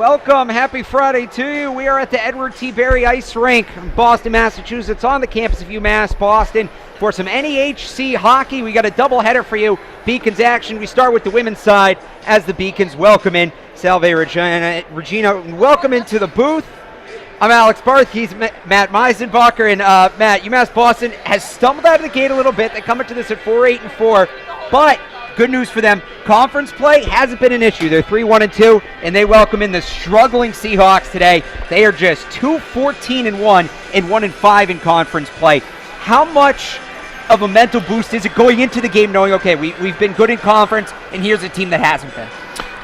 Welcome, happy Friday to you. We are at the Edward T. Berry Ice Rink in Boston, Massachusetts, on the campus of UMass Boston for some NEHC hockey. We got a doubleheader for you. Beacons action. We start with the women's side as the Beacons welcome in Salve Regina. Welcome into the booth. I'm Alex Barth. He's Matt Meisenbacher. And Matt, UMass Boston has stumbled out of the gate a little bit. They come into this at 4-8-4, but good news for them. Conference play hasn't been an issue. They're 3-1-2, and they welcome in the struggling Seahawks today. They are just 2-14-1 and 1-5 in conference play. How much of a mental boost is it going into the game knowing, okay, we've been good in conference, and here's a team that hasn't been?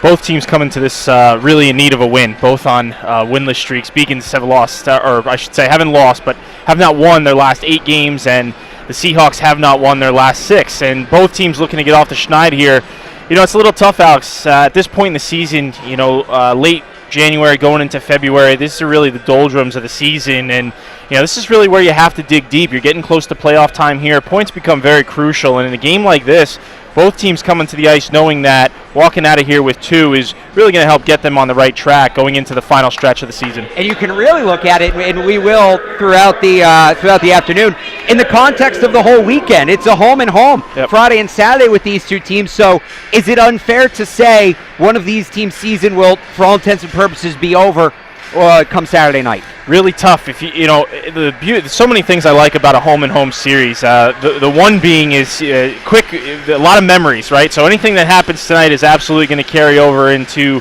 Both teams come into this really in need of a win, both on winless streaks. Beacons have lost, or I should say haven't lost, but have not won their last 8 games, and the Seahawks have not won their last 6. And both teams looking to get off the schneid here. You know, it's a little tough, Alex. At this point in the season, you know, late January going into February, this is really the doldrums of the season, and you know, this is really where you have to dig deep. You're getting close to playoff time here. Points become very crucial, and in a game like this, both teams coming to the ice knowing that walking out of here with 2 is really going to help get them on the right track going into the final stretch of the season. And you can really look at it, and we will throughout the afternoon, in the context of the whole weekend. It's a home and home, yep. Friday and Saturday with these 2 teams. So is it unfair to say one of these teams' season will, for all intents and purposes, be over come Saturday night? Really tough. If you know, there's so many things I like about a home and home series. The one being is quick, a lot of memories, right? So anything that happens tonight is absolutely going to carry over into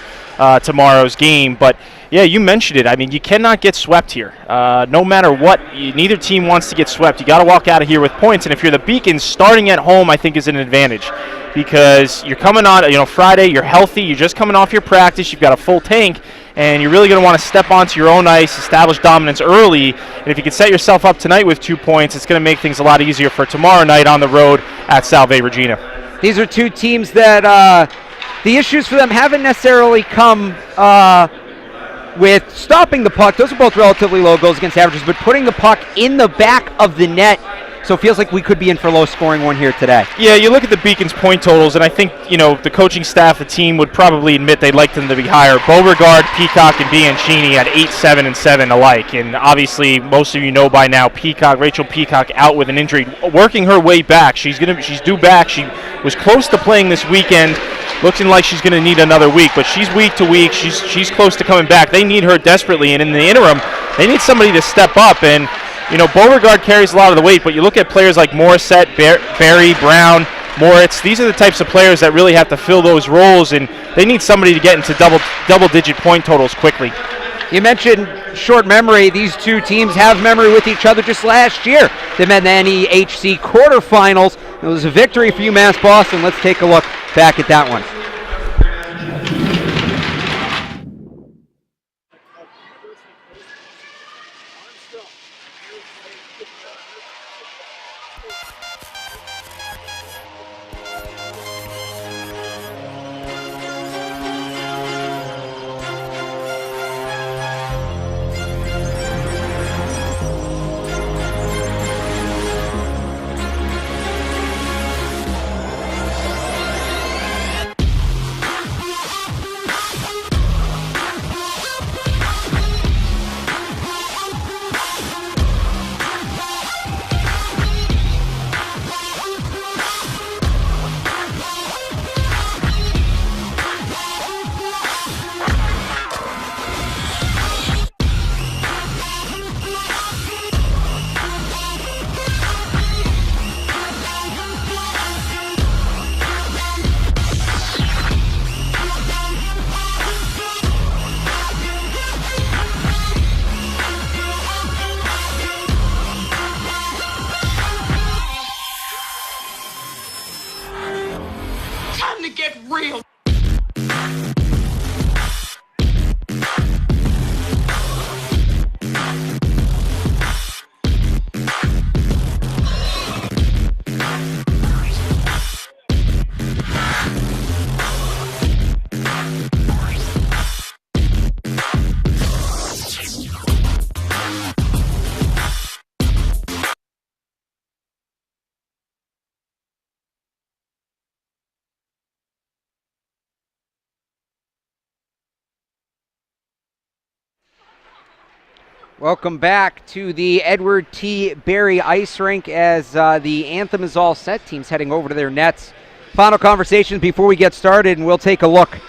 tomorrow's game. But yeah, you mentioned it. I mean, you cannot get swept here. No matter what, neither team wants to get swept. You got to walk out of here with points. And if you're the Beacons, starting at home, I think is an advantage because you're coming on, you know, Friday. You're healthy. You're just coming off your practice. You've got a full tank. And you're really going to want to step onto your own ice, establish dominance early. And if you can set yourself up tonight with 2 points, it's going to make things a lot easier for tomorrow night on the road at Salve Regina. These are 2 teams that the issues for them haven't necessarily come with stopping the puck. Those are both relatively low goals against averages, but putting the puck in the back of the net. So it feels like we could be in for a low-scoring one here today. Yeah, you look at the Beacons' point totals, and I think, you know, the coaching staff, the team would probably admit they'd like them to be higher. Beauregard, Peacock, and Bianchini at 8, 7, and 7 alike. And obviously, most of you know by now, Rachel Peacock out with an injury, working her way back. She's due back. She was close to playing this weekend, looking like she's going to need another week. But she's week to week. She's close to coming back. They need her desperately, and in the interim, they need somebody to step up. And you know, Beauregard carries a lot of the weight, but you look at players like Morrisette, Barry, Brown, Moritz. These are the types of players that really have to fill those roles, and they need somebody to get into double-digit point totals quickly. You mentioned short memory. These 2 teams have memory with each other just last year. They met in the NEHC quarterfinals. It was a victory for UMass Boston. Let's take a look back at that one. Welcome back to the Edward T. Barry Ice Rink as the anthem is all set. Teams heading over to their nets. Final conversations before we get started, and we'll take a look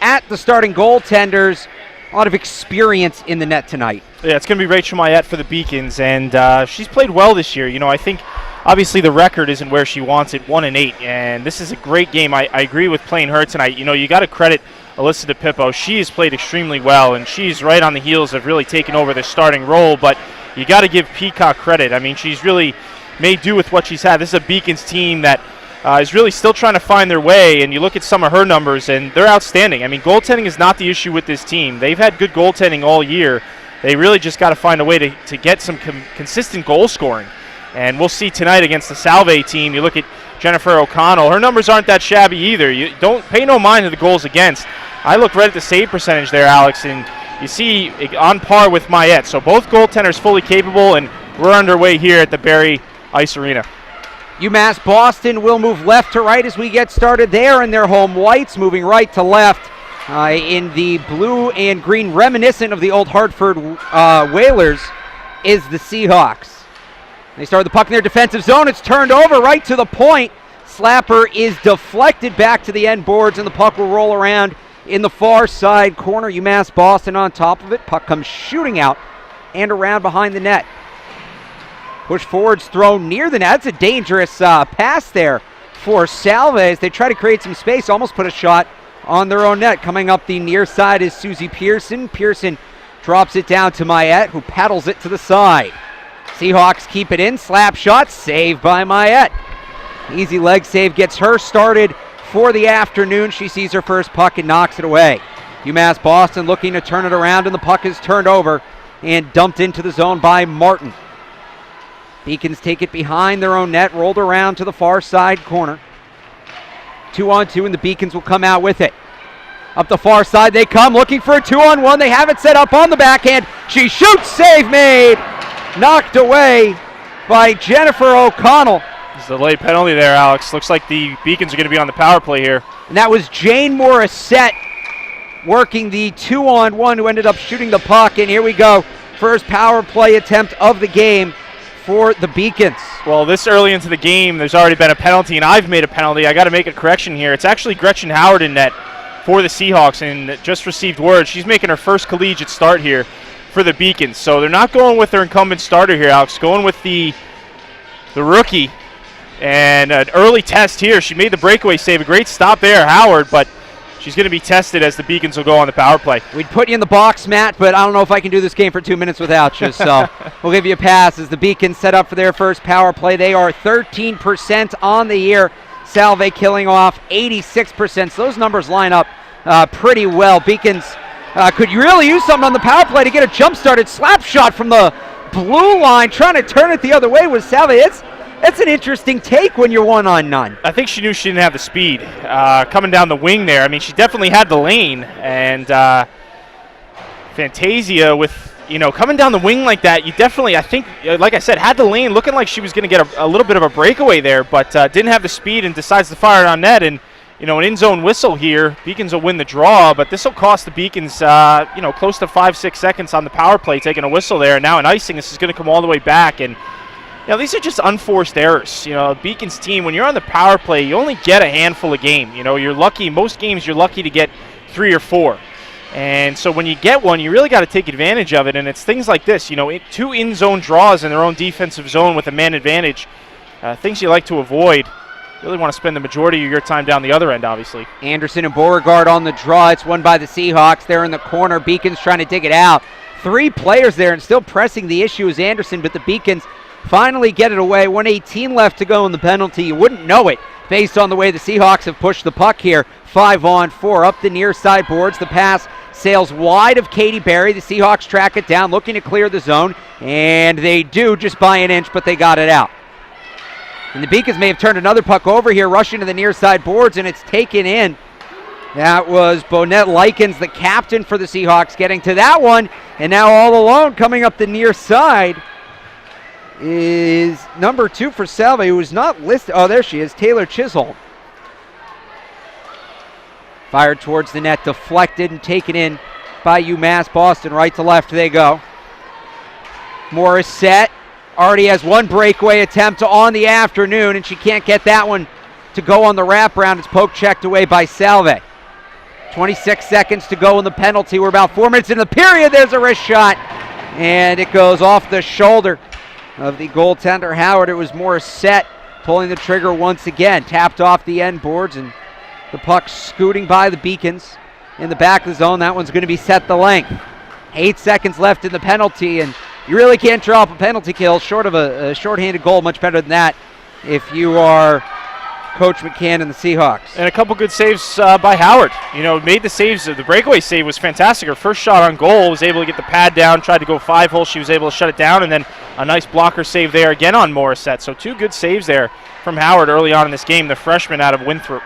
at the starting goaltenders. A lot of experience in the net tonight. Yeah, it's going to be Rachel Mayette for the Beacons, and she's played well this year. I think obviously the record isn't where she wants it, 1-8, and this is a great game. I agree with playing her tonight. You got to credit Alyssa DePippo. She has played extremely well, and she's right on the heels of really taking over the starting role, but you got to give Peacock credit. I mean, she's really made do with what she's had. This is a Beacons team that is really still trying to find their way, and you look at some of her numbers, and they're outstanding. I mean, goaltending is not the issue with this team. They've had good goaltending all year. They really just got to find a way to get some consistent goal scoring, and we'll see tonight against the Salve team. You look at Jennifer O'Connell. Her numbers aren't that shabby either. You don't pay no mind to the goals against. I look right at the save percentage there, Alex, and you see on par with Mayette. So both goaltenders fully capable, and we're underway here at the Barry Ice Arena. UMass Boston will move left to right as we get started there in their home whites, moving right to left in the blue and green, reminiscent of the old Hartford Whalers, is the Seahawks. They start the puck in their defensive zone. It's turned over right to the point. Slapper is deflected back to the end boards, and the puck will roll around in the far side corner. UMass Boston on top of it. Puck comes shooting out and around behind the net. Push forwards thrown near the net. That's a dangerous pass there for Salve as they try to create some space. Almost put a shot on their own net. Coming up the near side is Susie Pearson. Pearson drops it down to Mayette, who paddles it to the side. Seahawks keep it in. Slap shot. Saved by Mayette. Easy leg save gets her started for the afternoon. She sees her first puck and knocks it away. UMass Boston looking to turn it around, and the puck is turned over and dumped into the zone by Martin. Beacons take it behind their own net, rolled around to the far side corner. 2-on-2, and the Beacons will come out with it. Up the far side they come, looking for a 2-on-1. They have it set up on the backhand. She shoots, save made. Knocked away by Jennifer O'Connell. There's a late penalty there, Alex. Looks like the Beacons are going to be on the power play here. And that was Jane Morrisette working the 2-on-1 who ended up shooting the puck. And here we go. First power play attempt of the game for the Beacons. Well, this early into the game, there's already been a penalty, and I've made a penalty. I got to make a correction here. It's actually Gretchen Howard in net for the Seahawks, and just received word. She's making her first collegiate start here for the Beacons. So they're not going with their incumbent starter here, Alex. Going with the rookie. And an early test here. She made the breakaway save. A great stop there, Howard, but she's going to be tested as the Beacons will go on the power play. We'd put you in the box, Matt, but I don't know if I can do this game for 2 minutes without you, so we'll give you a pass as the Beacons set up for their first power play. They are 13% on the year. Salve killing off 86%, so those numbers line up pretty well. Beacons could really use something on the power play to get a jump-started slap shot from the blue line. Trying to turn it the other way with Salve. It's an interesting take when you're 1-on-none. I think she knew she didn't have the speed coming down the wing there. I mean, she definitely had the lane, and Fantasia with, coming down the wing like that, you definitely, I think, like I said, had the lane, looking like she was going to get a little bit of a breakaway there, but didn't have the speed and decides to fire it on net. And, an in-zone whistle here. Beacons will win the draw, but this will cost the Beacons, close to 5-6 seconds on the power play, taking a whistle there. And now in icing, this is going to come all the way back. And these are just unforced errors. Beacons team, when you're on the power play, you only get a handful a game. You're lucky. Most games, you're lucky to get 3 or 4. And so when you get one, you really got to take advantage of it. And it's things like this, 2 in-zone draws in their own defensive zone with a man advantage. Things you like to avoid. Really want to spend the majority of your time down the other end, obviously. Anderson and Beauregard on the draw. It's won by the Seahawks. They're in the corner. Beacons trying to dig it out. 3 players there and still pressing the issue is Anderson, but the Beacons finally get it away. 1:18 left to go in the penalty. You wouldn't know it based on the way the Seahawks have pushed the puck here. 5-on-4 up the near side boards. The pass sails wide of Katie Berry. The Seahawks track it down, looking to clear the zone, and they do just by an inch, but they got it out. And the Beacons may have turned another puck over here, rushing to the near side boards, and it's taken in. That was Bonette Likens, the captain for the Seahawks, getting to that one, and now all alone coming up the near side is number 2 for Salve, who is not listed. Oh, there she is, Taylor Chisholm. Fired towards the net, deflected and taken in by UMass Boston. Right to left they go. Morrisette already has one breakaway attempt on the afternoon, and she can't get that one to go on the wraparound. It's poke checked away by Salve. 26 seconds to go in the penalty. We're about 4 minutes in the period. There's a wrist shot, and it goes off the shoulder of the goaltender, Howard. It was Morrisette pulling the trigger once again. Tapped off the end boards, and the puck scooting by the Beacons in the back of the zone. That one's going to be set the length. 8 seconds left in the penalty, and you really can't draw up a penalty kill short of a shorthanded goal. Much better than that if you are Coach McCann and the Seahawks. And a couple good saves by Howard. Made the saves. The breakaway save was fantastic. Her first shot on goal, was able to get the pad down, tried to go 5-hole. She was able to shut it down, and then a nice blocker save there again on Morrisette. So 2 good saves there from Howard early on in this game, the freshman out of Winthrop.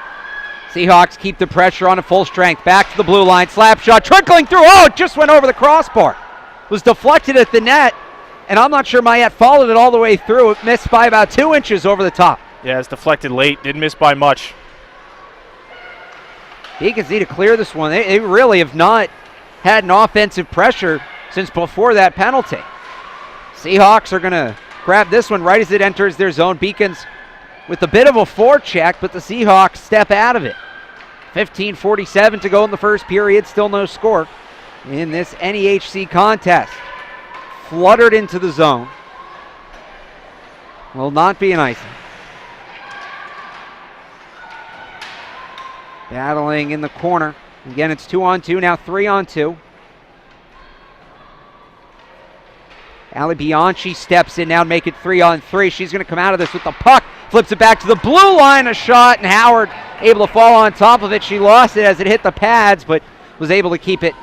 Seahawks keep the pressure on at full strength. Back to the blue line. Slap shot trickling through. Oh, it just went over the crossbar. Was deflected at the net, and I'm not sure Mayette followed it all the way through. It missed by about 2 inches over the top. Yeah, it's deflected late. Didn't miss by much. Beacons need to clear this one. They really have not had an offensive pressure since before that penalty. Seahawks are going to grab this one right as it enters their zone. Beacons with a bit of a forecheck, but the Seahawks step out of it. 15:47 to go in the first period. Still no score in this NEHC contest. Fluttered into the zone. Will not be an icing. Battling in the corner. Again, it's 2-on-2, now 3-on-2. Ali Bianchi steps in now to make it 3-on-3. She's going to come out of this with the puck. Flips it back to the blue line, a shot, and Howard able to fall on top of it. She lost it as it hit the pads, but was able to keep it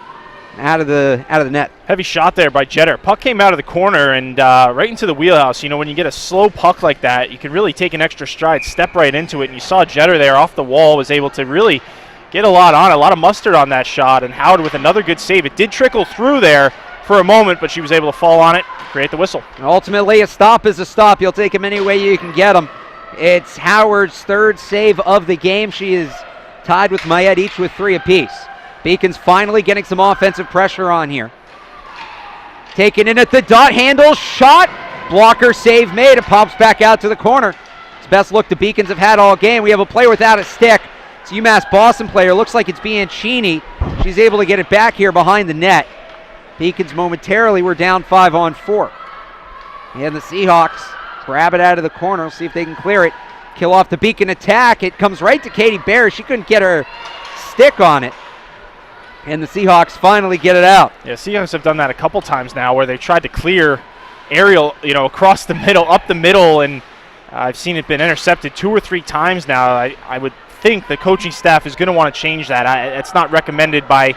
out of the net. Heavy shot there by Jetter. Puck came out of the corner and right into the wheelhouse. When you get a slow puck like that, you can really take an extra stride, step right into it. And you saw Jetter there off the wall was able to really get a lot of mustard on that shot. And Howard with another good save. It did trickle through there for a moment, but she was able to fall on it, create the whistle. And ultimately, a stop is a stop. You'll take him any way you can get him. It's Howard's third save of the game. She is tied with Mayette, each with 3 apiece. Beacons finally getting some offensive pressure on here. Taken in at the dot, handle, shot, blocker save made. It pops back out to the corner. It's the best look the Beacons have had all game. We have a player without a stick. It's a UMass Boston player. Looks like it's Bianchini. She's able to get it back here behind the net. Beacons momentarily were down 5-on-4. And the Seahawks grab it out of the corner. See if they can clear it. Kill off the Beacon attack. It comes right to Katie Bear. She couldn't get her stick on it. And the Seahawks finally get it out. Yeah, Seahawks have done that a couple times now where they tried to clear aerial, across the middle, up the middle, and I've seen it been intercepted 2 or 3 times now. I would think the coaching staff is going to want to change that. It's not recommended by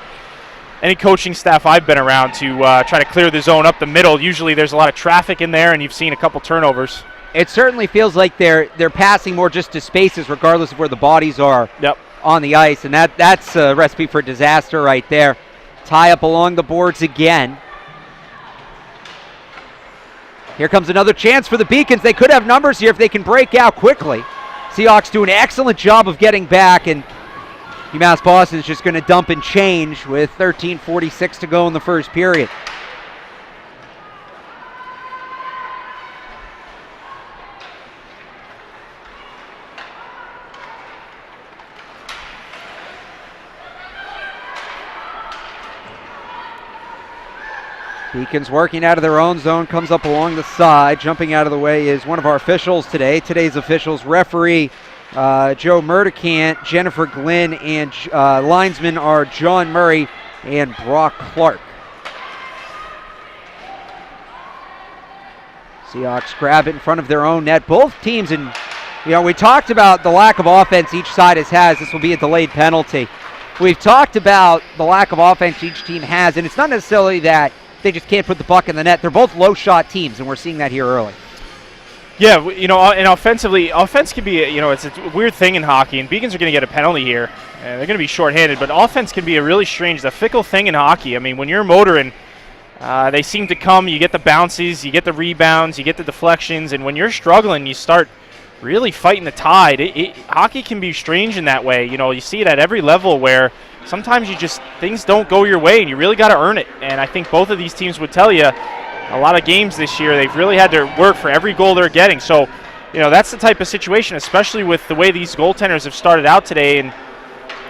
any coaching staff I've been around to try to clear the zone up the middle. Usually there's a lot of traffic in there, and you've seen a couple turnovers. It certainly feels like they're passing more just to spaces regardless of where the bodies are. Yep. On the ice, and that's a recipe for disaster right there. Tie up along the boards again. Here comes another chance for the Beacons. They could have numbers here if they can break out quickly. Seahawks do an excellent job of getting back, and UMass Boston is just going to dump and change with 13:46 to go in the first period. Beacons working out of their own zone, comes up along the side. Jumping out of the way is one of our officials today. Today's officials, referee Joe Murdicant, Jennifer Glynn, and linesmen are John Murray and Brock Clark. Seahawks grab it in front of their own net. Both teams, and we talked about the lack of offense each side has. This will be a delayed penalty. We've talked about the lack of offense each team has, and it's not necessarily that they just can't put the puck in the net. They're both low-shot teams, and we're seeing that here early. Yeah, and offensively, offense can be, it's a weird thing in hockey, and Beacons are going to get a penalty here. And they're going to be shorthanded, but offense can be a really strange, the fickle thing in hockey. I mean, when you're motoring, they seem to come, you get the bounces, you get the rebounds, you get the deflections, and when you're struggling, you start really fighting the tide. Hockey can be strange in that way. You see it at every level where sometimes things don't go your way, and you really got to earn it. And I think both of these teams would tell you a lot of games this year, they've really had to work for every goal they're getting. So, that's the type of situation, especially with the way these goaltenders have started out today. And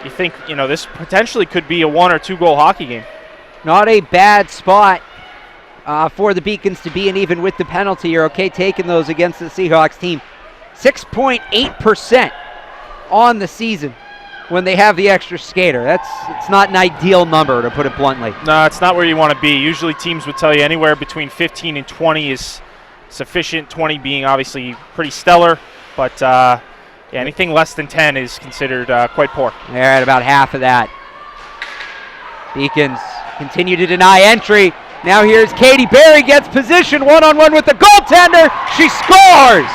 you think, this potentially could be a 1 or 2 goal hockey game. Not a bad spot for the Beacons to be in, even with the penalty. You're okay taking those against the Seahawks team. 6.8% on the season when they have the extra skater. It's not an ideal number, to put it bluntly. No, it's not where you want to be. Usually teams would tell you anywhere between 15 and 20 is sufficient, 20 being obviously pretty stellar, but anything less than 10 is considered quite poor. They're at about half of that. Beacons continue to deny entry. Now here's Katie Berry, gets position, one-on-one with the goaltender. She scores!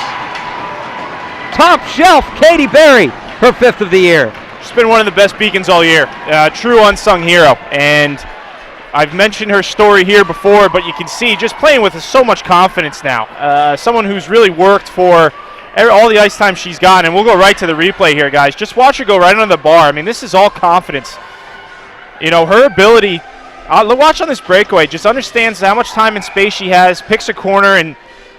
Top shelf, Katie Berry, her 5th of the year. She's been one of the best Beacons all year. True unsung hero. And I've mentioned her story here before, but you can see just playing with so much confidence now. Someone who's really worked for all the ice time she's gotten. And we'll go right to the replay here, guys. Just watch her go right under the bar. I mean, this is all confidence. Her ability, watch on this breakaway, just understands how much time and space she has, picks a corner, and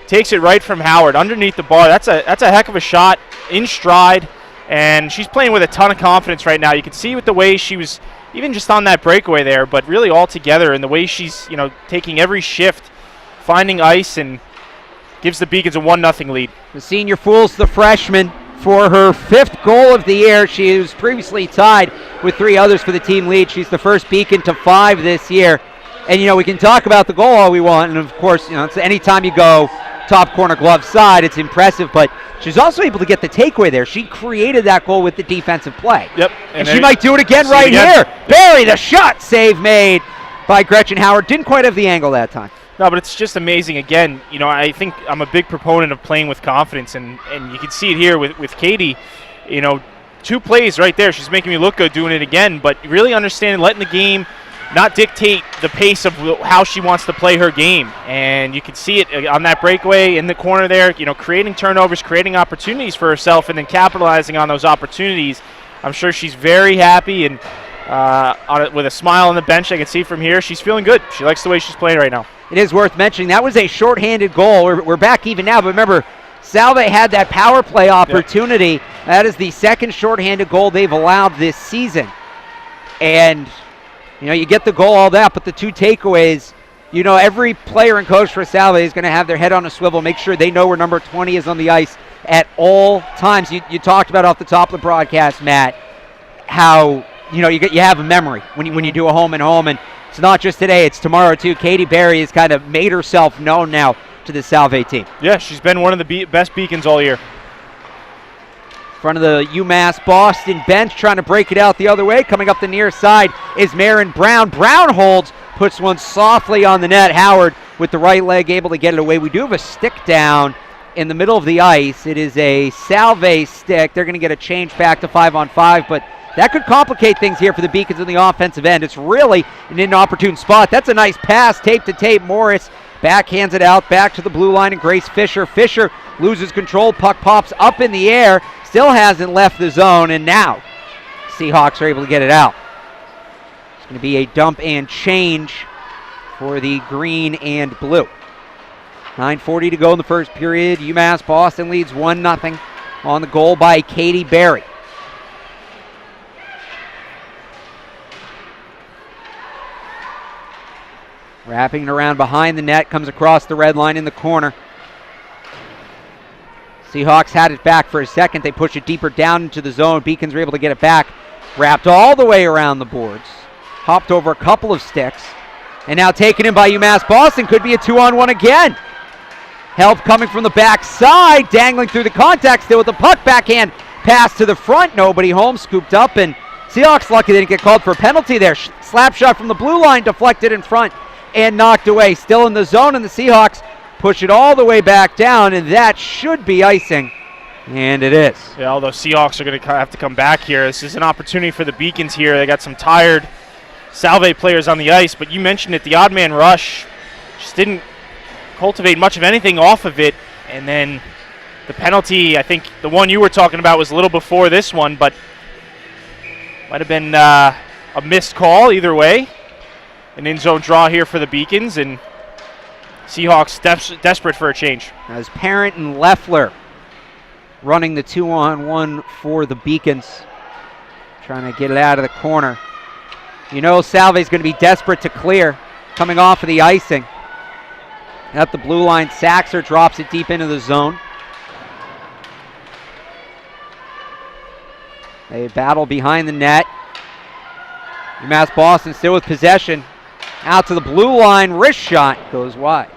takes it right from Howard underneath the bar. That's a heck of a shot in stride. And she's playing with a ton of confidence right now. You can see with the way she was, even just on that breakaway there, but really all together, and the way she's, taking every shift, finding ice, and gives the Beacons a 1-0 lead. The senior fools the freshman for her 5th goal of the year. She was previously tied with 3 others for the team lead. She's the first Beacon to 5 this year. And, we can talk about the goal all we want. And, of course, it's anytime you go top corner glove side, it's impressive. But she's also able to get the takeaway there. She created that goal with the defensive play. Yep. And she might do it again right here. Barry, the shot save made by Gretchen Howard. Didn't quite have the angle that time. No, but it's just amazing. Again, I think I'm a big proponent of playing with confidence. And you can see it here with Katie. 2 plays right there. She's making me look good doing it again. But really understanding, letting the game not dictate the pace of how she wants to play her game. And you can see it on that breakaway in the corner there, creating turnovers, creating opportunities for herself, and then capitalizing on those opportunities. I'm sure she's very happy, and with a smile on the bench, I can see from here, she's feeling good. She likes the way she's playing right now. It is worth mentioning, that was a shorthanded goal. We're back even now, but remember, Salve had that power play opportunity. Yep. That is the 2nd shorthanded goal they've allowed this season. And you get the goal, all that, but the 2 takeaways, every player and coach for Salve is going to have their head on a swivel, make sure they know where number 20 is on the ice at all times. You talked about off the top of the broadcast, Matt, how, you have a memory when you do a home and home, and it's not just today, it's tomorrow too. Katie Berry has kind of made herself known now to the Salve team. Yeah, she's been one of the best Beacons all year. Front of the UMass Boston bench, trying to break it out the other way. Coming up the near side is Marin Brown. Brown holds, puts one softly on the net. Howard with the right leg able to get it away. We do have a stick down in the middle of the ice. It is a Salve stick. They're going to get a change back to 5-on-5, but that could complicate things here for the Beacons in the offensive end. It's really an inopportune spot. That's a nice pass, tape to tape. Morris backhands it out, back to the blue line, and Grace Fisher. Fisher loses control, puck pops up in the air, still hasn't left the zone, and now Seahawks are able to get it out. It's going to be a dump and change for the green and blue. 9:40 to go in the first period. UMass Boston leads 1-0 on the goal by Katie Berry. Wrapping it around behind the net, comes across the red line in the corner. Seahawks had it back for a second. They push it deeper down into the zone. Beacons were able to get it back. Wrapped all the way around the boards. Hopped over a couple of sticks. And now taken in by UMass Boston. Could be a 2-on-1 again. Help coming from the backside. Dangling through the contact still with the puck. Backhand pass to the front. Nobody home. Scooped up. And Seahawks lucky they didn't get called for a penalty there. Slap shot from the blue line. Deflected in front and knocked away. Still in the zone. And the Seahawks push it all the way back down, and that should be icing, and it is. Yeah, although Seahawks are going to have to come back here. This is an opportunity for the Beacons here. They got some tired Salve players on the ice, but you mentioned it, the odd man rush just didn't cultivate much of anything off of it, and then the penalty, I think the one you were talking about was a little before this one, but might have been a missed call either way. An in-zone draw here for the Beacons, and Seahawks desperate for a change. As Parent and Leffler running the 2-on-1 for the Beacons, trying to get it out of the corner. You know Salve's going to be desperate to clear, coming off of the icing. At the blue line, Saxer drops it deep into the zone. They battle behind the net. UMass Boston still with possession. Out to the blue line, wrist shot goes wide.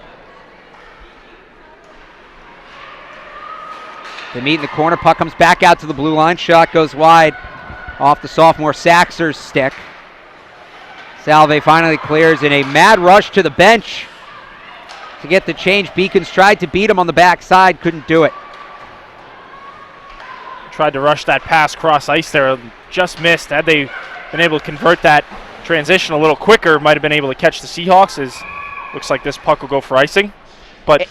They meet in the corner, puck comes back out to the blue line, shot goes wide off the sophomore Saxer's stick. Salve finally clears in a mad rush to the bench to get the change. Beacons tried to beat him on the backside, couldn't do it. Tried to rush that pass cross ice there, just missed. Had they been able to convert that transition a little quicker, might have been able to catch the Seahawks, as looks like this puck will go for icing. But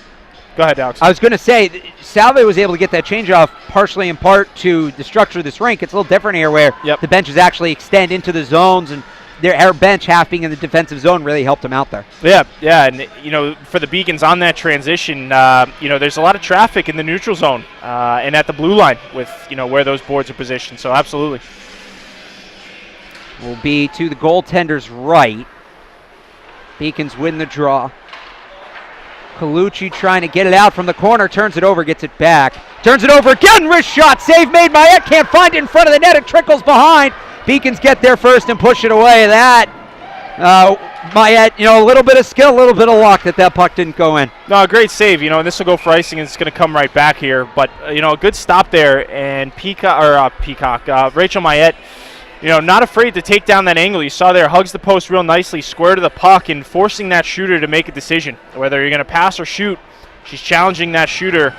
go ahead, Alex. I was going to say, Salve was able to get that change off partially in part to the structure of this rink. It's a little different here where the benches actually extend into the zones, and their bench half being in the defensive zone really helped him out there. Yeah, and you know, for the Beacons on that transition, you know, there's a lot of traffic in the neutral zone and at the blue line with, you know, where those boards are positioned. So absolutely. Will be to the goaltender's right. Beacons win the draw. Colucci trying to get it out from the corner, turns it over, gets it back. Turns it over again, wrist shot, save made. Mayette can't find it in front of the net, it trickles behind. Beacons get there first and push it away. That, Mayette, you know, a little bit of skill, a little bit of luck that puck didn't go in. No, great save, you know, and this will go for icing, and it's going to come right back here. But, you know, a good stop there, and Rachel Mayette, you know, not afraid to take down that angle. You saw there, hugs the post real nicely, square to the puck, and forcing that shooter to make a decision. Whether you're going to pass or shoot, she's challenging that shooter.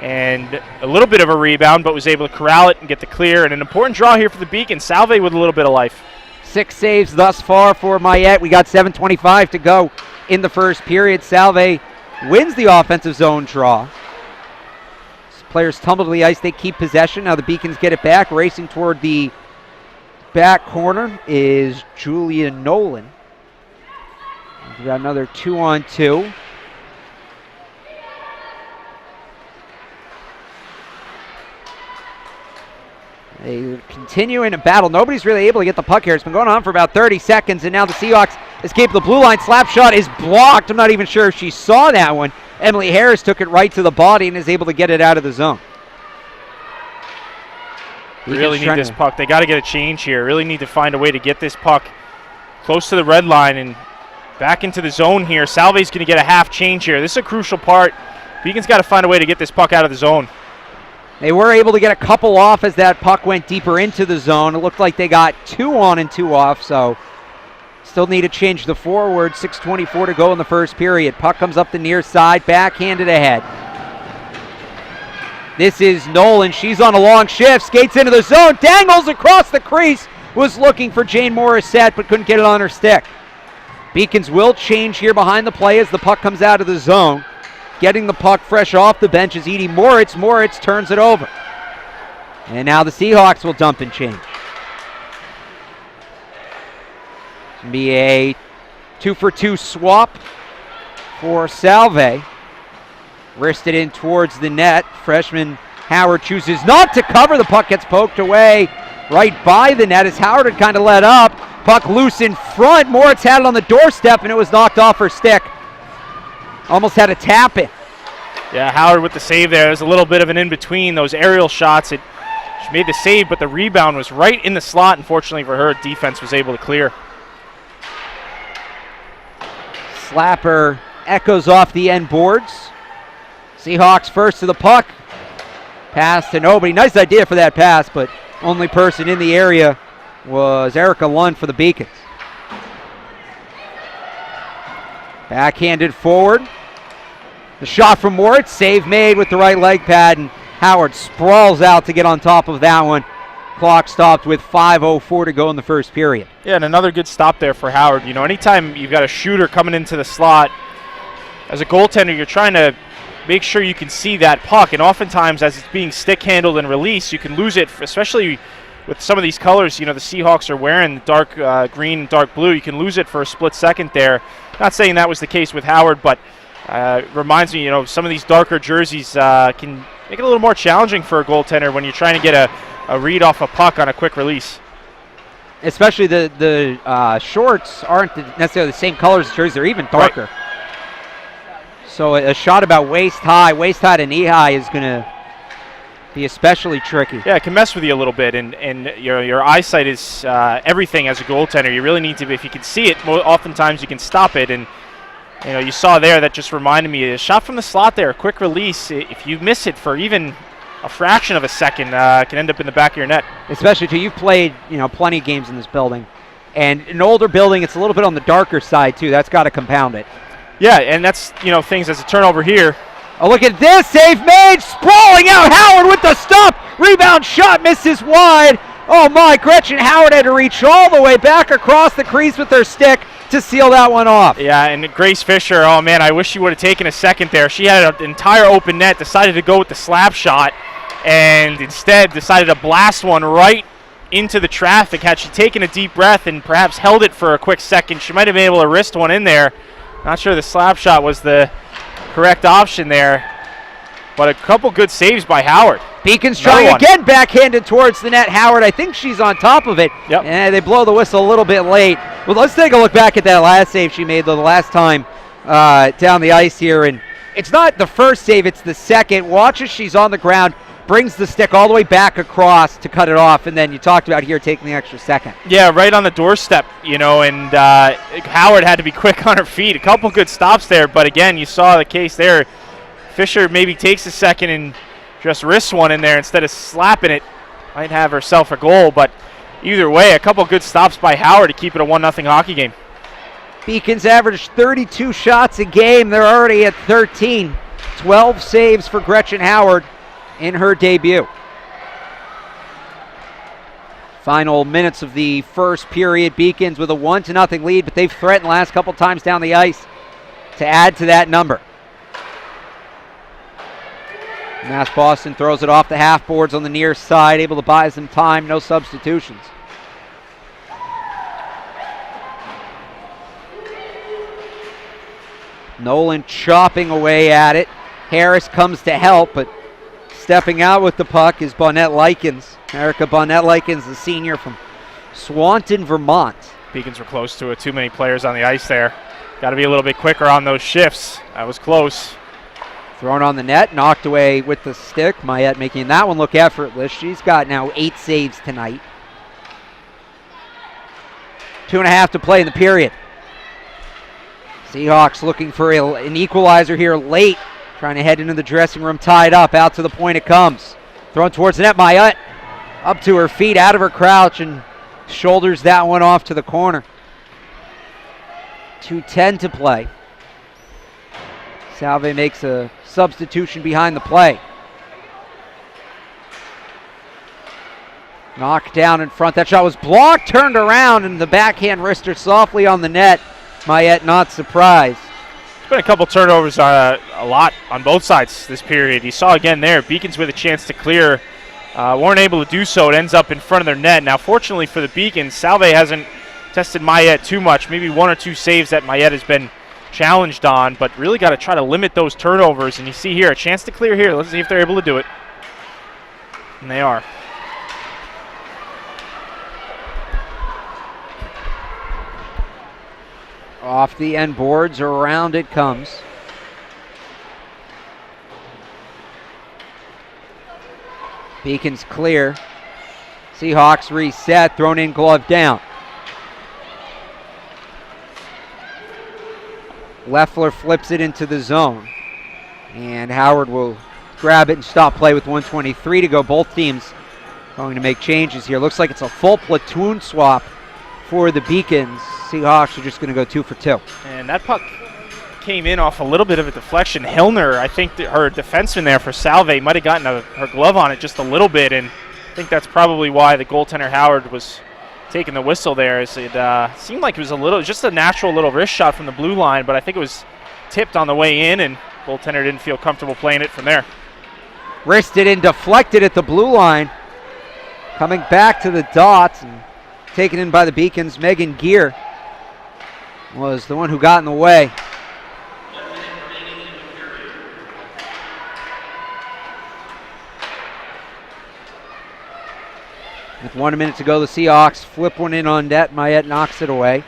And a little bit of a rebound, but was able to corral it and get the clear. And an important draw here for the Beacon. Salve with a little bit of life. 6 saves thus far for Mayette. We got 7:25 to go in the first period. Salve wins the offensive zone draw. Players tumble to the ice. They keep possession. Now the Beacons get it back. Racing toward the back corner is Julia Nolan. We got another 2-on-2. They continue in a battle. Nobody's really able to get the puck here. It's been going on for about 30 seconds, and now the Seahawks escape the blue line. Slap shot is blocked. I'm not even sure if she saw that one. Emily Harris took it right to the body and is able to get it out of the zone. Really need this puck. They got to get a change here. Really need to find a way to get this puck close to the red line and back into the zone here. Salve's going to get a half change here. This is a crucial part. Beacon's got to find a way to get this puck out of the zone. They were able to get a couple off as that puck went deeper into the zone. It looked like they got 2 on and 2 off, so still need to change the forward. 6:24 to go in the first period. Puck comes up the near side, backhanded ahead. This is Nolan. She's on a long shift, skates into the zone, dangles across the crease. Was looking for Jane Morrisette, but couldn't get it on her stick. Beacons will change here behind the play as the puck comes out of the zone. Getting the puck fresh off the bench is Edie Moritz. Moritz turns it over. And now the Seahawks will dump and change. It's going to be a 2-for-2 swap for Salve. Wristed in towards the net. Freshman Howard chooses not to cover. The puck gets poked away right by the net as Howard had kind of let up. Puck loose in front. Moritz had it on the doorstep and it was knocked off her stick. Almost had to tap it. Yeah, Howard with the save there. There's a little bit of an in-between those aerial shots. She made the save, but the rebound was right in the slot. Unfortunately for her, defense was able to clear. Slapper echoes off the end boards. Seahawks first to the puck. Pass to nobody. Nice idea for that pass, but only person in the area was Erica Lund for the Beacons. Backhanded forward. The shot from Moritz, save made with the right leg pad, and Howard sprawls out to get on top of that one. Clock stopped with 5:04 to go in the first period. Yeah, and another good stop there for Howard. You know, anytime you've got a shooter coming into the slot, as a goaltender, you're trying to make sure you can see that puck, and oftentimes as it's being stick handled and released, you can lose it, especially with some of these colors. You know, the Seahawks are wearing dark green and dark blue. You can lose it for a split second there. Not saying that was the case with Howard, but Reminds me, some of these darker jerseys can make it a little more challenging for a goaltender when you're trying to get a read off a puck on a quick release. Especially the shorts aren't necessarily the same colors as jerseys. They're even darker. Right. So a shot about waist high to knee high is going to be especially tricky. Yeah, it can mess with you a little bit, and your eyesight is everything as a goaltender. You really need to, if you can see it, oftentimes you can stop it. And you saw there, that just reminded me, a shot from the slot there, a quick release. If you miss it for even a fraction of a second, can end up in the back of your net. Especially too, you've played plenty of games in this building, and an older building, it's a little bit on the darker side too. That's got to compound it. Yeah, and that's things as a turnover here. Oh, look at this save made, sprawling out Howard with the stop, rebound shot misses wide. Oh my, Gretchen Howard had to reach all the way back across the crease with her stick to seal that one off. Yeah, and Grace Fisher, oh man, I wish she would have taken a second there. She had an entire open net, decided to go with the slap shot, and instead decided to blast one right into the traffic. Had she taken a deep breath and perhaps held it for a quick second, she might have been able to wrist one in there. Not sure the slap shot was the correct option there, but a couple good saves by Howard. Beacon's trying again, backhanded towards the net. Howard, I think she's on top of it. Yep. And they blow the whistle a little bit late. Well, let's take a look back at that last save she made, though, the last time down the ice here. And it's not the first save, it's the second. Watch as she's on the ground, brings the stick all the way back across to cut it off, and then you talked about here taking the extra second. Yeah, right on the doorstep, and Howard had to be quick on her feet. A couple good stops there, but again, you saw the case there. Fisher maybe takes a second and just wrists one in there instead of slapping it. Might have herself a goal, but either way, a couple good stops by Howard to keep it a 1-0 hockey game. Beacons averaged 32 shots a game. They're already at 13. 12 saves for Gretchen Howard in her debut. Final minutes of the first period. Beacons with a 1-0 lead, but they've threatened the last couple times down the ice to add to that number. UMass Boston throws it off the half boards on the near side, able to buy some time, no substitutions. Nolan chopping away at it. Harris comes to help, but stepping out with the puck is Bonnet Likens. Erica Bonnet Likens, the senior from Swanton, Vermont. Beacons were close to it. Too many players on the ice there. Got to be a little bit quicker on those shifts. That was close. Thrown on the net, knocked away with the stick. Mayette making that one look effortless. She's got now 8 saves tonight. 2.5 to play in the period. Seahawks looking for an equalizer here late. Trying to head into the dressing room, tied up. Out to the point it comes. Thrown towards the net. Mayette up to her feet, out of her crouch, and shoulders that one off to the corner. 2:10 to play. Salve makes a substitution behind the play. Knocked down in front. That shot was blocked, turned around, and the backhand wristed softly on the net. Mayette not surprised. There's been a couple turnovers a lot on both sides this period. You saw again there, Beacons with a chance to clear. Weren't able to do so. It ends up in front of their net. Now, fortunately for the Beacons, Salve hasn't tested Mayette too much. Maybe 1 or 2 saves that Mayette has been challenged on, but really got to try to limit those turnovers. And you see here, a chance to clear here. Let's see if they're able to do it. And they are. Off the end boards, around it comes. Beacons clear. Seahawks reset, thrown in, glove down. Leffler flips it into the zone. And Howard will grab it and stop play with 1:23 to go. Both teams going to make changes here. Looks like it's a full platoon swap for the Beacons. Seahawks are just going to go 2 for 2. And that puck came in off a little bit of a deflection. Hillner, I think her defenseman there for Salve might have gotten her glove on it just a little bit, and I think that's probably why the goaltender Howard was taking the whistle there. As it seemed like it was just a natural little wrist shot from the blue line, but I think it was tipped on the way in, and goaltender didn't feel comfortable playing it from there. Wristed and deflected at the blue line. Coming back to the dots and taken in by the Beacons. Megan Gear was the one who got in the way. With 1 minute to go, the Seahawks flip one in on net. Mayette knocks it away.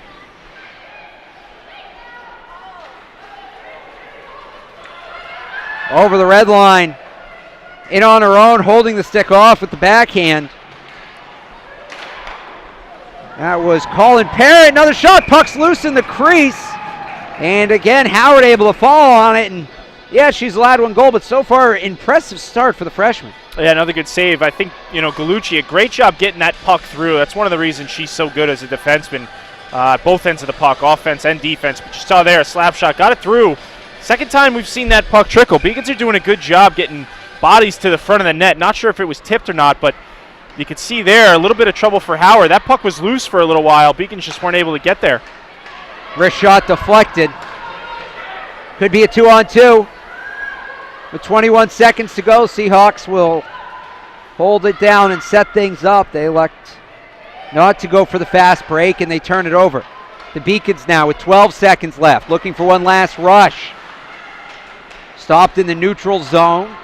Over the red line. In on her own, holding the stick off with the backhand. That was Colin Parrott. Another shot. Puck's loose in the crease. And again, Howard able to fall on it. And yeah, she's allowed one goal, but so far, impressive start for the freshman. Yeah, another good save. I think, Gallucci, a great job getting that puck through. That's one of the reasons she's so good as a defenseman. Both ends of the puck, offense and defense. But you saw there, a slap shot, got it through. Second time we've seen that puck trickle. Beacons are doing a good job getting bodies to the front of the net. Not sure if it was tipped or not, but you could see there a little bit of trouble for Howard. That puck was loose for a little while. Beacons just weren't able to get there. Wrist shot deflected. Could be a 2-on-2. With 21 seconds to go, Seahawks will hold it down and set things up. They elect not to go for the fast break, and they turn it over. The Beacons now with 12 seconds left, looking for one last rush. Stopped in the neutral zone.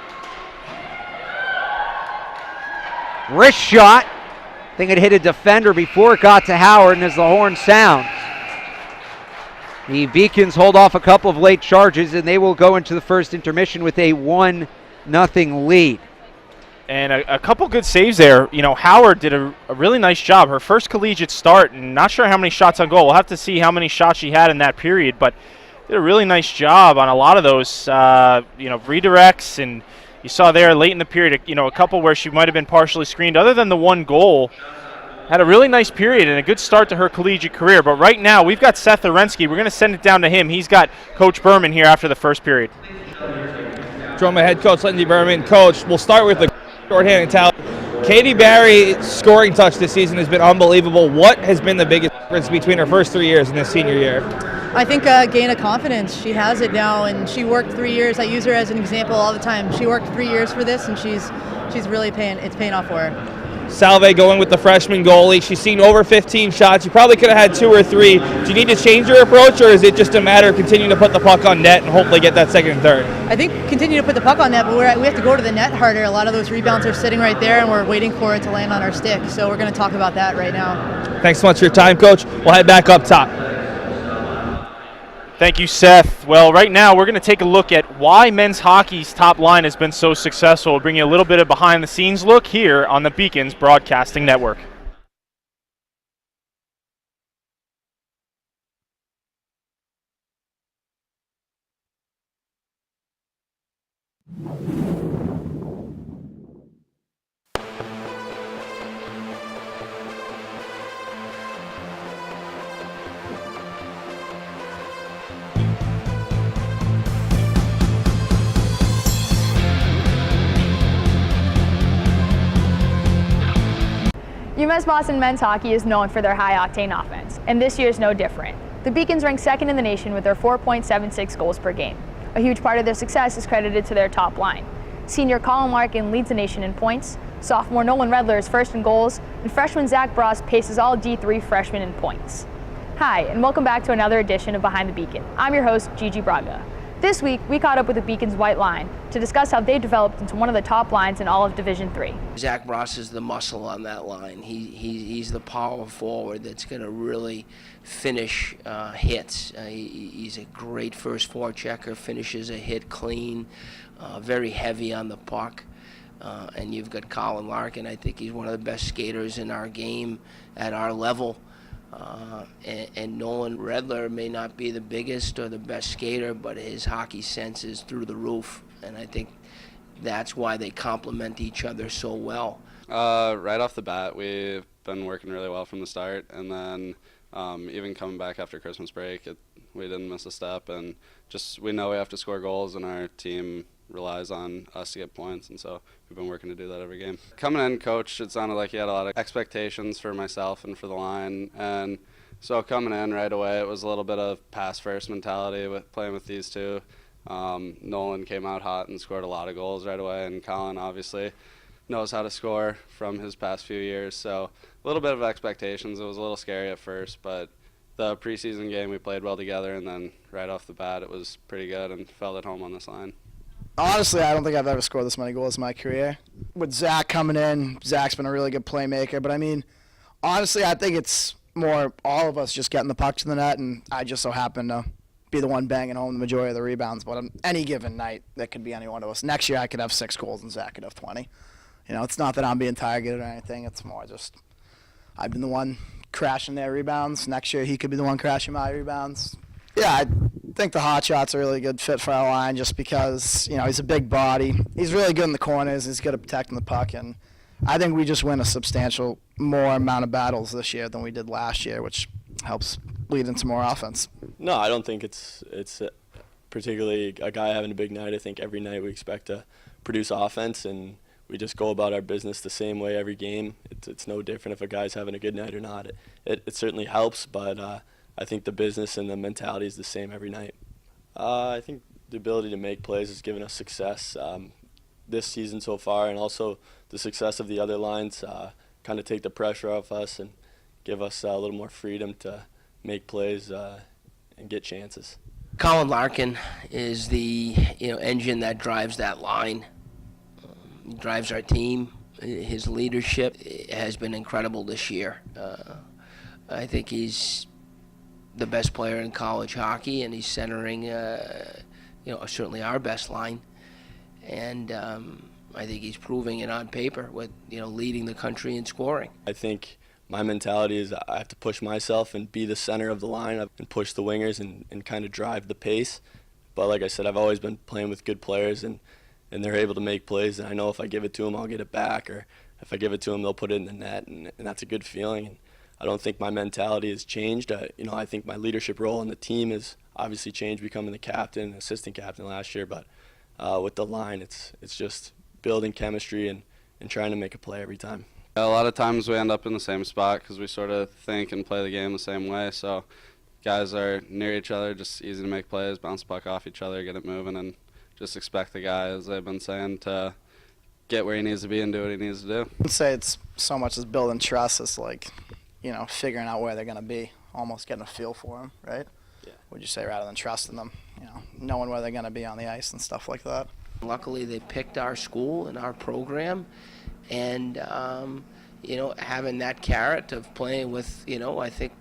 Wrist shot. I think it hit a defender before it got to Howard, and as the horn sounds, the Beacons hold off a couple of late charges, and they will go into the first intermission with a 1-0 lead. And a couple good saves there. Howard did a really nice job. Her first collegiate start, and not sure how many shots on goal. We'll have to see how many shots she had in that period, but did a really nice job on a lot of those, redirects. And you saw there late in the period, a couple where she might have been partially screened. Other than the one goal, had a really nice period and a good start to her collegiate career. But right now, we've got Seth Orensky. We're going to send it down to him. He's got Coach Berman here after the first period. Drama head coach Lindsey Berman. Coach, we'll start with the shorthanded tally. Katie Barry's scoring touch this season has been unbelievable. What has been the biggest difference between her first 3 years and this senior year? I think gain of confidence. She has it now, and she worked 3 years. I use her as an example all the time. She worked 3 years for this, and she's really paying off for her. Salve going with the freshman goalie. She's seen over 15 shots. You probably could have had 2 or 3. Do you need to change your approach, or is it just a matter of continuing to put the puck on net and hopefully get that second and third? I think continue to put the puck on net, but we have to go to the net harder. A lot of those rebounds are sitting right there, and we're waiting for it to land on our stick. So we're going to talk about that right now. Thanks so much for your time, Coach. We'll head back up top. Thank you, Seth. Well, right now we're going to take a look at why men's hockey's top line has been so successful. We'll bring you a little bit of behind-the-scenes look here on the Beacons Broadcasting Network. UMass Boston men's hockey is known for their high-octane offense, and this year is no different. The Beacons rank second in the nation with their 4.76 goals per game. A huge part of their success is credited to their top line. Senior Colin Larkin leads the nation in points, sophomore Nolan Redler is first in goals, and freshman Zach Bross paces all D3 freshmen in points. Hi, and welcome back to another edition of Behind the Beacon. I'm your host, Gigi Braga. This week, we caught up with the Beacons' white line to discuss how they developed into one of the top lines in all of Division III. Zach Bross is the muscle on that line. He's the power forward that's going to really finish hits. He's a great first forechecker, finishes a hit clean, very heavy on the puck. And you've got Colin Larkin. I think he's one of the best skaters in our game at our level. And Nolan Redler may not be the biggest or the best skater, but his hockey sense is through the roof, and I think that's why they complement each other so well. Right off the bat, we've been working really well from the start, and then even coming back after Christmas break, we didn't miss a step, and just we know we have to score goals, and our team relies on us to get points, and so we've been working to do that every game. Coming in, Coach, it sounded like he had a lot of expectations for myself and for the line, and so coming in right away, it was a little bit of pass-first mentality with playing with these two. Nolan came out hot and scored a lot of goals right away, and Colin obviously knows how to score from his past few years, so a little bit of expectations. It was a little scary at first, but the preseason game we played well together, and then right off the bat it was pretty good and felt at home on this line. Honestly, I don't think I've ever scored this many goals in my career. With Zach coming in, Zach's been a really good playmaker. But, I mean, honestly, I think it's more all of us just getting the puck to the net, and I just so happen to be the one banging home the majority of the rebounds. But on any given night, that could be any one of us. Next year, I could have 6 goals and Zach could have 20. You know, it's not that I'm being targeted or anything. It's more just I've been the one crashing their rebounds. Next year, he could be the one crashing my rebounds. Yeah, I think the hot shot's a really good fit for our line just because, you know, he's a big body. He's really good in the corners. He's good at protecting the puck. And I think we just win a substantial more amount of battles this year than we did last year, which helps lead into more offense. No, I don't think it's particularly a guy having a big night. I think every night we expect to produce offense, and we just go about our business the same way every game. It's no different if a guy's having a good night or not. It certainly helps, but I think the business and the mentality is the same every night. I think the ability to make plays has given us success this season so far, and also the success of the other lines kind of take the pressure off us and give us a little more freedom to make plays and get chances. Colin Larkin is the engine that drives that line. He drives our team. His leadership has been incredible this year. I think he's the best player in college hockey, and he's centering, certainly our best line. And I think he's proving it on paper with, leading the country in scoring. I think my mentality is I have to push myself and be the center of the line and push the wingers and kind of drive the pace. But like I said, I've always been playing with good players, and they're able to make plays. And I know if I give it to them, I'll get it back. Or if I give it to them, they'll put it in the net, and that's a good feeling. And I don't think my mentality has changed. I think my leadership role in the team has obviously changed, becoming the captain, assistant captain last year. But with the line, it's just building chemistry and trying to make a play every time. A lot of times we end up in the same spot because we sort of think and play the game the same way. So guys are near each other, just easy to make plays, bounce the puck off each other, get it moving, and just expect the guy, as they've been saying, to get where he needs to be and do what he needs to do. I'd say it's so much as building trust as figuring out where they're going to be, almost getting a feel for them, right? Yeah. Would you say, rather than trusting them, knowing where they're going to be on the ice and stuff like that. Luckily, they picked our school and our program, and having that carrot of playing with, I think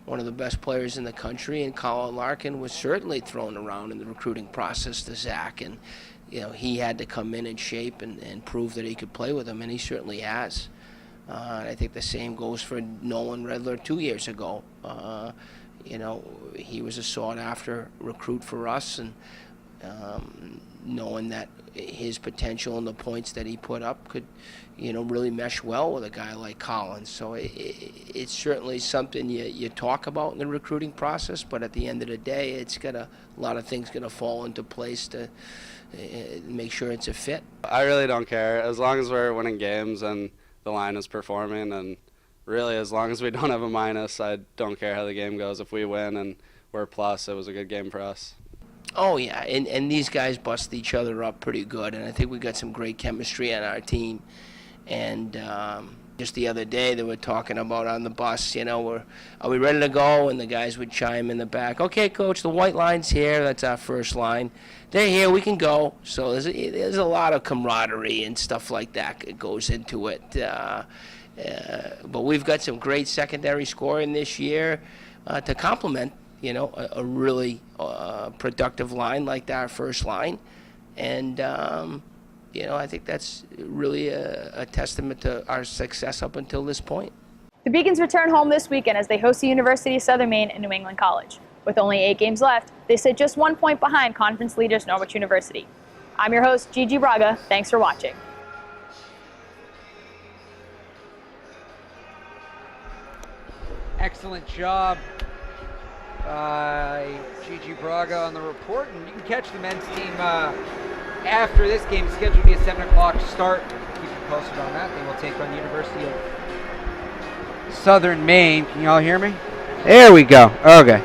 one of the best players in the country, and Colin Larkin was certainly thrown around in the recruiting process to Zach, and he had to come in and shape and prove that he could play with him, and he certainly has. And I think the same goes for Nolan Redler 2 years ago. He was a sought-after recruit for us, and knowing that his potential and the points that he put up could, really mesh well with a guy like Colin. So it's certainly something you talk about in the recruiting process, but at the end of the day, it's got a lot of things going to fall into place to make sure it's a fit. I really don't care. As long as we're winning games and the line is performing, and really as long as we don't have a minus, I don't care how the game goes. If we win and we're a plus, it was a good game for us. Oh, yeah, and these guys bust each other up pretty good, and I think we got some great chemistry on our team. And just the other day they were talking about on the bus, are we ready to go? And the guys would chime in the back, okay, Coach, the white line's here, that's our first line. They're here, we can go. So there's a lot of camaraderie and stuff like that goes into it. But we've got some great secondary scoring this year to complement a really productive line like our first line. And, I think that's really a testament to our success up until this point. The Beacons return home this weekend as they host the University of Southern Maine and New England College. With only 8 games left, they sit just 1 point behind conference leaders Norwich University. I'm your host, Gigi Braga. Thanks for watching. Excellent job by Gigi Braga on the report, and you can catch the men's team after this game. It's scheduled to be a 7 o'clock start. Keep you posted on that. They will take on University of Southern Maine. Can you all hear me? There we go. Okay.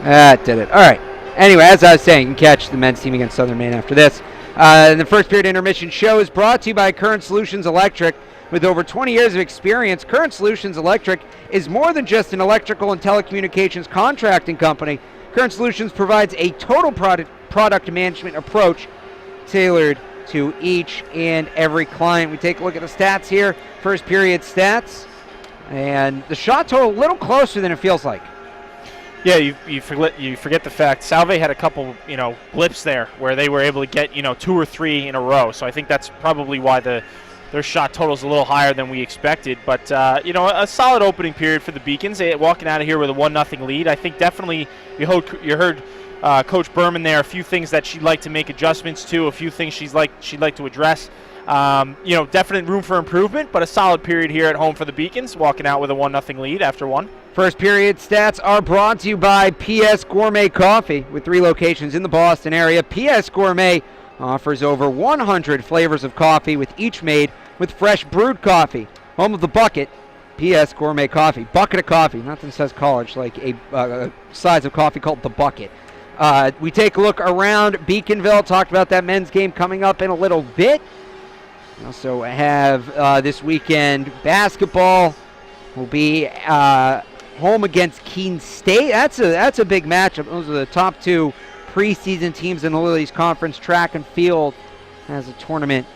That did it. All right. Anyway, as I was saying, you can catch the men's team against Southern Maine after this. The first period intermission show is brought to you by Current Solutions Electric. With over 20 years of experience, Current Solutions Electric is more than just an electrical and telecommunications contracting company. Current Solutions provides a total product management approach tailored to each and every client. We take a look at the stats here. First period stats. And the shot total a little closer than it feels like. Yeah, you forget the fact Salve had a couple, blips there where they were able to get, 2 or 3 in a row. So I think that's probably why their shot total is a little higher than we expected. But, a solid opening period for the Beacons. Walking out of here with a 1-0 lead. I think definitely you heard Coach Berman there, a few things that she'd like to make adjustments to, a few things she'd like to address. Definite room for improvement, but a solid period here at home for the Beacons, walking out with a 1-0 lead after 1. First period stats are brought to you by PS Gourmet Coffee. With 3 locations in the Boston area, PS Gourmet offers over 100 flavors of coffee, with each made with fresh brewed coffee. Home of the bucket, PS Gourmet Coffee. Bucket of coffee. Nothing says college like a size of coffee called the bucket. We take a look around Beaconville. Talked about that men's game coming up in a little bit. We also have this weekend basketball. Will be home against Keene State. That's a big matchup. Those are the top 2 preseason teams in the Lilies Conference. Track and field has a tournament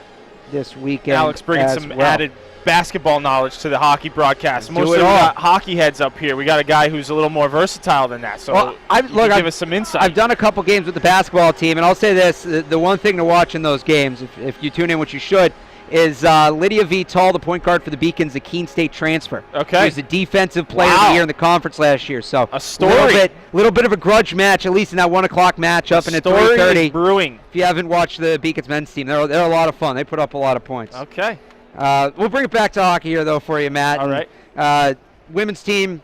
this weekend. Alex bringing some added basketball knowledge to the hockey broadcast. Mostly we got hockey heads up here. We got a guy who's a little more versatile than that. So give us some insight. I've done a couple games with the basketball team, and I'll say this: the one thing to watch in those games, if you tune in, which you should, is Lydia Vital, the point guard for the Beacons, the Keene State transfer. Okay. He was the defensive player of the year in the conference last year. So a story. Little bit of a grudge match, at least in that 1 o'clock matchup, and at 3:30. Brewing. If you haven't watched the Beacons men's team, they're a lot of fun. They put up a lot of points. Okay. We'll bring it back to hockey here, though, for you, Matt. All right. Women's team,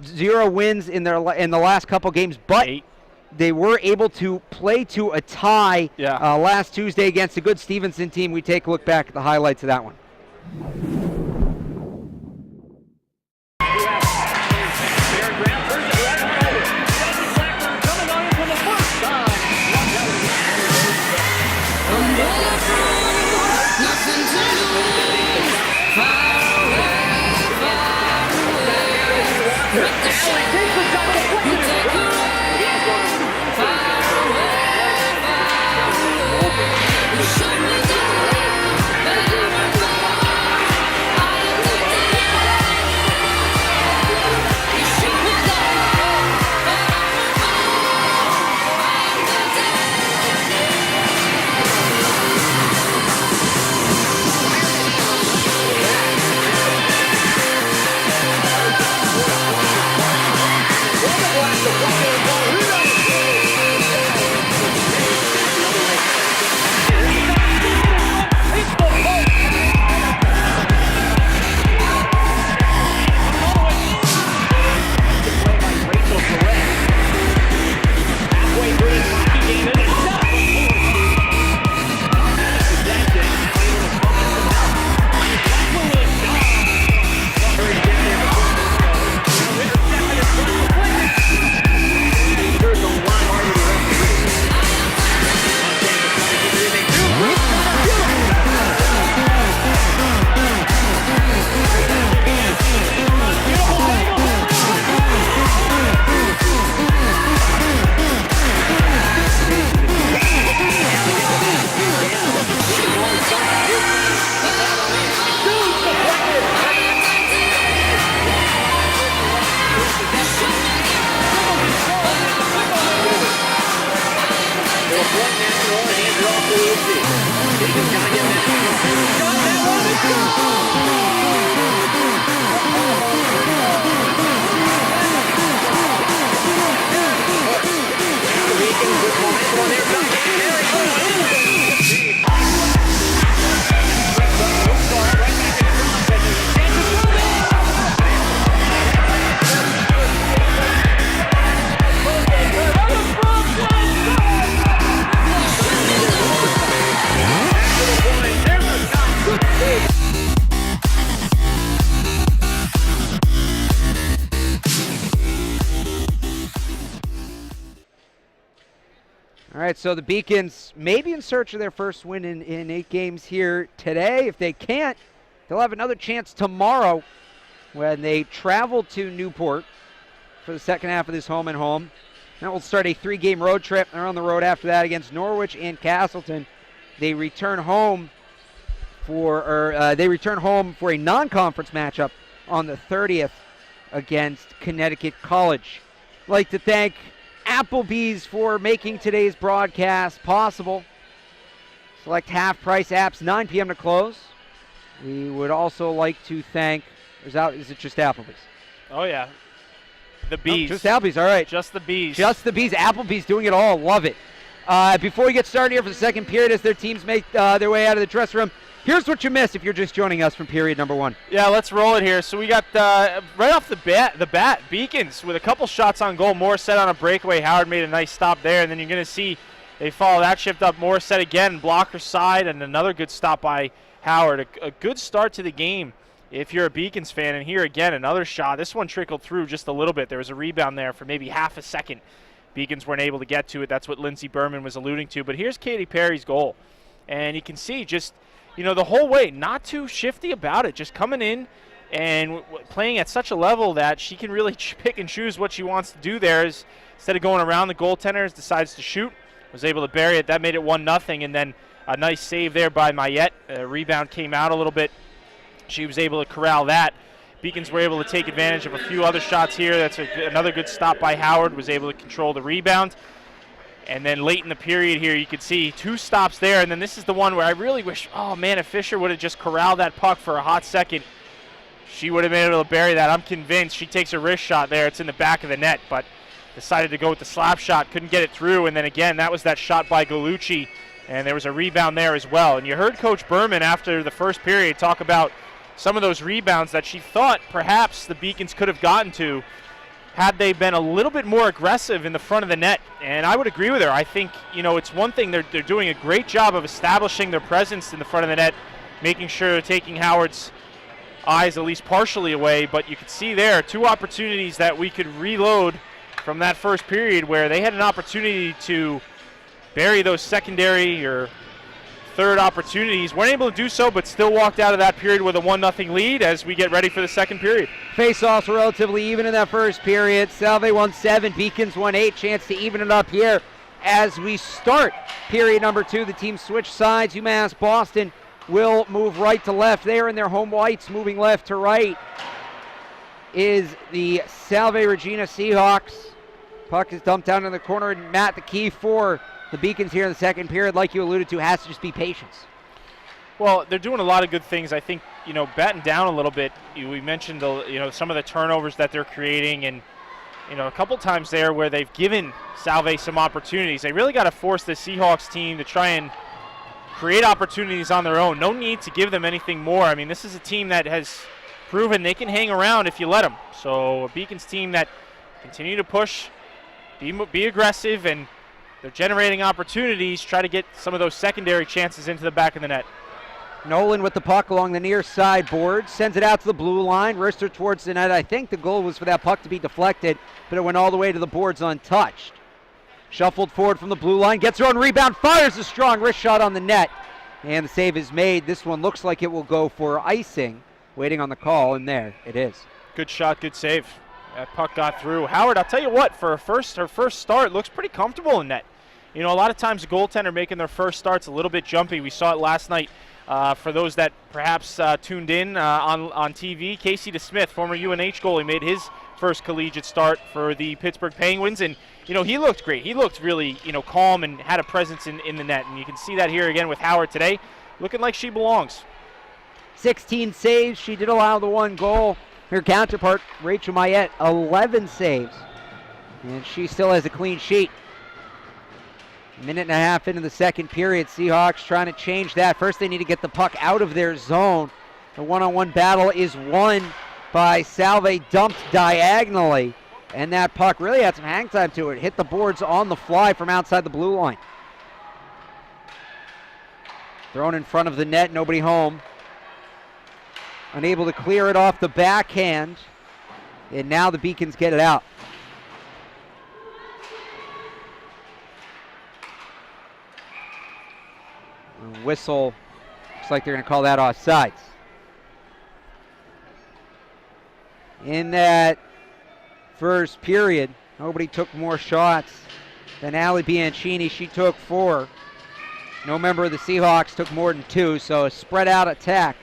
0 wins in the last couple games, but 8. They were able to play to a tie last Tuesday against a good Stevenson team. We take a look back at the highlights of that one. All right, so the Beacons may be in search of their first win in 8 games here today. If they can't, they'll have another chance tomorrow when they travel to Newport for the second half of this home and home. That will start a 3-game road trip. They're on the road after that against Norwich and Castleton. They return home for a non-conference matchup on the 30th against Connecticut College. I'd like to thank Applebee's for making today's broadcast possible. Select half-price apps, 9 p.m. to close. We would also like to thank, is it just Applebee's? Oh, yeah. The Bees. Oh, just Applebee's, all right. Just the Bees. Just the Bees. Applebee's doing it all. Love it. Before we get started here for the second period as their teams make their way out of the dressing room, here's what you missed if you're just joining us from period number 1. Yeah, let's roll it here. So we got right off the bat, Beacons with a couple shots on goal. Morrisette on a breakaway. Howard made a nice stop there, and then you're going to see they follow that shift up. Morrisette again, blocker side, and another good stop by Howard. A good start to the game if you're a Beacons fan. And here again, another shot. This one trickled through just a little bit. There was a rebound there for maybe half a second. Beacons weren't able to get to it. That's what Lindsey Berman was alluding to. But here's Katy Perry's goal. And you can see just, the whole way, not too shifty about it. Just coming in and playing at such a level that she can really pick and choose what she wants to do there. Instead of going around the goaltender, decides to shoot. Was able to bury it. That made it 1-0. And then a nice save there by Mayette. Rebound came out a little bit. She was able to corral that. Beacons were able to take advantage of a few other shots here. That's another good stop by Howard. Was able to control the rebound. And then late in the period here, you could see 2 stops there. And then this is the one where I really wish, if Fisher would have just corralled that puck for a hot second, she would have been able to bury that. I'm convinced. She takes a wrist shot there. It's in the back of the net, but decided to go with the slap shot. Couldn't get it through. And then again, that was that shot by Galucci. And there was a rebound there as well. And you heard Coach Berman after the first period talk about some of those rebounds that she thought perhaps the Beacons could have gotten to had they been a little bit more aggressive in the front of the net. And I would agree with her. I think, it's one thing. They're doing a great job of establishing their presence in the front of the net, making sure they're taking Howard's eyes at least partially away. But you could see there 2 opportunities that we could reload from that first period where they had an opportunity to bury those secondary or third opportunities. Weren't able to do so, but still walked out of that period with a 1-0 lead as we get ready for the second period. Face-offs were relatively even in that first period. Salve won 7, Beacons won 8. Chance to even it up here as we start period number 2. The team switch sides. UMass Boston will move right to left. There in their home whites, moving left to right is the Salve Regina Seahawks. Puck is dumped down in the corner, and Matt, the key for the Beacons here in the second period, like you alluded to, has to just be patience. Well, they're doing a lot of good things. I think, batten down a little bit. We mentioned, some of the turnovers that they're creating, and, a couple times there where they've given Salve some opportunities. They really got to force the Seahawks team to try and create opportunities on their own. No need to give them anything more. I mean, this is a team that has proven they can hang around if you let them. So a Beacons team that continue to push, be aggressive, and they're generating opportunities, try to get some of those secondary chances into the back of the net. Nolan with the puck along the near side board, sends it out to the blue line, wrister towards the net. I think the goal was for that puck to be deflected, but it went all the way to the boards untouched. Shuffled forward from the blue line, gets her own rebound, fires a strong wrist shot on the net, and the save is made. This one looks like it will go for icing, waiting on the call, and there it is. Good shot, good save. That puck got through. Howard, I'll tell you what, for her first start, looks pretty comfortable in net. A lot of times a goaltender making their first start's a little bit jumpy. We saw it last night. For those that perhaps tuned in on TV, Casey DeSmith, former UNH goalie, made his first collegiate start for the Pittsburgh Penguins, and he looked great. He looked really calm and had a presence in the net, and you can see that here again with Howard today, looking like she belongs. 16 saves. She did allow the 1 goal. Her counterpart, Rachel Mayette, 11 saves, and she still has a clean sheet. Minute and a half into the second period, Seahawks trying to change that. First, they need to get the puck out of their zone. The one-on-one battle is won by Salve, dumped diagonally, and that puck really had some hang time to it. Hit the boards on the fly from outside the blue line. Thrown in front of the net, nobody home. Unable to clear it off the backhand, and now the Beacons get it out. Whistle. Looks like they're going to call that offsides. In that first period, nobody took more shots than Ali Bianchini. She took 4. No member of the Seahawks took more than 2, so a spread out attack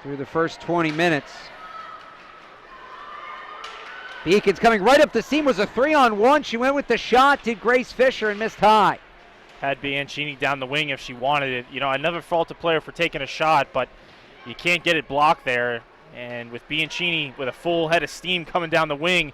through the first 20 minutes. Beacons coming right up the seam, was a 3-on-1. She went with the shot, did Grace Fisher, and missed high. Had Bianchini down the wing if she wanted it. You know, I never fault a player for taking a shot, but you can't get it blocked there. And with Bianchini with a full head of steam coming down the wing,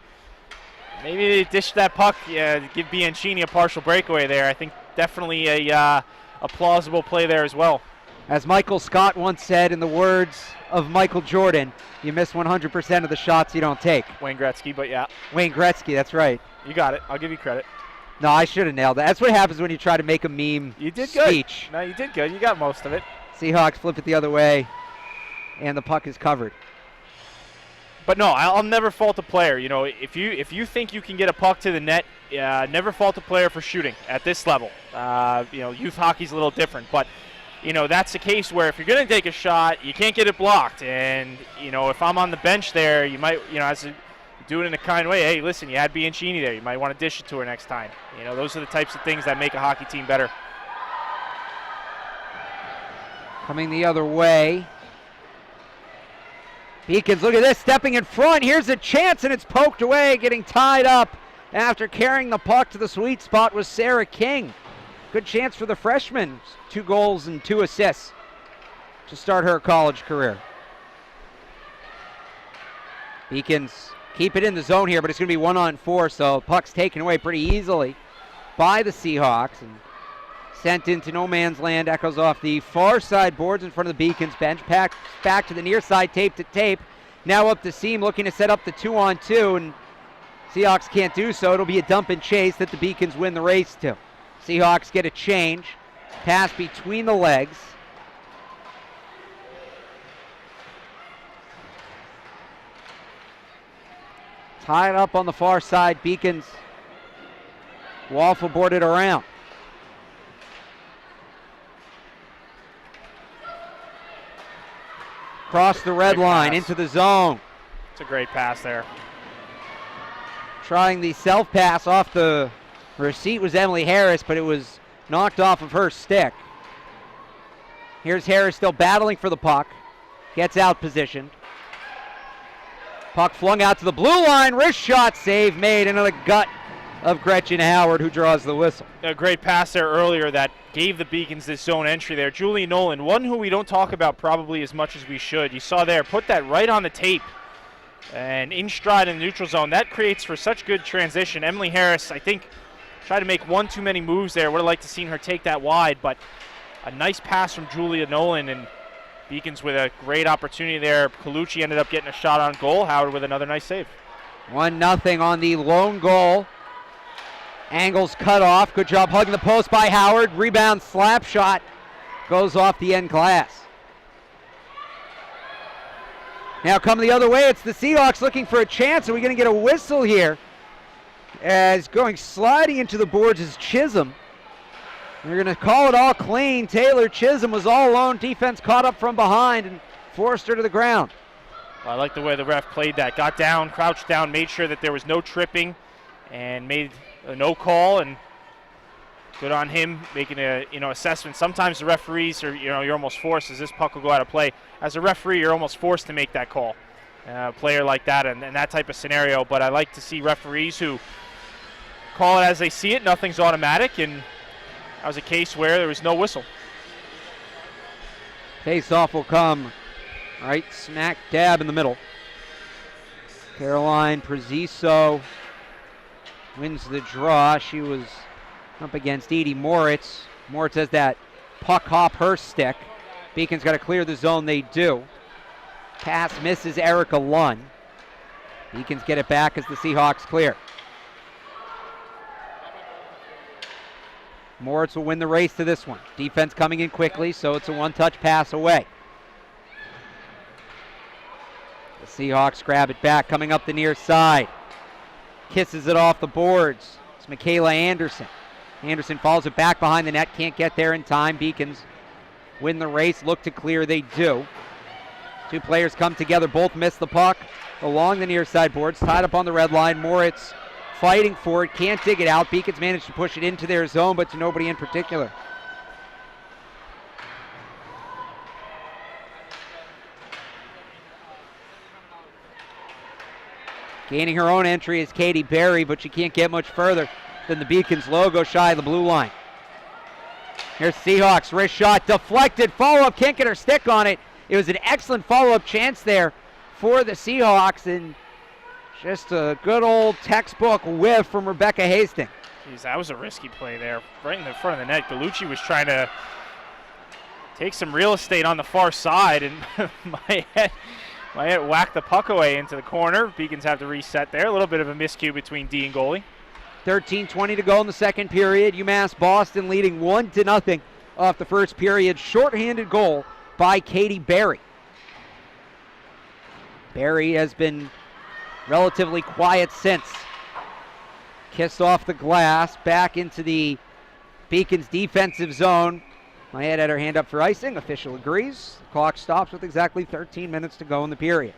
maybe they dish that puck, give Bianchini a partial breakaway there. I think definitely a plausible play there as well. As Michael Scott once said, in the words of Michael Jordan, you miss 100% of the shots you don't take. Wayne Gretzky, but yeah. Wayne Gretzky, that's right. You got it. I'll give you credit. No, I should have nailed that. That's what happens when you try to make a meme You did speech. good. No, you did good. You got most of it. Seahawks flip it the other way, and the puck is covered. But no, I'll never fault a player. You know, if you think you can get a puck to the net, never fault a player for shooting at this level. You know, youth hockey's a little different, but you know that's the case where if you're going to take a shot, you can't get it blocked. And you know, if I'm on the bench there, you might, you know, do it in a kind way. Hey, listen, you had Bianchini there. You might want to dish it to her next time. You know, those are the types of things that make a hockey team better. Coming the other way. Beacons, look at this, stepping in front. Here's a chance, and it's poked away, getting tied up after carrying the puck to the sweet spot was Sarah King. Good chance for the freshman. 2 goals and 2 assists to start her college career. Beacons keep it in the zone here, but it's going to be 1-on-4, so puck's taken away pretty easily by the Seahawks and sent into no man's land. Echoes off the far side boards in front of the Beacons bench. Back to the near side, tape to tape. Now up the seam, looking to set up the 2-on-2, and Seahawks can't do so. It'll be a dump and chase that the Beacons win the race to. Seahawks get a change. Pass between the legs. Tied up on the far side. Beacons waffle boarded around. Cross the red line into the zone. It's a great pass there. Trying the self pass off the receipt was Emily Harris, but it was knocked off of her stick. Here's Harris still battling for the puck. Gets out positioned. Puck flung out to the blue line. Wrist shot, save made into the gut of Gretchen Howard, who draws the whistle. A great pass there earlier that gave the Beacons this zone entry there. Julie Nolan, one who we don't talk about probably as much as we should. You saw there, put that right on the tape. And in stride in the neutral zone. That creates for such good transition. Emily Harris, I think, tried to make one too many moves there. Would have liked to seen her take that wide, but a nice pass from Julia Nolan, and Beacons with a great opportunity there. Colucci ended up getting a shot on goal. Howard with another nice save. 1-0 on the lone goal. Angles cut off. Good job hugging the post by Howard. Rebound slap shot goes off the end glass. Now coming the other way, it's the Seahawks looking for a chance. Are we going to get a whistle here? As going sliding into the boards is Chisholm. They're going to call it all clean. Taylor Chisholm was all alone. Defense caught up from behind and forced her to the ground. Well, I like the way the ref played that. Got down, crouched down, made sure that there was no tripping, and made a no call. And good on him making a assessment. Sometimes the referees are you're almost forced as this puck will go out of play. As a referee, you're almost forced to make that call. A player like that and that type of scenario. But I like to see referees who call it as they see it. Nothing's automatic, and that was a case where there was no whistle. Face-off will come right smack dab in the middle. Caroline Prezziso wins the draw. She was up against Edie Moritz. Moritz has that puck hop her stick. Beacon's got to clear the zone. They do. Pass misses Erica Lunn. Beacons get it back as the Seahawks clear. Moritz will win the race to this one. Defense coming in quickly, so it's a one-touch pass away. The Seahawks grab it back, coming up the near side. Kisses it off the boards. It's Michaela Anderson. Anderson follows it back behind the net, can't get there in time. Beacons win the race, look to clear, they do. Two players come together, both miss the puck along the near side boards, tied up on the red line. Moritz fighting for it, can't dig it out. Beacons managed to push it into their zone, but to nobody in particular. Gaining her own entry is Katie Berry, but she can't get much further than the Beacons logo shy of the blue line. Here's Seahawks, wrist shot, deflected, follow-up, can't get her stick on it. It was an excellent follow-up chance there for the Seahawks, and just a good old textbook whiff from Rebecca Hastings. Jeez, that was a risky play there, right in the front of the net. Gallucci was trying to take some real estate on the far side, and my head whacked the puck away into the corner. Beacons have to reset there. A little bit of a miscue between D and goalie. 13:20 to go in the second period. UMass Boston leading 1-0 off the first period. Shorthanded goal by Katie Berry. Berry has been relatively quiet since. Kissed off the glass, back into the Beacons defensive zone. Mayette had her hand up for icing. Official agrees. The clock stops with exactly 13 minutes to go in the period.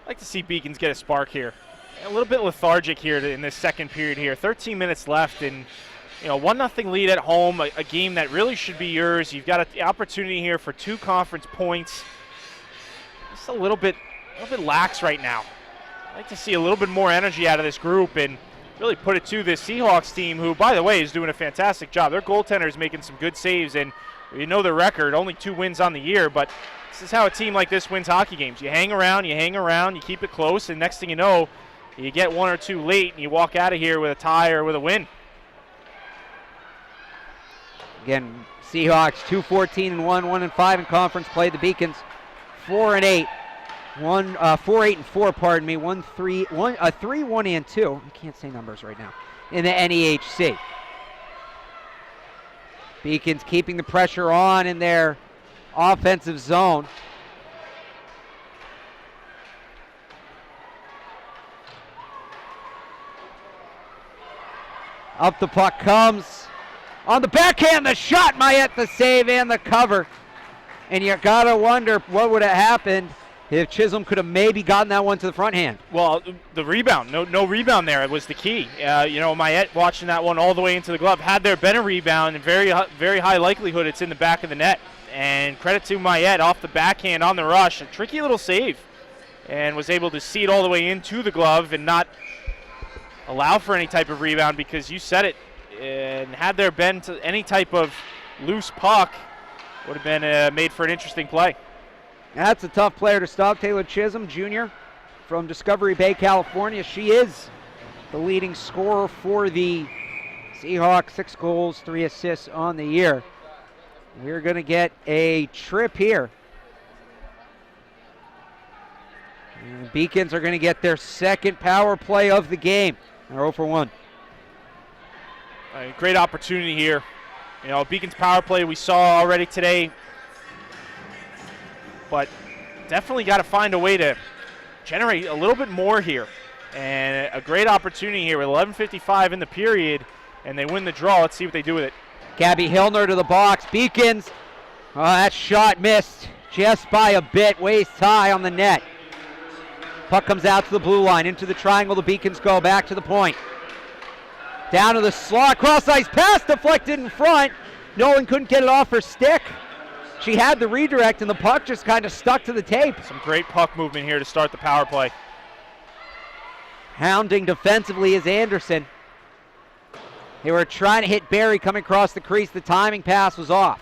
I'd like to see Beacons get a spark here. A little bit lethargic here in this second period here. 13 minutes left, and 1-0 lead at home, a game that really should be yours. You've got an opportunity here for 2 conference points. Just a little bit lax right now. I'd like to see a little bit more energy out of this group and really put it to this Seahawks team, who, by the way, is doing a fantastic job. Their goaltender is making some good saves, and you know their record, only 2 wins on the year, but this is how a team like this wins hockey games. You hang around, you keep it close, and next thing you know, you get 1 or 2 late, and you walk out of here with a tie or with a win. Again, Seahawks 2-14-1, 1-5 in conference play. The Beacons 4-8. 4-8-4, pardon me. 3-1-2. I can't say numbers right now. In the NEHC. Beacons keeping the pressure on in their offensive zone. Up the puck comes. On the backhand, the shot, Mayette, the save and the cover. And you gotta wonder what would have happened if Chisholm could have maybe gotten that one to the front hand. Well, the rebound, no rebound there was the key. Mayette watching that one all the way into the glove. Had there been a rebound, and very high likelihood it's in the back of the net. And credit to Mayette off the backhand on the rush. A tricky little save. And was able to see it all the way into the glove and not allow for any type of rebound, because you said it. And had there been any type of loose puck, would have been made for an interesting play. That's a tough player to stop. Taylor Chisholm, Jr. from Discovery Bay, California. She is the leading scorer for the Seahawks. 6 goals, 3 assists on the year. We're going to get a trip here. And the Beacons are going to get their second power play of the game. They're 0 for 1. Great opportunity here. Beacons power play we saw already today, but definitely got to find a way to generate a little bit more here. And a great opportunity here with 11:55 in the period, and they win the draw. Let's see what they do with it. Gabby Hillner to the box. Beacons. Oh, that shot missed just by a bit. Waist high on the net. Puck comes out to the blue line. Into the triangle. The Beacons go back to the point. Down to the slot. Cross ice pass deflected in front. Nolan couldn't get it off her stick. She had the redirect, and the puck just kind of stuck to the tape. Some great puck movement here to start the power play. Hounding defensively is Anderson. They were trying to hit Barry coming across the crease. The timing pass was off.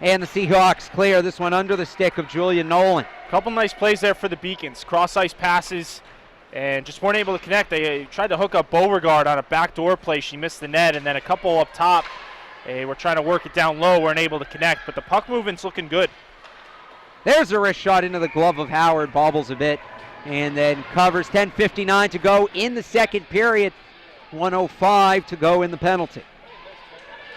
And the Seahawks clear this one under the stick of Julia Nolan. Couple nice plays there for the Beacons. Cross-ice passes and just weren't able to connect. They tried to hook up Beauregard on a backdoor play. She missed the net, and then a couple up top. They were trying to work it down low, weren't able to connect, but the puck movement's looking good. There's a wrist shot into the glove of Howard, bobbles a bit, and then covers. 10:59 to go in the second period. 1:05 to go in the penalty.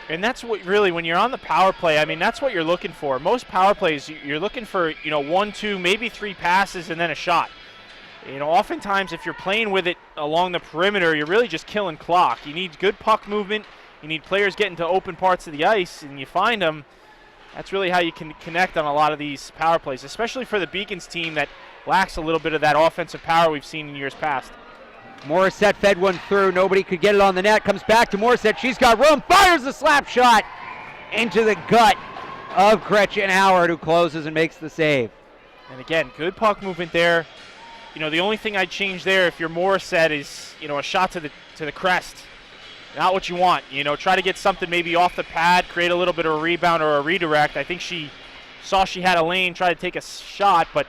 And that's what really, when you're on the power play, I mean, that's what you're looking for. Most power plays, you're looking for, 1, 2, maybe 3 passes and then a shot. Oftentimes if you're playing with it along the perimeter, you're really just killing clock. You need good puck movement. You need players getting to open parts of the ice, and you find them. That's really how you can connect on a lot of these power plays, especially for the Beacons team that lacks a little bit of that offensive power we've seen in years past. Morrisette fed one through. Nobody could get it on the net. Comes back to Morrisette. She's got room. Fires the slap shot into the gut of Gretchen Howard, who closes and makes the save. And again, good puck movement there. You know, the only thing I'd change there if you're Morrisette is, you know, a shot to the crest. Not what you want. You know, try to get something maybe off the pad, create a little bit of a rebound or a redirect. I think she saw she had a lane, tried to take a shot, but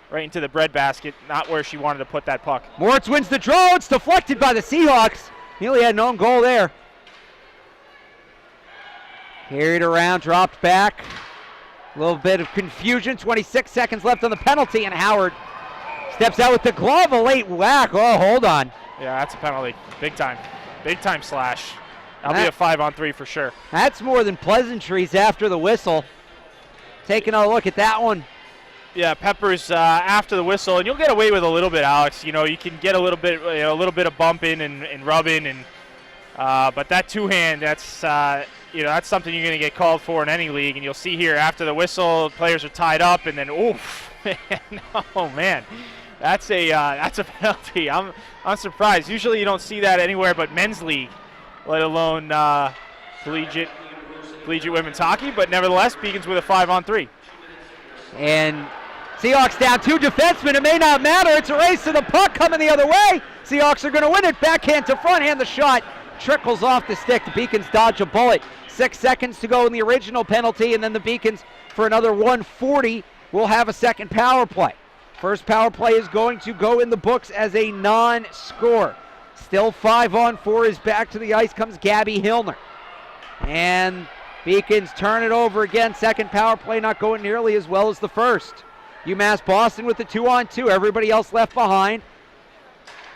right into the breadbasket, not where she wanted to put that puck. Moritz wins the draw. It's deflected by the Seahawks. Nearly had an own goal there. Carried around, dropped back. A little bit of confusion. 26 seconds left on the penalty, and Howard steps out with the glove. A late whack. Oh, hold on. Yeah, that's a penalty. Big time. Big time slash. That'll be a 5-on-3 for sure. That's more than pleasantries after the whistle. Taking a look at that one. Yeah, Peppers after the whistle, and you'll get away with a little bit, Alex. You know, you can get a little bit of bumping and rubbing, and but that two-hand, that's that's something you're going to get called for in any league. And you'll see here after the whistle, players are tied up, and then oof, man, oh man, that's a penalty. I'm surprised. Usually you don't see that anywhere but men's league, let alone collegiate women's hockey. But nevertheless, Beacons with a 5-on-3. And Seahawks down 2 defensemen. It may not matter. It's a race to the puck coming the other way. Seahawks are going to win it. Backhand to front hand. The shot trickles off the stick. The Beacons dodge a bullet. 6 seconds to go in the original penalty, and then the Beacons, for another 140, will have a second power play. First power play is going to go in the books as a non-score. Still 5-on-4 is back to the ice comes Gabby Hillner. And Beacons turn it over again. Second power play not going nearly as well as the first. UMass Boston with the 2-on-2. Everybody else left behind.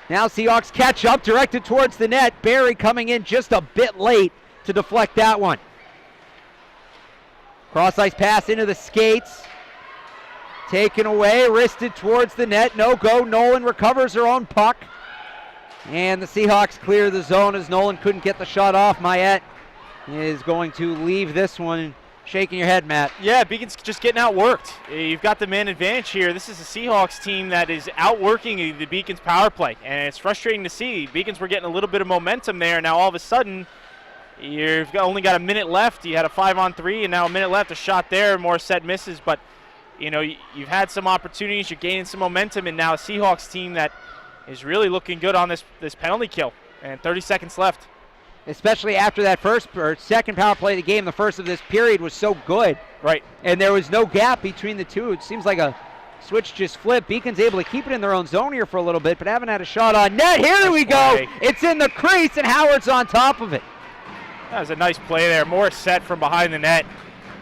Now Seahawks catch up, directed towards the net. Barry coming in just a bit late to deflect that one. Cross-ice pass into the skates. Taken away, wristed towards the net. No go. Nolan recovers her own puck. And the Seahawks clear the zone as Nolan couldn't get the shot off. Mayette is going to leave this one. Shaking your head, Matt. Yeah, Beacons just getting outworked. You've got the man advantage here. This is a Seahawks team that is outworking the Beacons power play, and it's frustrating to see. Beacons were getting a little bit of momentum there. Now all of a sudden, you've only got a minute left. You had a 5-on-3, and now a minute left. A shot there, Morrisette misses, but you know you've had some opportunities. You're gaining some momentum, and now a Seahawks team that is really looking good on this penalty kill. And 30 seconds left. Especially after that first or second power play of the game, the first of this period was so good. Right. And there was no gap between the two. It seems like a switch just flipped. Beacon's able to keep it in their own zone here for a little bit, but haven't had a shot on net. Here we go. It's in the crease, and Howard's on top of it. That was a nice play there. Morrisette from behind the net.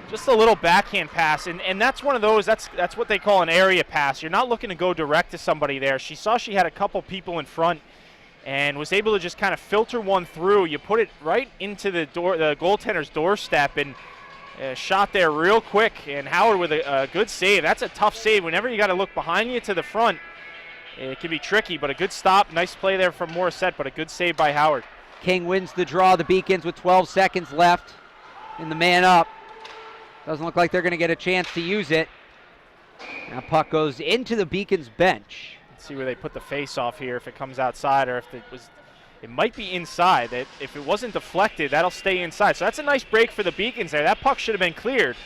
Just a little backhand pass, and that's one of those, that's what they call an area pass. You're not looking to go direct to somebody there. She saw she had a couple people in front and was able to just kind of filter one through. You put it right into the goaltender's doorstep, and shot there real quick. And Howard with a good save. That's a tough save. Whenever you got to look behind you to the front, it can be tricky, but a good stop. Nice play there from Morrisette, but a good save by Howard. King wins the draw. The Beacons with 12 seconds left in the man up. Doesn't look like they're going to get a chance to use it. Now puck goes into the Beacons bench. Let's see where they put the face off here, if it comes outside or if it might be inside. If it wasn't deflected, that'll stay inside. So that's a nice break for the Beacons there. That puck should have been cleared.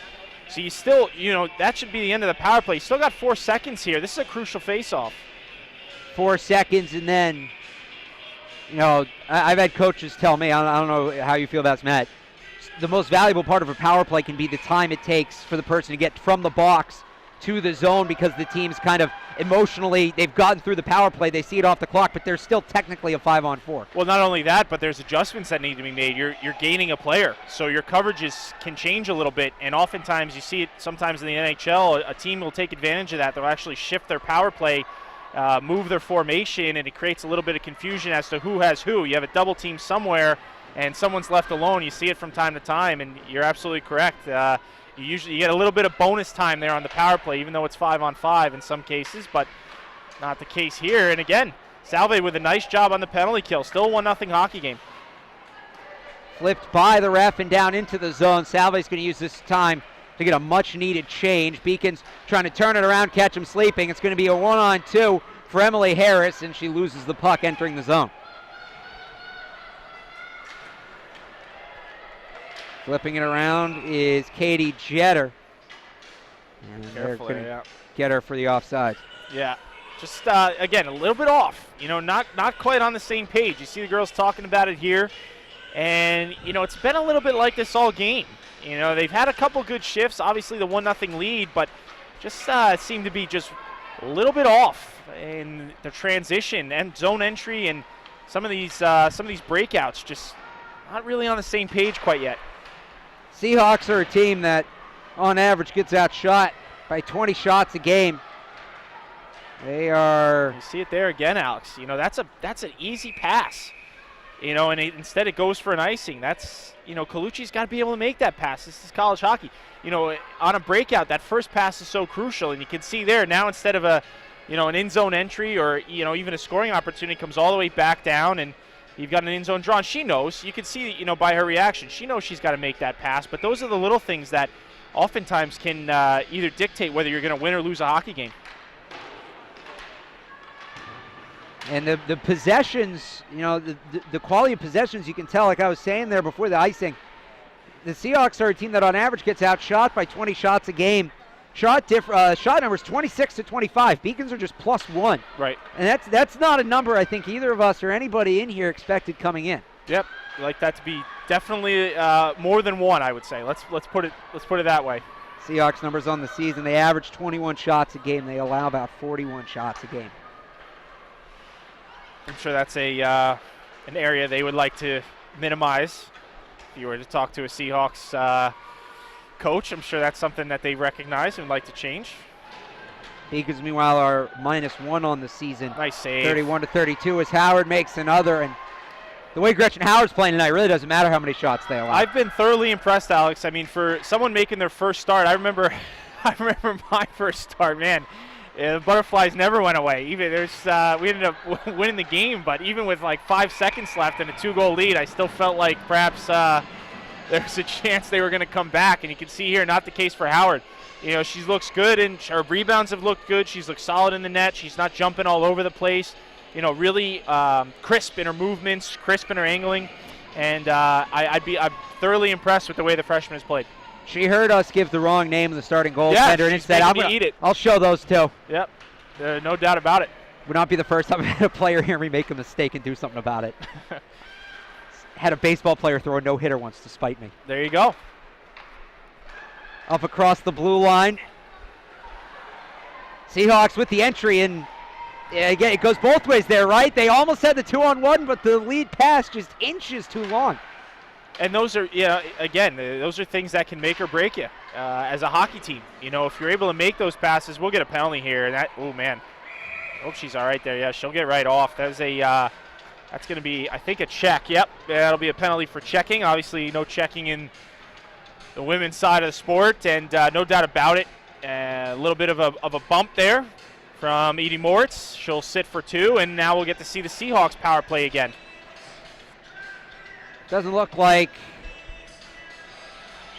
So you still, that should be the end of the power play. You still got 4 seconds here. This is a crucial face-off. 4 seconds, and then, I've had coaches tell me, I don't know how you feel about this, Matt, the most valuable part of a power play can be the time it takes for the person to get from the box to the zone, because the team's kind of emotionally, they've gotten through the power play, they see it off the clock, but there's still technically a 5-on-4. Well, not only that, but there's adjustments that need to be made. You're gaining a player, so your coverages can change a little bit, and oftentimes you see it sometimes in the NHL, a team will take advantage of that. They'll actually shift their power play, move their formation, and it creates a little bit of confusion as to who has who. You have a double team somewhere, and someone's left alone. You see it from time to time, and you're absolutely correct. You get a little bit of bonus time there on the power play, even though it's 5-on-5 in some cases, but not the case here. And again, Salve with a nice job on the penalty kill. Still 1-0 hockey game. Flipped by the ref and down into the zone. Salve's going to use this time to get a much-needed change. Beacons trying to turn it around, catch him sleeping. It's going to be a 1-on-2. for Emily Harris, and she loses the puck entering the zone. Flipping it around is Katie Jeter. And they're going to get her for the offside. Yeah. Just, again, a little bit off. Not quite on the same page. You see the girls talking about it here. And, it's been a little bit like this all game. They've had a couple good shifts. Obviously, the 1-0 lead, but just seemed to be just a little bit off in the transition and zone entry and some of these breakouts. Just not really on the same page quite yet. Seahawks are a team that, on average, gets outshot by 20 shots a game. They are. You see it there again, Alex. That's an easy pass. And instead it goes for an icing. That's, Colucci's got to be able to make that pass. This is college hockey. On a breakout, that first pass is so crucial. And you can see there now, instead of an in zone entry or even a scoring opportunity, comes all the way back down, and you've got an in zone draw. And she knows. You can see by her reaction, she knows she's got to make that pass. But those are the little things that oftentimes can either dictate whether you're going to win or lose a hockey game. And the possessions, the quality of possessions, you can tell, like I was saying there before the icing, the Seahawks are a team that on average gets outshot by 20 shots a game. Shot numbers 26-25. Beacons are just +1. Right. And that's not a number I think either of us or anybody in here expected coming in. Yep. I'd like that to be definitely more than 1, I would say. Let's put it that way. Seahawks numbers on the season, they average 21 shots a game. They allow about 41 shots a game. I'm sure that's an area they would like to minimize. If you were to talk to a Seahawks coach, I'm sure that's something that they recognize and would like to change. Beacons, meanwhile, are -1 on the season. Nice save. 31-32 as Howard makes another. And the way Gretchen Howard's playing tonight, really doesn't matter how many shots they allow. I've been thoroughly impressed, Alex. I mean, for someone making their first start, I remember my first start, man. The butterflies never went away. Even we ended up winning the game, but even with like 5 seconds left and a 2-goal lead, I still felt like perhaps there's a chance they were going to come back. And you can see here, not the case for Howard. She looks good, and her rebounds have looked good. She's looked solid in the net. She's not jumping all over the place. Really crisp in her movements, crisp in her angling, and I'm thoroughly impressed with the way the freshman has played. She heard us give the wrong name of the starting goaltender, and instead I'll show those two. Yep, no doubt about it. Would not be the first time I had a player hear me make a mistake and do something about it. Had a baseball player throw a no-hitter once to spite me. There you go. Up across the blue line. Seahawks with the entry, and again, it goes both ways there, right? They almost had the 2-on-1, but the lead pass just inches too long. And those are, those are things that can make or break you as a hockey team. If you're able to make those passes, we'll get a penalty here. And oh man, hope she's all right there. Yeah, she'll get right off. That's going to be, I think, a check. Yep, that'll be a penalty for checking. Obviously, no checking in the women's side of the sport, and no doubt about it. A little bit of a bump there from Edie Moritz. She'll sit for 2, and now we'll get to see the Seahawks power play again. Doesn't look like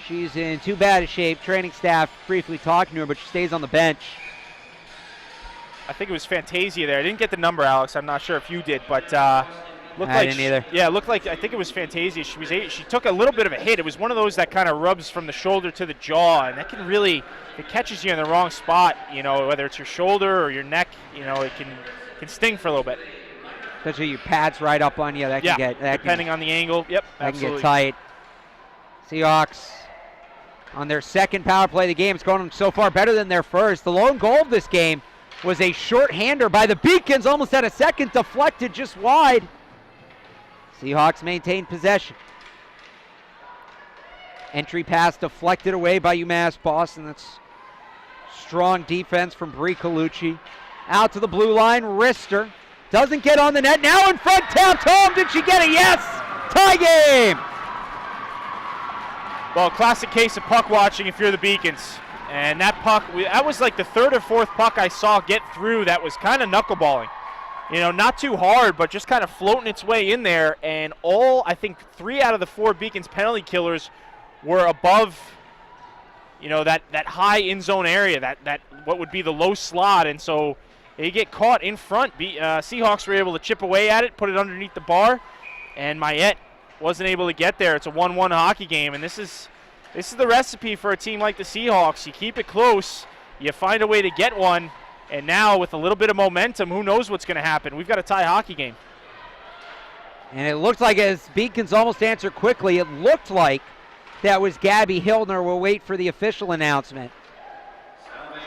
she's in too bad a shape. Training staff briefly talking to her, but she stays on the bench. I think it was Fantasia there. I didn't get the number, Alex. I'm not sure if you did, but looked I didn't either. Yeah, looked like, I think it was Fantasia. She took a little bit of a hit. It was one of those that kind of rubs from the shoulder to the jaw, and that can really, if it catches you in the wrong spot, whether it's your shoulder or your neck, it can sting for a little bit. Especially your pads right up on you. That can get depending on the angle. Yep, that absolutely. can get tight. Seahawks on their second power play of the game. It's going so far better than their first. The lone goal of this game was a short-hander by the Beacons. Almost had a second, deflected just wide. Seahawks maintain possession. Entry pass deflected away by UMass Boston. That's strong defense from Brie Colucci. Out to the blue line, Rister. Doesn't get on the net. Now in front, tapped home. Did she get it? Yes! Tie game! Well, classic case of puck watching if you're the Beacons. And that puck, that was like the 3rd or 4th puck I saw get through that was kind of knuckleballing. Not too hard, but just kind of floating its way in there. And I think 3 out of the 4 Beacons penalty killers were above, that high in zone area, that what would be the low slot. And so, They get caught in front. Seahawks were able to chip away at it, put it underneath the bar, and Mayette wasn't able to get there. It's a 1-1 hockey game, and this is the recipe for a team like the Seahawks. You keep it close, you find a way to get one, and now with a little bit of momentum, who knows what's going to happen. We've got a tie hockey game. And it looked like, as Beacons almost answered quickly, it looked like that was Gabby Hillner. We'll wait for the official announcement.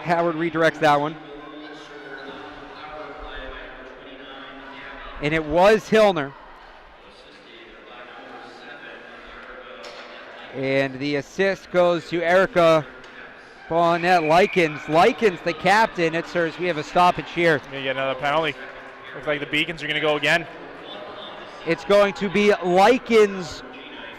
Howard redirects that one. And it was Hillner. And the assist goes to Erica Bonnet Likens. Likens, the captain. It's hers. We have a stoppage here. Going to get another penalty. Looks like the Beacons are going to go again. It's going to be Likens'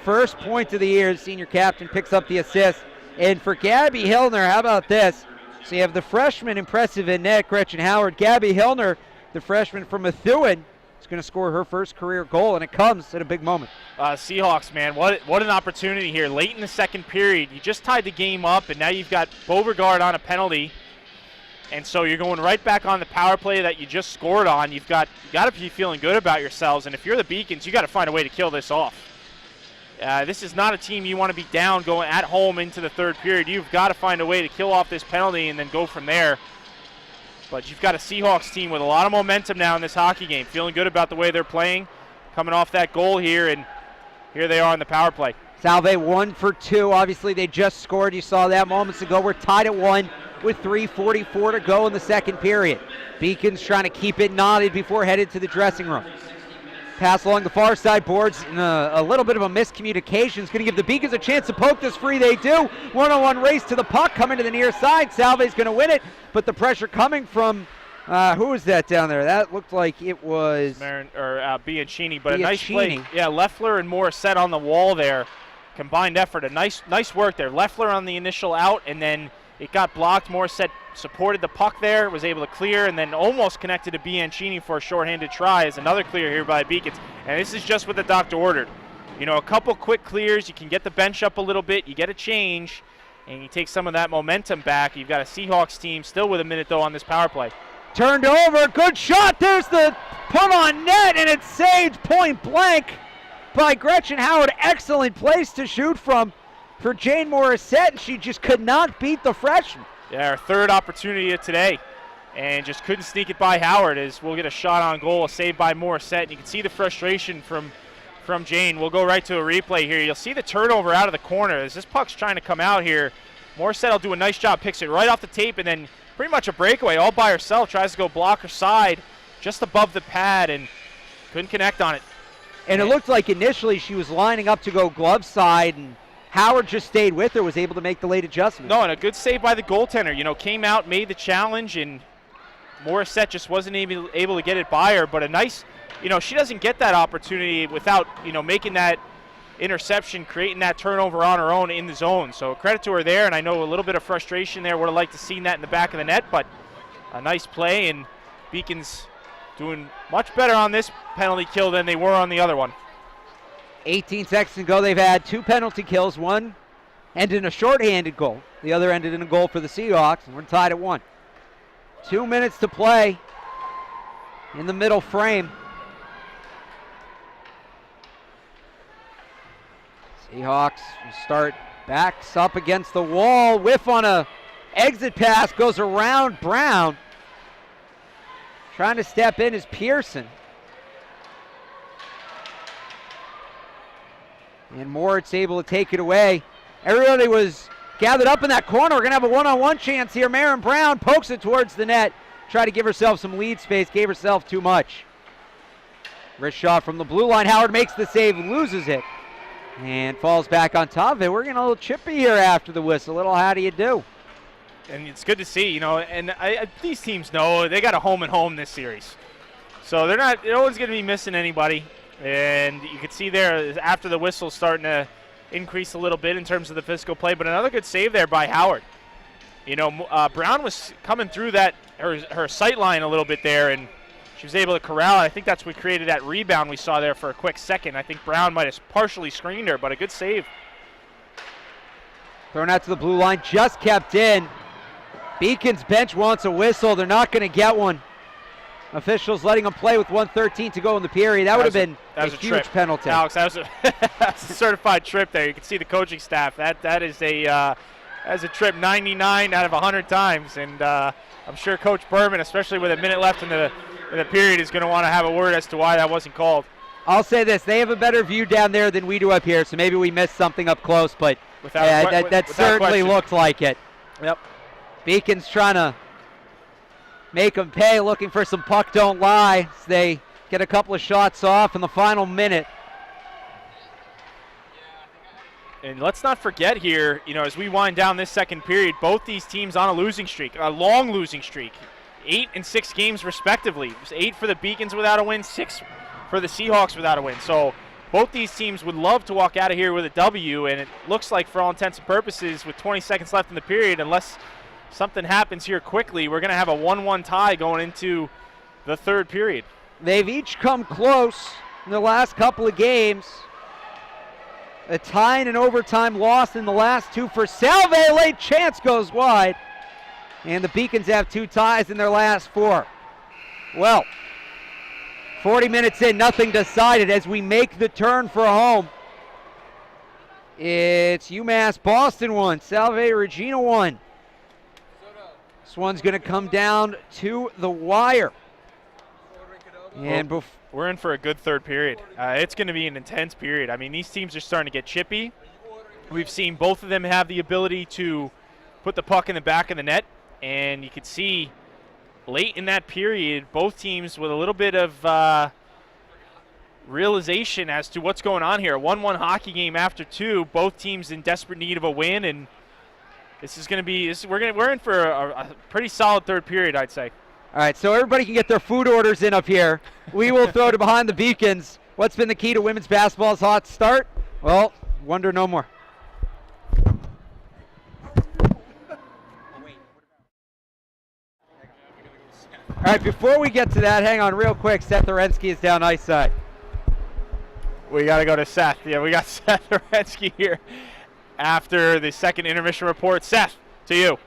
first point of the year. Senior captain picks up the assist. And for Gabby Hillner, how about this? So you have the freshman, impressive in net, Gretchen Howard. Gabby Hillner, the freshman from Methuen, is going to score her first career goal, and it comes at a big moment. Seahawks, man, what an opportunity here. Late in the second period, you just tied the game up, and now you've got Beauregard on a penalty. And so you're going right back on the power play that you just scored on. You got to be feeling good about yourselves. And if you're the Beacons, you got to find a way to kill this off. This is not a team you want to be down going at home into the third period. You've got to find a way to kill off this penalty and then go from there. But you've got a Seahawks team with a lot of momentum now in this hockey game. Feeling good about the way they're playing. Coming off that goal here, and here they are on the power play. Salve 1 for 2. Obviously, they just scored. You saw that moments ago. We're tied at 1 with 3:44 to go in the second period. Beacons trying to keep it knotted before headed to the dressing room. Pass along the far side boards, and a little bit of a miscommunication is going to give the Beacons a chance to poke this free. They do. One-on-one race to the puck, coming to the near side. Salve's going to win it, but the pressure coming from who was that down there? That looked like it was Bianchini, but a nice play. Yeah, Leffler and Morrisette on the wall there. Combined effort. A nice work there. Leffler on the initial out, and then it got blocked. Morrisette supported the puck there, was able to clear, and then almost connected to Bianchini for a shorthanded try. As another clear here by Beacons. And this is just what the doctor ordered. You know, a couple quick clears, you can get the bench up a little bit, you get a change, and you take some of that momentum back. You've got a Seahawks team still with a minute, though, on this power play. Turned over, good shot. There's the put on net, and it's saved point blank by Gretchen Howard. Excellent place to shoot from for Jane Morrisette, and she just could not beat the freshman. Yeah, her third opportunity of today, and just couldn't sneak it by Howard. As we'll get a shot on goal, a save by Morrisette, and you can see the frustration from Jane. We'll go right to a replay here. You'll see the turnover out of the corner as this puck's trying to come out here. Morrisette will do a nice job, picks it right off the tape, and then pretty much a breakaway all by herself, tries to go block her side just above the pad and couldn't connect on it. And it looked like initially she was lining up to go glove side, and Howard just stayed with her, was able to make the late adjustment. No, and a good save by the goaltender. You know, came out, made the challenge, and Morrisette just wasn't able to get it by her. But a nice, you know, she doesn't get that opportunity without, you know, making that interception, creating that turnover on her own in the zone. So credit to her there, and I know a little bit of frustration there. Would have liked to seen that in the back of the net, but a nice play, and Beacons doing much better on this penalty kill than they were on the other one. 18 seconds to go. They've had 2 penalty kills. One ended in a shorthanded goal. The other ended in a goal for the Seahawks, and we're tied at 1. 2 minutes to play in the middle frame. Seahawks start, backs up against the wall. Whiff on a exit pass, goes around Brown. Trying to step in is Pearson. And Moritz able to take it away. Everybody was gathered up in that corner. We're going to have a one-on-one chance here. Marin Brown pokes it towards the net. Try to give herself some lead space. Gave herself too much. Wrist shot from the blue line. Howard makes the save, loses it. And falls back on top of it. We're getting a little chippy here after the whistle. A little how do you do? And it's good to see, you know, and these teams know they got a home and home this series. So they're not, no one's going to be missing anybody. And you can see there after the whistle starting to increase a little bit in terms of the physical play. But another good save there by Howard. You know, Brown was coming through that her sight line a little bit there, and she was able to corral it. I think that's what created that rebound we saw there for a quick second. I think Brown might have partially screened her, but a good save. Thrown out to the blue line, just kept in. Beacon's bench wants a whistle. They're not going to get one. Officials letting them play with 1:13 to go in the period. That would have been a huge trip. penalty. Alex, that was a certified trip there. You can see the coaching staff. That is a trip 99 out of 100 times, and I'm sure Coach Berman, especially with a minute left in the period, is going to want to have a word as to why that wasn't called. I'll say this: they have a better view down there than we do up here, so maybe we missed something up close, but that certainly looked like it. Yep. Beacon's trying to make them pay, looking for some puck don't lie. So they get a couple of shots off in the final minute. And let's not forget here, as we wind down this second period, both these teams on a losing streak, a long losing streak. 8 and 6 games respectively. It was 8 for the Beacons without a win, 6 for the Seahawks without a win. So both these teams would love to walk out of here with a W, and it looks like, for all intents and purposes, with 20 seconds left in the period, unless something happens here quickly, we're going to have a 1-1 tie going into the third period. They've each come close in the last couple of games. A tie and an overtime loss in the last 2 for Salve. Late chance goes wide. And the Beacons have 2 ties in their last 4. Well, 40 minutes in, nothing decided as we make the turn for home. It's UMass Boston 1, Salve Regina 1. This one's going to come down to the wire. And we're in for a good third period. It's going to be an intense period. I mean, these teams are starting to get chippy. We've seen both of them have the ability to put the puck in the back of the net, and you could see late in that period, both teams with a little bit of realization as to what's going on here. A 1-1 hockey game after 2, both teams in desperate need of a win, and this is going to be we're in for a pretty solid third period, I'd say. All right, so everybody can get their food orders in up here. We will throw to behind the Beacons. What's been the key to women's basketball's hot start? Well, wonder no more. All right, before we get to that, hang on real quick. Seth Orensky is down ice side. We got to go to Seth. Yeah, we got Seth Orensky here after the second intermission report. Seth, to you.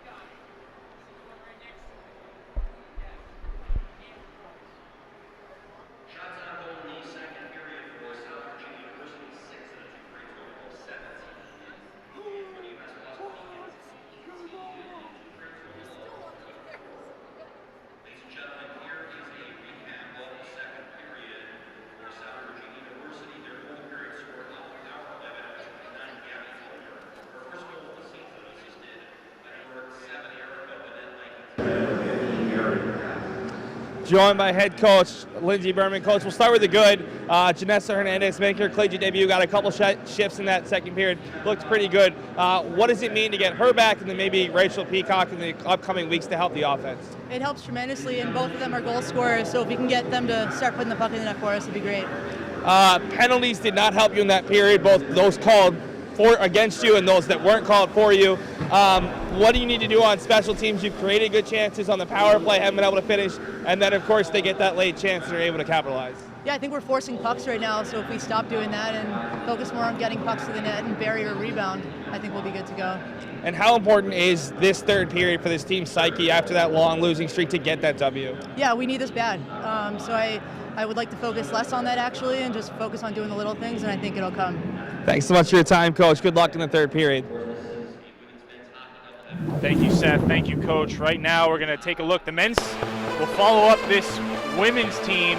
Joined by head coach Lindsey Berman. Coach, we'll start with the good. Janessa Hernandez making her collegiate debut, got a couple shifts in that second period. Looked pretty good. What does it mean to get her back and then maybe Rachel Peacock in the upcoming weeks to help the offense? It helps tremendously, and both of them are goal scorers, so if we can get them to start putting the puck in the net for us, it'd be great. Penalties did not help you in that period, both those called against you and those that weren't called for you. What do you need to do on special teams? You've created good chances on the power play, haven't been able to finish, and then of course they get that late chance and they're able to capitalize. Yeah, I think we're forcing pucks right now, so if we stop doing that and focus more on getting pucks to the net and bury or rebound, I think we'll be good to go. And how important is this third period for this team's psyche after that long losing streak to get that W? Yeah, we need this bad. So I would like to focus less on that actually and just focus on doing the little things, and I think it'll come. Thanks so much for your time, Coach. Good luck in the third period. Thank you, Seth. Thank you, Coach. Right now we're going to take a look. The men's will follow up this women's team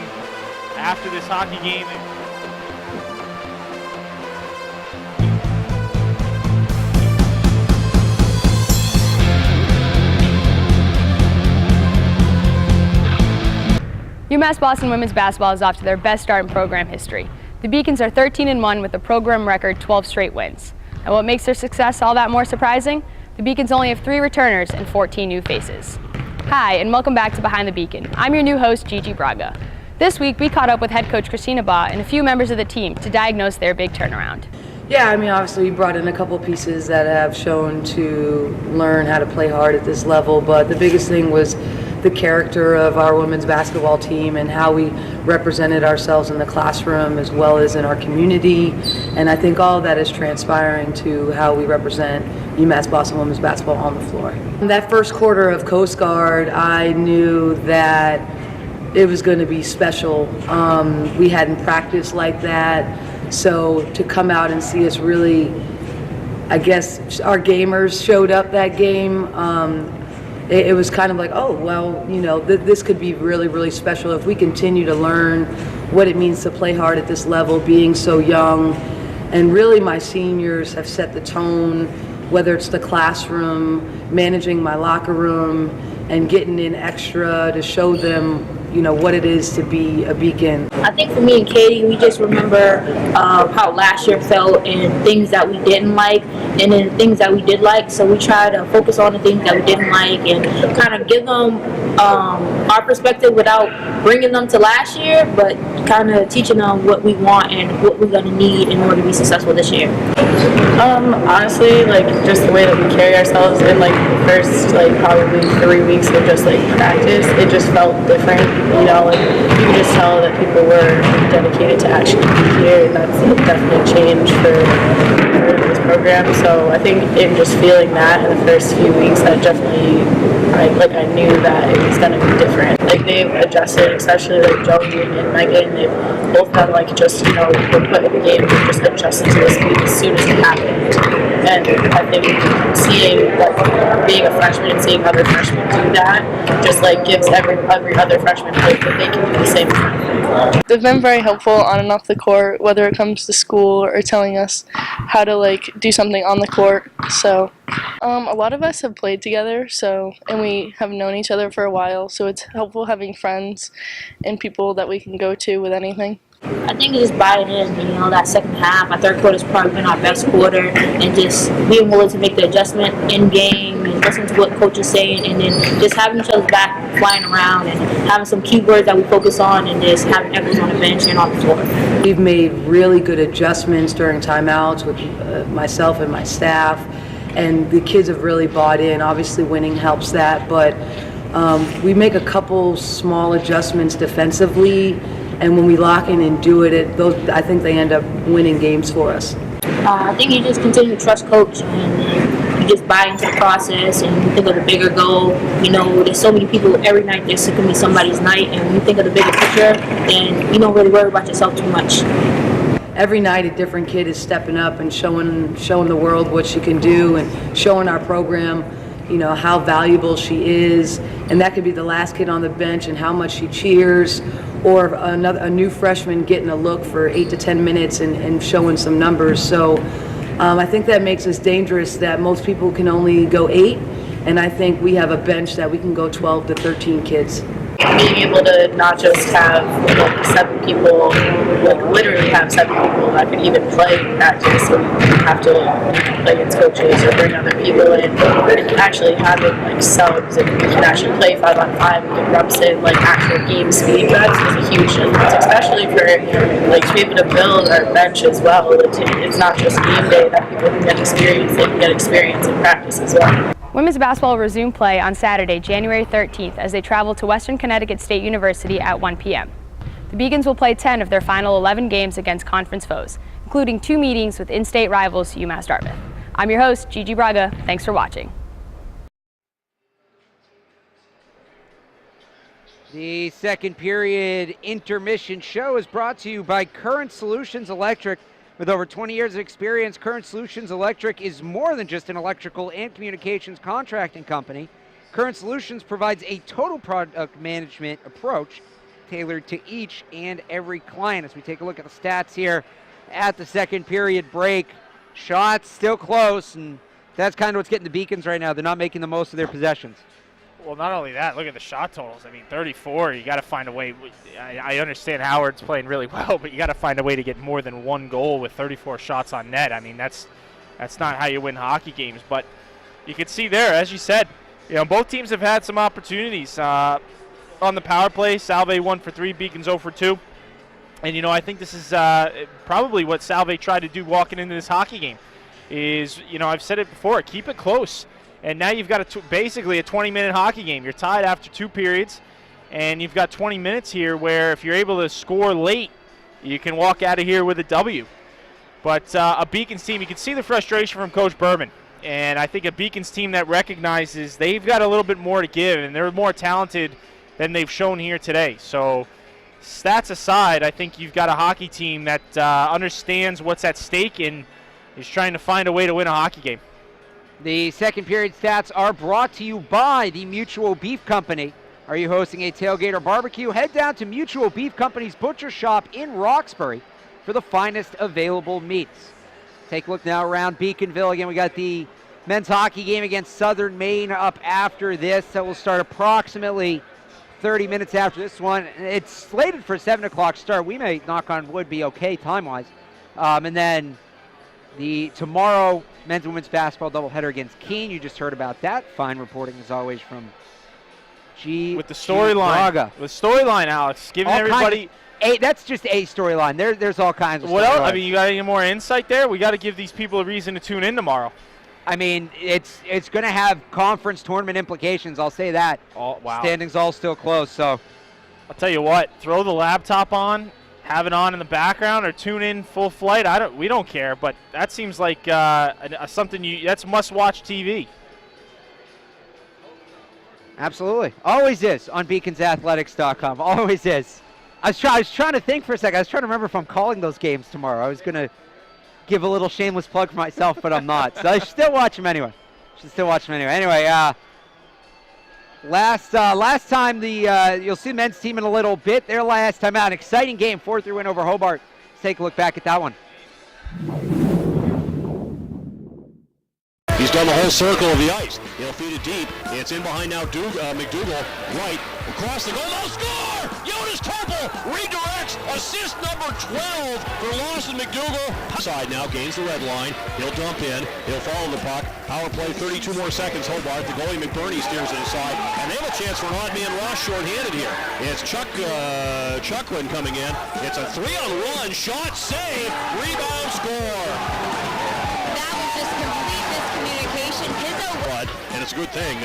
after this hockey game. UMass Boston women's basketball is off to their best start in program history. The Beacons are 13-1 with a program record 12 straight wins. And what makes their success all that more surprising? The Beacons only have 3 returners and 14 new faces. Hi, and welcome back to Behind the Beacon. I'm your new host, Gigi Braga. This week, we caught up with head coach Christina Baugh and a few members of the team to diagnose their big turnaround. Yeah, I mean, obviously we brought in a couple pieces that have shown to learn how to play hard at this level, but the biggest thing was the character of our women's basketball team and how we represented ourselves in the classroom as well as in our community. And I think all of that is transpiring to how we represent UMass Boston women's basketball on the floor. In that first quarter of Coast Guard, I knew that it was going to be special. We hadn't practiced like that, so to come out and see us really, I guess our gamers showed up that game. It was kind of like, oh, well, you know, this could be really, really special if we continue to learn what it means to play hard at this level, being so young. And really my seniors have set the tone, whether it's the classroom, managing my locker room, and getting in extra to show them, you know, what it is to be a Beacon. I think for me and Katie, we just remember how last year felt and things that we didn't like and then things that we did like. So we try to focus on the things that we didn't like and kind of give them our perspective without bringing them to last year, but kind of teaching them what we want and what we're going to need in order to be successful this year. Honestly, like just the way that we carry ourselves in like the first like probably 3 weeks of just like practice, it just felt different. You know, like you could just tell that people were dedicated to actually be here, and that's definitely a change for this program. So I think in just feeling that in the first few weeks, that definitely, I knew that it was gonna be different. Like they've adjusted, especially like Joey and Megan. They've both done like just, you know, were put in the game and just adjusted to the speed as soon as it happened. And I think seeing like being a freshman and seeing other freshmen do that just like gives every other freshman hope that they can do the same thing. They've been very helpful on and off the court, whether it comes to school or telling us how to like do something on the court. So a lot of us have played together, and we have known each other for a while, so it's helpful having friends and people that we can go to with anything. I think it's just buying in, you know, that second half. Our third quarter's probably been our best quarter, and just being willing to make the adjustment in game and listen to what coach is saying, and then just having each other's back flying around and having some keywords that we focus on, and just having everyone on the bench and on the floor. We've made really good adjustments during timeouts with myself and my staff, and the kids have really bought in. Obviously winning helps that, but we make a couple small adjustments defensively, and when we lock in and do it, I think they end up winning games for us. I think you just continue to trust coach, and you just buy into the process, and you think of the bigger goal. You know, there's so many people every night. There's going to be somebody's night, and when you think of the bigger picture, then you don't really worry about yourself too much. Every night a different kid is stepping up and showing the world what she can do, and showing our program, you know, how valuable she is. And that could be the last kid on the bench and how much she cheers, or a new freshman getting a look for 8 to 10 minutes and showing some numbers. So I think that makes us dangerous, that most people can only go 8, and I think we have a bench that we can go 12 to 13 kids. Being able to not just have like 7 people, like literally have 7 people that could even play in practice, so we have to play against coaches or bring other people in, and actually having like subs, and we can actually play 5-on-5 and get reps in like actual game speed. That is a huge difference, especially for like to be able to build our bench as well. It's not just game day that people can get experience; they can get experience in practice as well. Women's basketball will resume play on Saturday, January 13th, as they travel to Western Connecticut State University at 1 p.m. The Beacons will play 10 of their final 11 games against conference foes, including 2 meetings with in-state rivals UMass Dartmouth. I'm your host, Gigi Braga. Thanks for watching. The second period intermission show is brought to you by Current Solutions Electric. With over 20 years of experience, Current Solutions Electric is more than just an electrical and communications contracting company. Current Solutions provides a total product management approach tailored to each and every client. As we take a look at the stats here at the second period break, shots still close, and that's kind of what's getting the Beacons right now. They're not making the most of their possessions. Well, not only that, look at the shot totals. I mean, 34, you got to find a way. I understand Howard's playing really well, but you got to find a way to get more than 1 goal with 34 shots on net. I mean, that's not how you win hockey games. But you can see there, as you said, you know, both teams have had some opportunities. On the power play, Salve 1 for 3, Beacons 0 for 2. And, you know, I think this is probably what Salve tried to do walking into this hockey game is, you know, I've said it before, keep it close. And now you've got basically a 20-minute hockey game. You're tied after 2 periods, and you've got 20 minutes here where if you're able to score late, you can walk out of here with a W. But a Beacons team, you can see the frustration from Coach Berman. And I think a Beacons team that recognizes they've got a little bit more to give, and they're more talented than they've shown here today. So stats aside, I think you've got a hockey team that understands what's at stake and is trying to find a way to win a hockey game. The second period stats are brought to you by the Mutual Beef Company. Are you hosting a tailgate or barbecue? Head down to Mutual Beef Company's butcher shop in Roxbury for the finest available meats. Take a look now around Beaconville. Again, we got the men's hockey game against Southern Maine up after this. That will start approximately 30 minutes after this one. It's slated for a 7 o'clock start. We may, knock on wood, be okay time-wise. And then the tomorrow men's and women's basketball doubleheader against Keene. You just heard about that. Fine reporting, as always, from with the storyline. With storyline, Alex. Giving all everybody... That's just a storyline. There's all kinds of What else? I storylines. mean, you got any more insight there? We got to give these people a reason to tune in tomorrow. I mean, it's going to have conference tournament implications. I'll say that. Oh, wow. Standings all still close, so. I'll tell you what. Throw the laptop on, have it on in the background, or tune in full flight. We don't care, but that seems like something that's must-watch TV. Absolutely. Always is on beaconsathletics.com. Always is. I was trying to think for a second. I was trying to remember if I'm calling those games tomorrow. I was going to give a little shameless plug for myself, but I'm not. So I should still watch them anyway. Anyway, last time you'll see the men's team in a little bit. Their last time out, an exciting game, 4-3 win over Hobart. Let's take a look back at that one. He's done the whole circle of the ice. He'll feed it deep. It's in behind now. McDougal, right, across the goal. No score! Jonas Topel redirects. Assist number 12 for Lawson McDougal. Side now, gains the red line. He'll dump in. He'll follow the puck. Power play, 32 more seconds. Hobart. The goalie McBurney steers it inside. And they have a chance for an odd man rush shorthanded here. It's Chucklin coming in. It's a 3-on-1 shot, save, rebound, score. That was just complete miscommunication. And it's a good thing.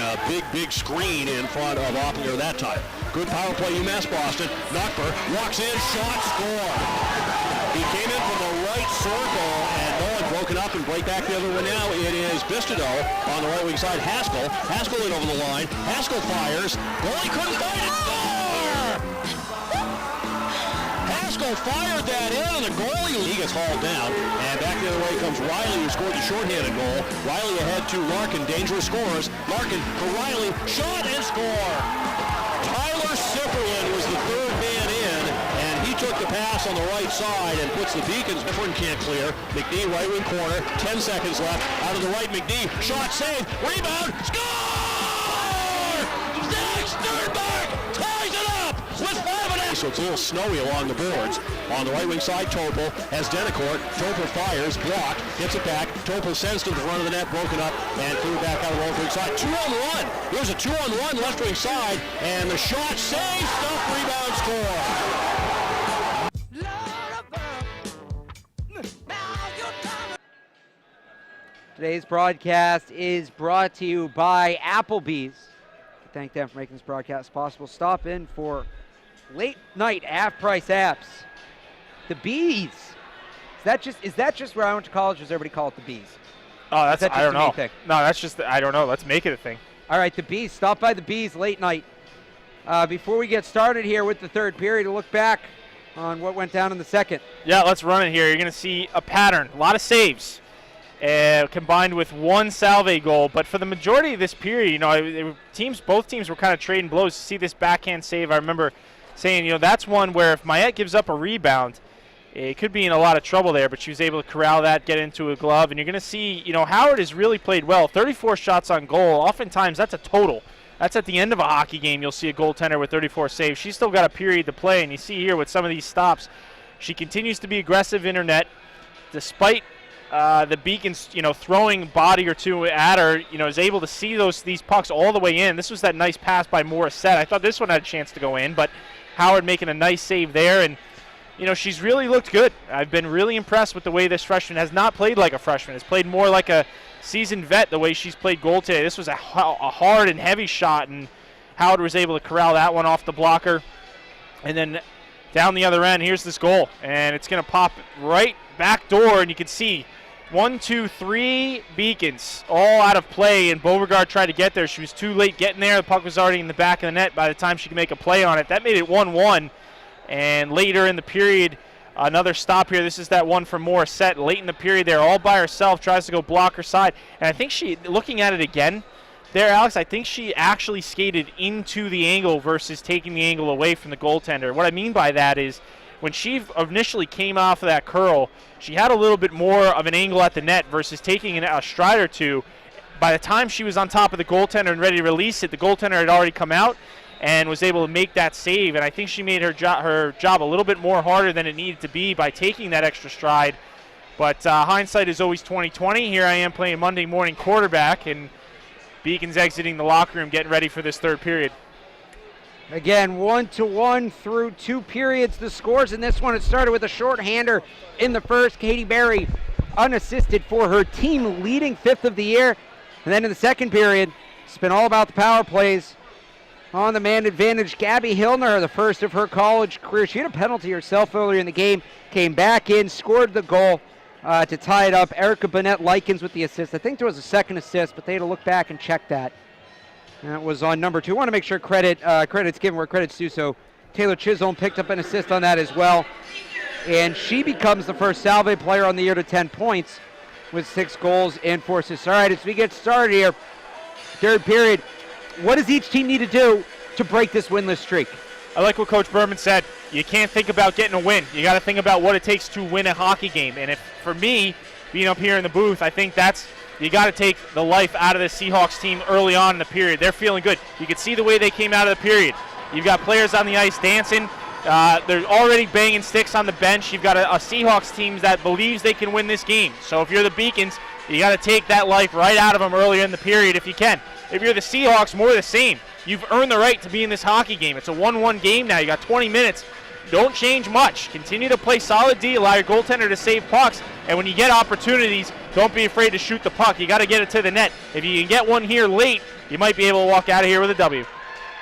Big screen in front of Oppinger that time. Good power play, UMass Boston. Knockber walks in, shot, score. He came in from the right circle, and Nolan broken up and break back the other way now. It is Bistido on the right wing side. Haskell in over the line. Haskell fires. Goalie couldn't find it. Score! Haskell fired that in, and the goalie, he gets hauled down. And back the other way comes Riley, who scored the shorthanded goal. Riley ahead to Larkin, dangerous scores. Larkin for Riley, shot and score. Tyler Sipperlin was the third man in, and he took the pass on the right side and puts the Beacons. Different can't clear. McNee right wing corner, 10 seconds left. Out of the right, McNee, shot, save, rebound, score! Zach Sternberg ties it up with 5.5. So it's a little snowy along the boards. On the right wing side, Topel has Denicourt. Topel fires, blocked, hits it back. Topel sends to the front of the net, broken up, and threw it back out of the left wing side. 2-on-1. Here's a 2-on-1 left wing side, and the shot saved, stuff, rebound, score. Today's broadcast is brought to you by Applebee's. Thank them for making this broadcast possible. Stop in for late night half-price apps. The Bees. Is that just where I went to college, or does everybody call it the Bees? Oh, that's, I don't know. Thing? No, that's just, I don't know. Let's make it a thing. All right, the Bees. Stop by the Bees late night. Before we get started here with the third period, to look back on what went down in the second. Yeah, let's run it here. You're going to see a pattern. A lot of saves. Combined with one Salve goal, but for the majority of this period, both teams were kind of trading blows. To see this backhand save, I remember saying, that's one where if Mayette gives up a rebound, it could be in a lot of trouble there, but she was able to corral that, get into a glove, and you're going to see, Howard has really played well. 34 shots on goal. Oftentimes, that's a total. That's at the end of a hockey game. You'll see a goaltender with 34 saves. She's still got a period to play, and you see here with some of these stops, she continues to be aggressive in her net, despite the Beacons, throwing body or two at her, is able to see these pucks all the way in. This was that nice pass by Morrisette. I thought this one had a chance to go in, but Howard making a nice save there, and she's really looked good. I've been really impressed with the way this freshman has not played like a freshman. Has played more like a seasoned vet the way she's played goal today. This was a hard and heavy shot, and Howard was able to corral that one off the blocker. And then down the other end, here's this goal, and it's going to pop right back door, and you can see 1, 2, 3 Beacons all out of play, and Beauregard tried to get there. She was too late getting there. The puck was already in the back of the net by the time she could make a play on it. That made it 1-1, and later in the period, another stop here. This is that one from Morrisette. Late in the period there, all by herself, tries to go block her side. And I think she, looking at it again there, Alex, I think she actually skated into the angle versus taking the angle away from the goaltender. What I mean by that is when she initially came off of that curl, she had a little bit more of an angle at the net versus taking a stride or two. By the time she was on top of the goaltender and ready to release it, the goaltender had already come out and was able to make that save. And I think she made her job a little bit more harder than it needed to be by taking that extra stride. But hindsight is always 20/20. Here I am playing Monday morning quarterback, and Beacons exiting the locker room getting ready for this third period. Again, 1-1 through 2 periods. The scores in this one, it started with a shorthander in the first. Katie Berry unassisted for her team leading 5th of the year. And then in the second period, it's been all about the power plays. On the man advantage, Gabby Hillner, the first of her college career. She had a penalty herself earlier in the game, came back in, scored the goal to tie it up. Erica Burnett Likens with the assist. I think there was a second assist, but they had to look back and check that. And that was on number 2. I want to make sure credit's given where credit's due. So Taylor Chisholm picked up an assist on that as well. And she becomes the first Salve player on the year to 10 points with 6 goals and 4 assists. All right, as we get started here, third period, what does each team need to do to break this winless streak? I like what Coach Berman said. You can't think about getting a win. You got to think about what it takes to win a hockey game. And for me, being up here in the booth, I think you got to take the life out of the Seahawks team early on in the period. They're feeling good. You can see the way they came out of the period. You've got players on the ice dancing. They're already banging sticks on the bench. You've got a Seahawks team that believes they can win this game. So if you're the Beacons, you got to take that life right out of them earlier in the period if you can. If you're the Seahawks, more of the same. You've earned the right to be in this hockey game. It's a 1-1 game now. You got 20 minutes. Don't change much. Continue to play solid D. Allow your goaltender to save pucks. And when you get opportunities, don't be afraid to shoot the puck. You got to get it to the net. If you can get one here late, you might be able to walk out of here with a W.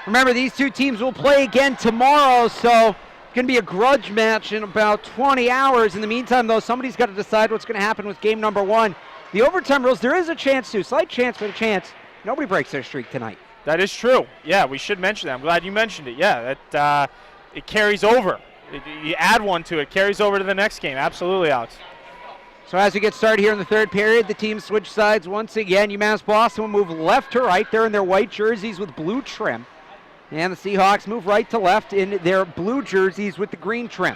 Remember, these two teams will play again tomorrow, so it's going to be a grudge match in about 20 hours. In the meantime, though, somebody's got to decide what's going to happen with game number 1. The overtime rules, there is a chance to, slight chance, but a chance. Nobody breaks their streak tonight. That is true. Yeah, we should mention that. I'm glad you mentioned it. Yeah, that it carries over. You add one to it, carries over to the next game. Absolutely, Alex. So as we get started here in the third period, the teams switch sides once again. UMass Boston will move left to right. They're in their white jerseys with blue trim. And the Seahawks move right to left in their blue jerseys with the green trim.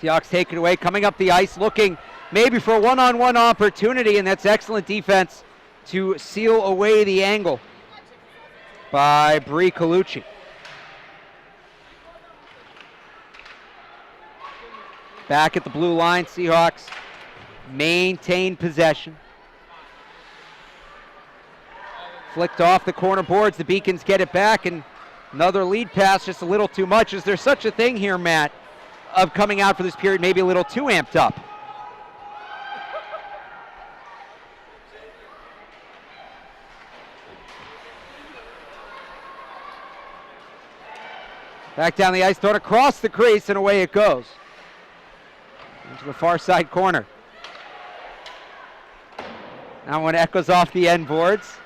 Seahawks take it away, coming up the ice, looking maybe for a one-on-one opportunity, and that's excellent defense to seal away the angle by Bree Colucci. Back at the blue line, Seahawks maintain possession. Flicked off the corner boards, the Beacons get it back, and another lead pass, just a little too much. Is there such a thing here, Matt, of coming out for this period maybe a little too amped up? Back down the ice, thrown across the crease, and away it goes. Into the far side corner. That one echoes off the end boards.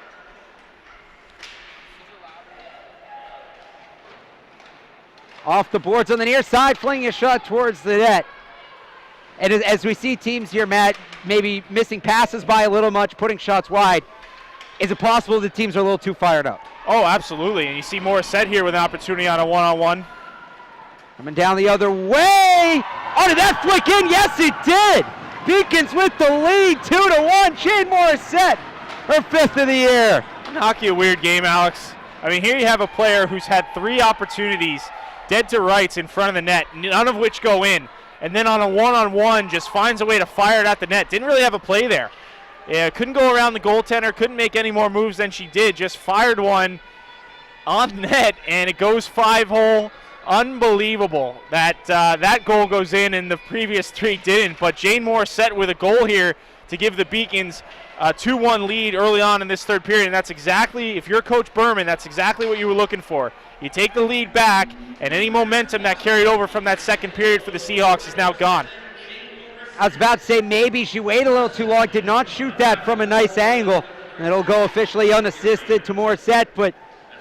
Off the boards on the near side, flinging a shot towards the net. And as we see teams here, Matt, maybe missing passes by a little much, putting shots wide, is it possible the teams are a little too fired up? Oh, absolutely. And you see Morrisette here with an opportunity on a one-on-one. Coming down the other way. Oh, did that flick in? Yes, it did. Beacons with the lead, 2-1. Jane Morrisette, her 5th of the year. Hockey a weird game, Alex. I mean, here you have a player who's had 3 opportunities dead to rights in front of the net, none of which go in. And then on a one-on-one, just finds a way to fire it at the net. Didn't really have a play there. Yeah, couldn't go around the goaltender, couldn't make any more moves than she did. Just fired one on net, and it goes 5-hole. Unbelievable that that goal goes in and the previous 3 didn't. But Jane Morrisette with a goal here to give the Beacons a 2-1 lead early on in this third period. And that's exactly, if you're Coach Berman, that's exactly what you were looking for. You take the lead back, and any momentum that carried over from that second period for the Seahawks is now gone. I was about to say maybe she waited a little too long, did not shoot that from a nice angle. And it'll go officially unassisted to Morrisette,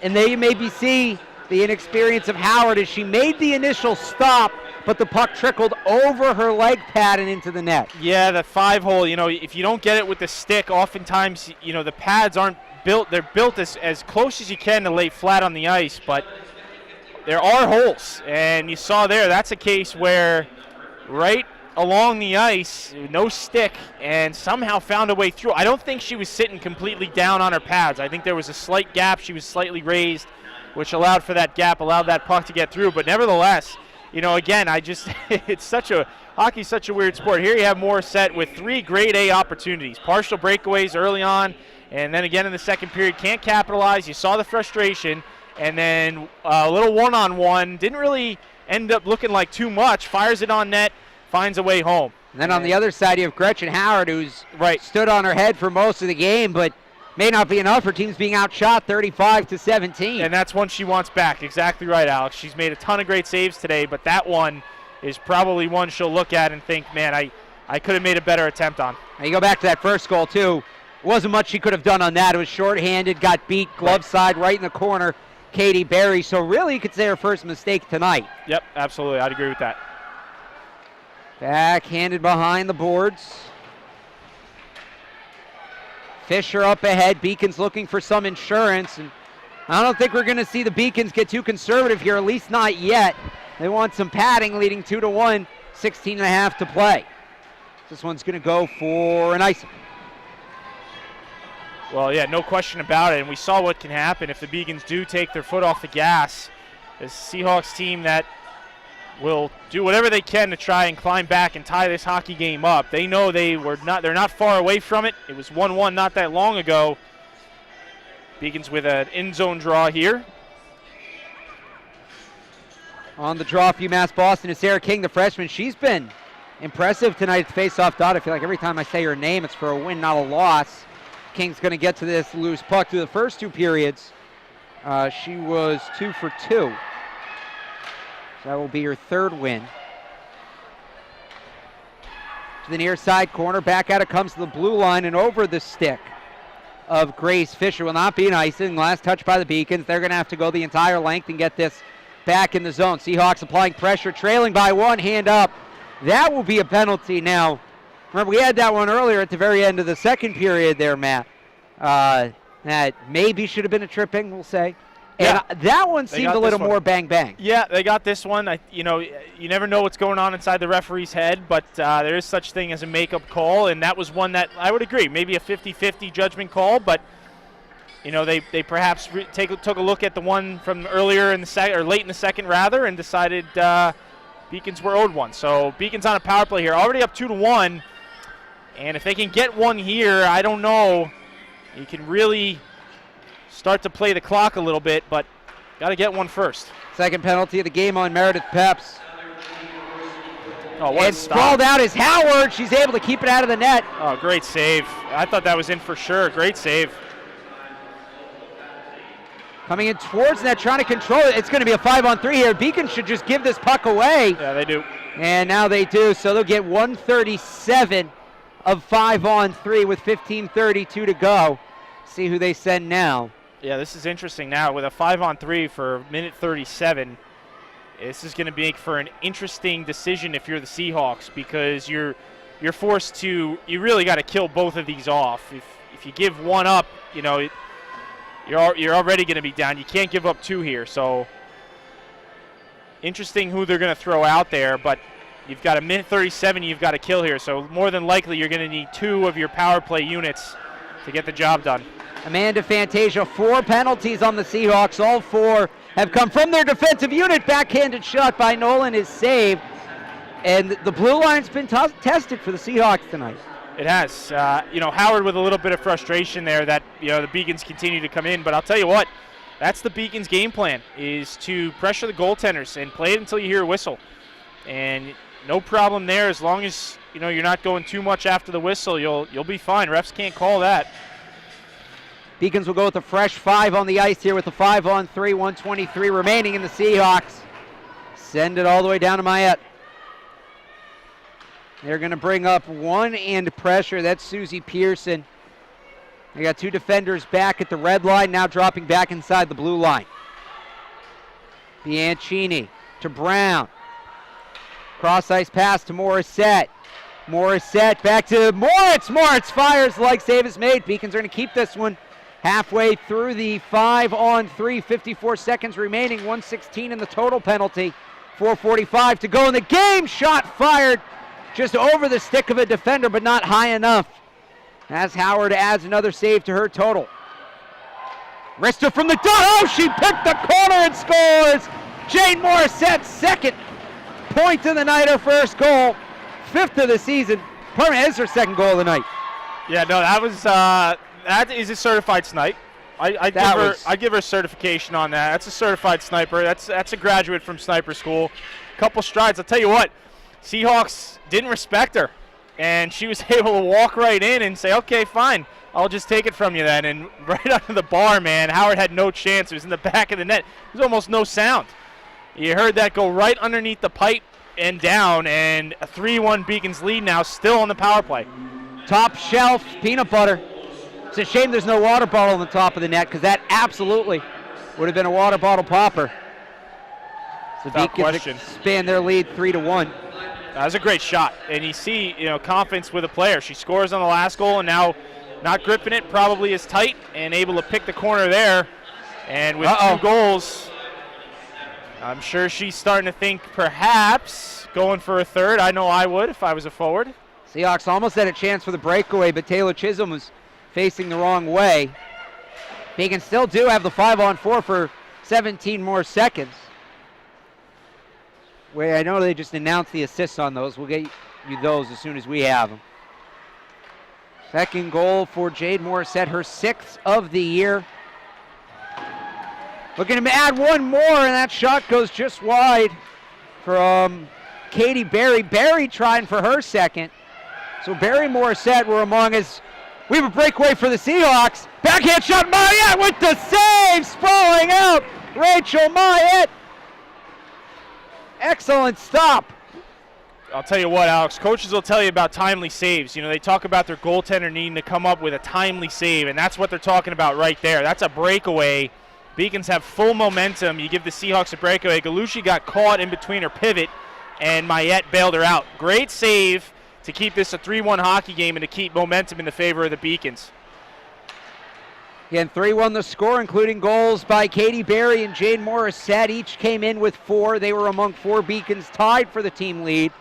and there you maybe see the inexperience of Howard as she made the initial stop, but the puck trickled over her leg pad and into the net. Yeah, the 5-hole, if you don't get it with the stick, oftentimes, the pads aren't built. They're built as close as you can to lay flat on the ice, but there are holes. And you saw there, that's a case where right along the ice, no stick, and somehow found a way through. I don't think she was sitting completely down on her pads. I think there was a slight gap. She was slightly raised, which allowed for that gap, allowed that puck to get through. But nevertheless, again, hockey's such a weird sport. Here you have Morrisette with 3 grade A opportunities. Partial breakaways early on, and then again in the second period, can't capitalize. You saw the frustration, and then a little one-on-one. Didn't really end up looking like too much. Fires it on net, finds a way home. And then on the other side, you have Gretchen Howard, who's stood on her head for most of the game, but may not be enough. Her team's being outshot 35-17. And that's one she wants back. Exactly right, Alex. She's made a ton of great saves today, but that one is probably one she'll look at and think, man, I could have made a better attempt on. Now you go back to that first goal, too. Wasn't much she could have done on that. It was shorthanded, got beat, glove side, right in the corner, Katie Berry. So really, you could say her first mistake tonight. Yep, absolutely. I'd agree with that. Backhanded behind the boards. Fisher up ahead. Beacons looking for some insurance. And I don't think we're going to see the Beacons get too conservative here, at least not yet. They want some padding, leading 2-1, 16.5 to play. This one's going to go for an icing. Well, yeah, no question about it. And we saw what can happen if the Beacons do take their foot off the gas. This Seahawks team that will do whatever they can to try and climb back and tie this hockey game up. They know they're not far away from it. It was 1-1 not that long ago. Beacons with an end zone draw here. On the draw for UMass Boston is Sarah King, the freshman. She's been impressive tonight at the face-off dot. I feel like every time I say her name, it's for a win, not a loss. King's going to get to this loose puck through the first 2 periods. She was 2 for 2. So that will be her 3rd win. To the near side corner, back out it comes to the blue line and over the stick of Grace Fisher. Will not be an icing. Last touch by the Beacons. They're going to have to go the entire length and get this back in the zone. Seahawks applying pressure, trailing by 1, hand up. That will be a penalty now. Remember, we had that one earlier at the very end of the second period there, Matt. That maybe should have been a tripping, we'll say. Yeah. And that one seemed a little more bang-bang. Yeah, they got this one. You never know what's going on inside the referee's head, but there is such thing as a makeup call, and that was one that I would agree, maybe a 50-50 judgment call, but they perhaps took a look at the one from earlier in the or late in the second rather, and decided Beacons were owed one. So Beacons on a power play here, already up 2-1, and if they can get one here, I don't know. You can really start to play the clock a little bit, but got to get one first. Second penalty of the game on Meredith Peps. Oh, what and sprawled out is Howard. She's able to keep it out of the net. Oh, great save. I thought that was in for sure. Great save. Coming in towards net, trying to control it. It's going to be a 5-on-3 here. Beacon should just give this puck away. Yeah, they do. And now they do, so they'll get 137 of 5-on-3 with 15:32 to go. See who they send now. Yeah, this is interesting now. With a 5-on-3 for minute 37, this is going to make for an interesting decision if you're the Seahawks, because you're forced to, you really got to kill both of these off. If you give one up, you're already going to be down. You can't give up 2 here. So interesting who they're going to throw out there, but you've got a minute 37 you've got to kill here. So more than likely you're going to need 2 of your power play units to get the job done. Amanda Fantasia, 4 penalties on the Seahawks. All 4 have come from their defensive unit. Backhanded shot by Nolan is saved. And the blue line's been tested for the Seahawks tonight. It has. Howard with a little bit of frustration there that, the Beacons continue to come in. But I'll tell you what, that's the Beacons' game plan, is to pressure the goaltenders and play it until you hear a whistle. And no problem there, as long as, you're not going too much after the whistle, you'll be fine. Refs can't call that. Beacons will go with a fresh 5 on the ice here with the 5-on-3, 1:23 remaining in the Seahawks. Send it all the way down to Mayette. They're going to bring up one and pressure. That's Susie Pearson. They got two defenders back at the red line, now dropping back inside the blue line. Bianchini to Brown. Cross-ice pass to Morrisette. Morrisette back to Moritz. Moritz fires, the leg save is made. Beacons are going to keep this one halfway through the 5-on-3, 54 seconds remaining, 1:16 in the total penalty, 4:45 to go in the game. Shot fired just over the stick of a defender, but not high enough, as Howard adds another save to her total. Rista from the dot. Oh, she picked the corner and scores. Jane Morrisette's second point of the night, her first goal, fifth of the season. Pardon me, that is her second goal of the night. Yeah, no, that is a certified snipe. I give her certification on that. That's a certified sniper. That's a graduate from sniper school. Couple strides. I'll tell you what, Seahawks didn't respect her, and she was able to walk right in and say, okay, fine, I'll just take it from you then. And right under the bar, man, Howard had no chance. It was in the back of the net. There was almost no sound. You heard that go right underneath the pipe and down, and a 3-1 Beacons lead now, still on the power play. Top shelf peanut butter. It's a shame there's no water bottle on the top of the net, because that absolutely would have been a water bottle popper. So Beacons expand their lead 3-1. That was a great shot, and you see, confidence with a player. She scores on the last goal, and now not gripping it probably as tight, and able to pick the corner there. And with two goals, I'm sure she's starting to think perhaps going for a third. I know I would if I was a forward. Seahawks almost had a chance for the breakaway, but Taylor Chisholm was facing the wrong way. Beacons still do have the 5-on-4 for 17 more seconds. Where I know they just announced the assists on those. We'll get you those as soon as we have them. Second goal for Jade Morrisette, her sixth of the year. Looking to add one more, and that shot goes just wide from Katie Berry. Berry trying for her second. So Berry Morrisette were among us. We have a breakaway for the Seahawks. Backhand shot, Mayette with the save, sprawling out. Rachel Mayette. Excellent stop. I'll tell you what, Alex, coaches will tell you about timely saves. They talk about their goaltender needing to come up with a timely save, and that's what they're talking about right there. That's a breakaway. Beacons have full momentum. You give the Seahawks a breakaway. Galucci got caught in between her pivot, and Mayette bailed her out. Great save to keep this a 3-1 hockey game and to keep momentum in the favor of the Beacons. Again, 3-1 the score, including goals by Katie Berry and Jane Morrisette. Each came in with 4. They were among 4 Beacons tied for the team lead.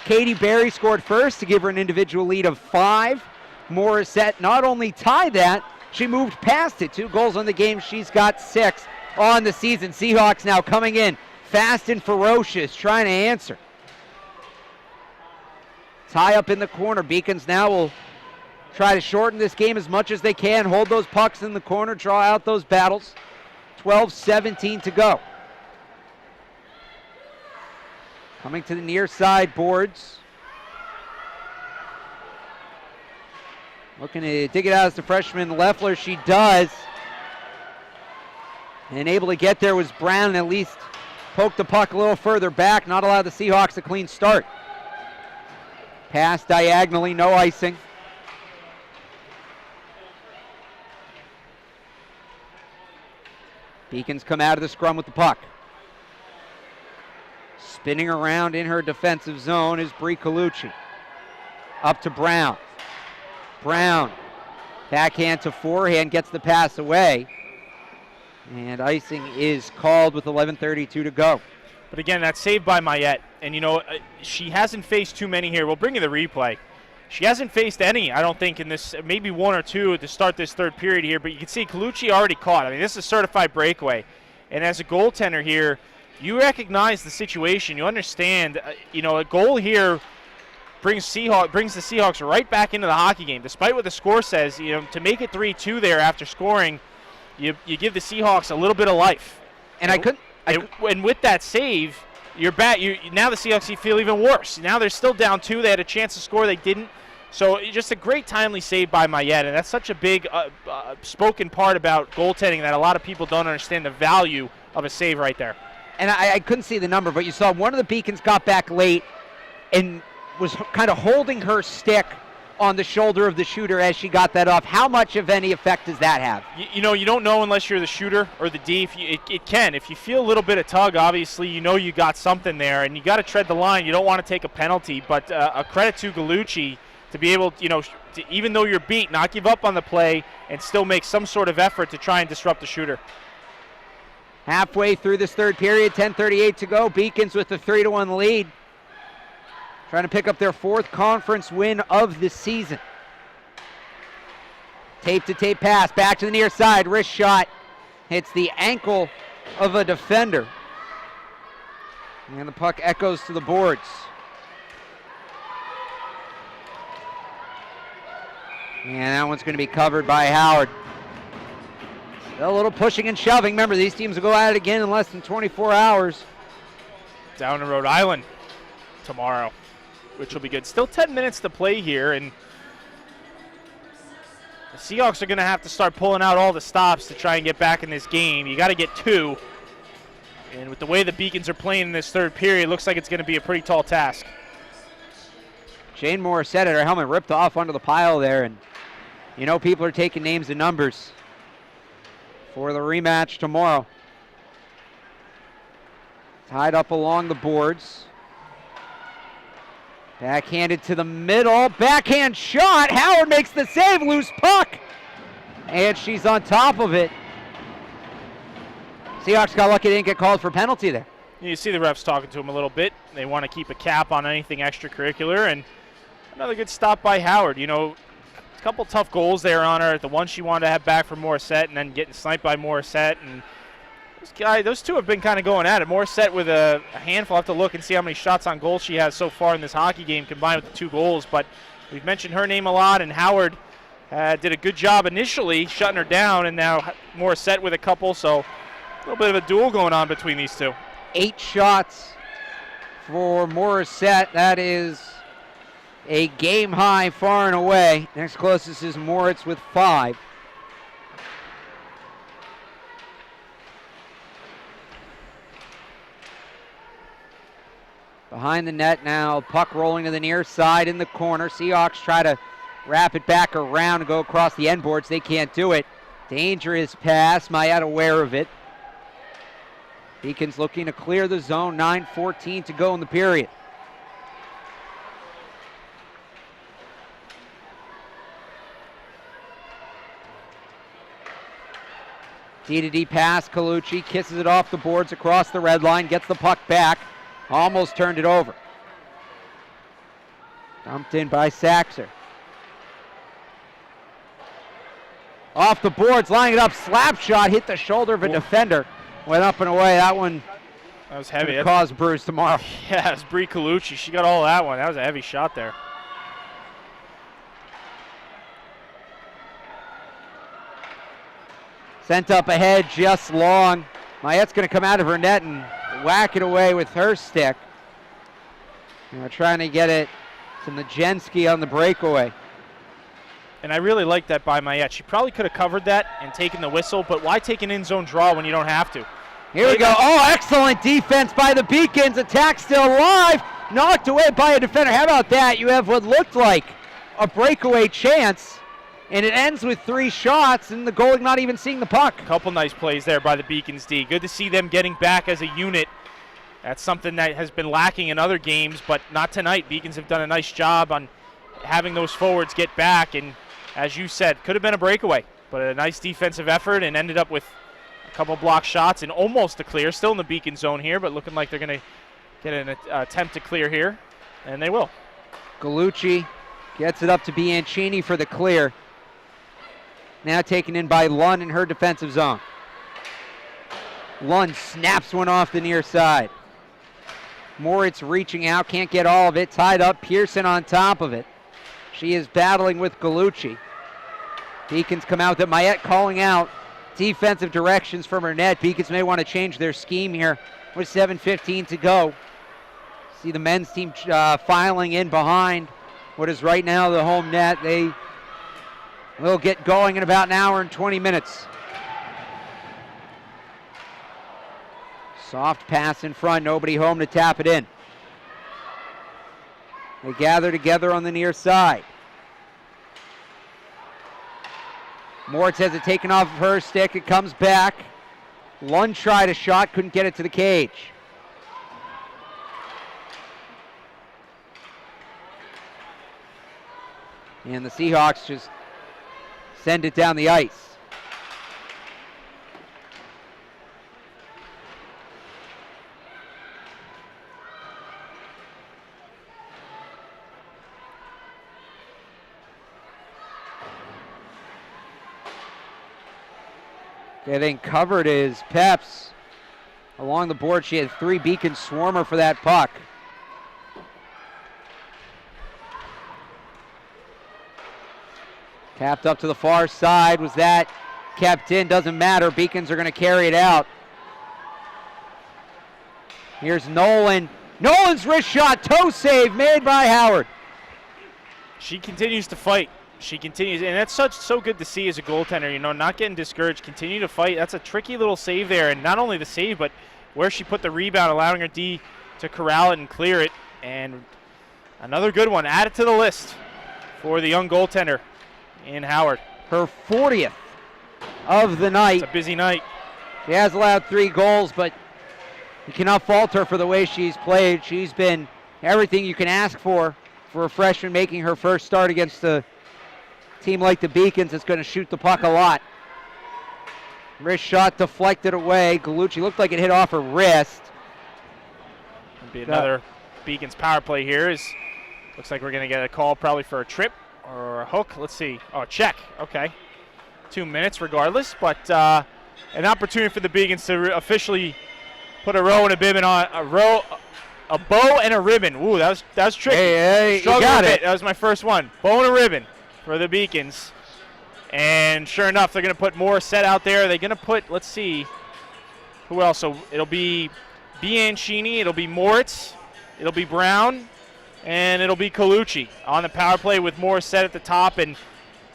Katie Berry scored first to give her an individual lead of 5. Morrisette not only tied that, she moved past it. 2 goals on the game. She's got 6 on the season. Seahawks now coming in fast and ferocious, trying to answer. Tie up in the corner. Beacons now will try to shorten this game as much as they can, hold those pucks in the corner, draw out those battles. 12:17 to go. Coming to the near side boards. Looking to dig it out as the freshman Leffler. She does. And able to get there was Brown, and at least poke the puck a little further back, not allow the Seahawks a clean start. Pass diagonally, no icing. Beacons come out of the scrum with the puck. Spinning around in her defensive zone is Brie Colucci. Up to Brown. Brown, backhand to forehand, gets the pass away. And icing is called with 11:32 to go. But again, that's saved by Mayette. And, she hasn't faced too many here. We'll bring you the replay. She hasn't faced any, I don't think, in this, maybe 1 or 2 to start this third period here. But you can see Colucci already caught. I mean, this is a certified breakaway. And as a goaltender here, you recognize the situation. You understand, a goal here brings the Seahawks right back into the hockey game. Despite what the score says, to make it 3-2 there after scoring, you give the Seahawks a little bit of life. And and with that save, you're back. Now the Seahawks feel even worse. Now they're still down 2. They had a chance to score. They didn't. So just a great timely save by Mayette, and that's such a big spoken part about goaltending that a lot of people don't understand the value of a save right there. And I couldn't see the number, but you saw one of the Beacons got back late, and was kind of holding her stick on the shoulder of the shooter as she got that off. How much, if any, effect does that have? You know, you don't know unless you're the shooter or the D. It can. If you feel a little bit of tug, obviously you know you got something there, and you got to tread the line. You don't want to take a penalty, but a credit to Gallucci to be able, to, even though you're beat, not give up on the play and still make some sort of effort to try and disrupt the shooter. Halfway through this third period, 10:38 to go. Beacons with the 3-1 lead. Trying to pick up their 4th conference win of the season. Tape-to-tape pass, back to the near side, wrist shot. Hits the ankle of a defender. And the puck echoes to the boards. And that one's going to be covered by Howard. Still a little pushing and shoving. Remember, these teams will go at it again in less than 24 hours. Down to Rhode Island tomorrow, which will be good. Still 10 minutes to play here, and the Seahawks are going to have to start pulling out all the stops to try and get back in this game. You got to get 2. And with the way the Beacons are playing in this third period, it looks like it's going to be a pretty tall task. Jane Morrisette had her helmet ripped off onto the pile there, and people are taking names and numbers for the rematch tomorrow. Tied up along the boards. Backhanded to the middle. Backhand shot. Howard makes the save. Loose puck. And she's on top of it. Seahawks got lucky they didn't get called for penalty there. You see the refs talking to him a little bit. They want to keep a cap on anything extracurricular. And another good stop by Howard. A couple tough goals there on her. The one she wanted to have back from Morrisette, and then getting sniped by Morrisette. And those two have been kind of going at it. Morrisette with a handful. I'll have to look and see how many shots on goal she has so far in this hockey game combined with the 2 goals. But we've mentioned her name a lot, and Howard did a good job initially shutting her down, and now Morrisette with a couple. So a little bit of a duel going on between these two. 8 shots for Morrisette. That is a game high far and away. Next closest is Moritz with 5. Behind the net now, puck rolling to the near side in the corner. Seahawks try to wrap it back around and go across the end boards. They can't do it. Dangerous pass. Mayette aware of it. Beacons looking to clear the zone. 9:14 to go in the period. D-to-D pass. Colucci kisses it off the boards across the red line. Gets the puck back. Almost turned it over. Dumped in by Saxer. Off the boards, lining it up, slap shot, hit the shoulder of a defender. Went up and away. That one was heavy. Cause bruise tomorrow. Yeah, it was Bree Colucci. She got all that one. That was a heavy shot there. Sent up ahead, just long. Mayette's going to come out of her net and whack it away with her stick. Trying to get it to Majensky on the breakaway. And I really like that by Mayette. She probably could have covered that and taken the whistle, but why take an in-zone draw when you don't have to? Here we go. Oh, excellent defense by the Beacons. Attack still alive. Knocked away by a defender. How about that? You have what looked like a breakaway chance, and it ends with 3 shots, and the goalie not even seeing the puck. Couple nice plays there by the Beacons D. Good to see them getting back as a unit. That's something that has been lacking in other games, but not tonight. Beacons have done a nice job on having those forwards get back, and as you said, could have been a breakaway, but a nice defensive effort and ended up with a couple block shots and almost a clear. Still in the Beacon zone here, but looking like they're going to get an attempt to clear here, and they will. Gallucci gets it up to Bianchini for the clear. Now taken in by Lund in her defensive zone. Lund snaps one off the near side. Moritz reaching out, can't get all of it. Tied up, Pearson on top of it. She is battling with Gallucci. Beacons come out with it. Mayette calling out defensive directions from her net. Beacons may want to change their scheme here with 7:15 to go. See the men's team filing in behind what is right now the home net. They will get going in about an hour and 20 minutes. Soft pass in front, nobody home to tap it in. They gather together on the near side. Moritz has it taken off of her stick. It comes back. Lund tried a shot, couldn't get it to the cage. And the Seahawks just send it down the ice. Getting covered is Peps. Along the board, she had 3 Beacon Swarmer for that puck. Tapped up to the far side. Was that kept in? Doesn't matter. Beacons are going to carry it out. Here's Nolan. Nolan's wrist shot. Toe save made by Howard. She continues to fight. She continues, and that's so good to see as a goaltender, not getting discouraged, continue to fight. That's a tricky little save there, and not only the save, but where she put the rebound, allowing her D to corral it and clear it. And another good one, added to the list for the young goaltender in Howard. Her 40th of the night. It's a busy night. She has allowed 3 goals, but you cannot fault her for the way she's played. She's been everything you can ask for a freshman making her first start against a team like the Beacons that's going to shoot the puck a lot. Wrist shot deflected away. Galucci looked like it hit off her wrist. It'll be another Beacons power play here. Looks like we're going to get a call probably for a trip or a hook. Let's see. Oh, check. Okay. 2 minutes regardless, but an opportunity for the Beacons to officially put a row and a ribbon on a bow and a ribbon. Ooh, that was tricky. Hey, you got it. That was my first one. Bow and a ribbon for the Beacons. And sure enough, they're going to put Morrisette out there. They're going to put, let's see, who else? So it'll be Bianchini, it'll be Moritz, it'll be Brown, and it'll be Colucci on the power play with Morrisette at the top. And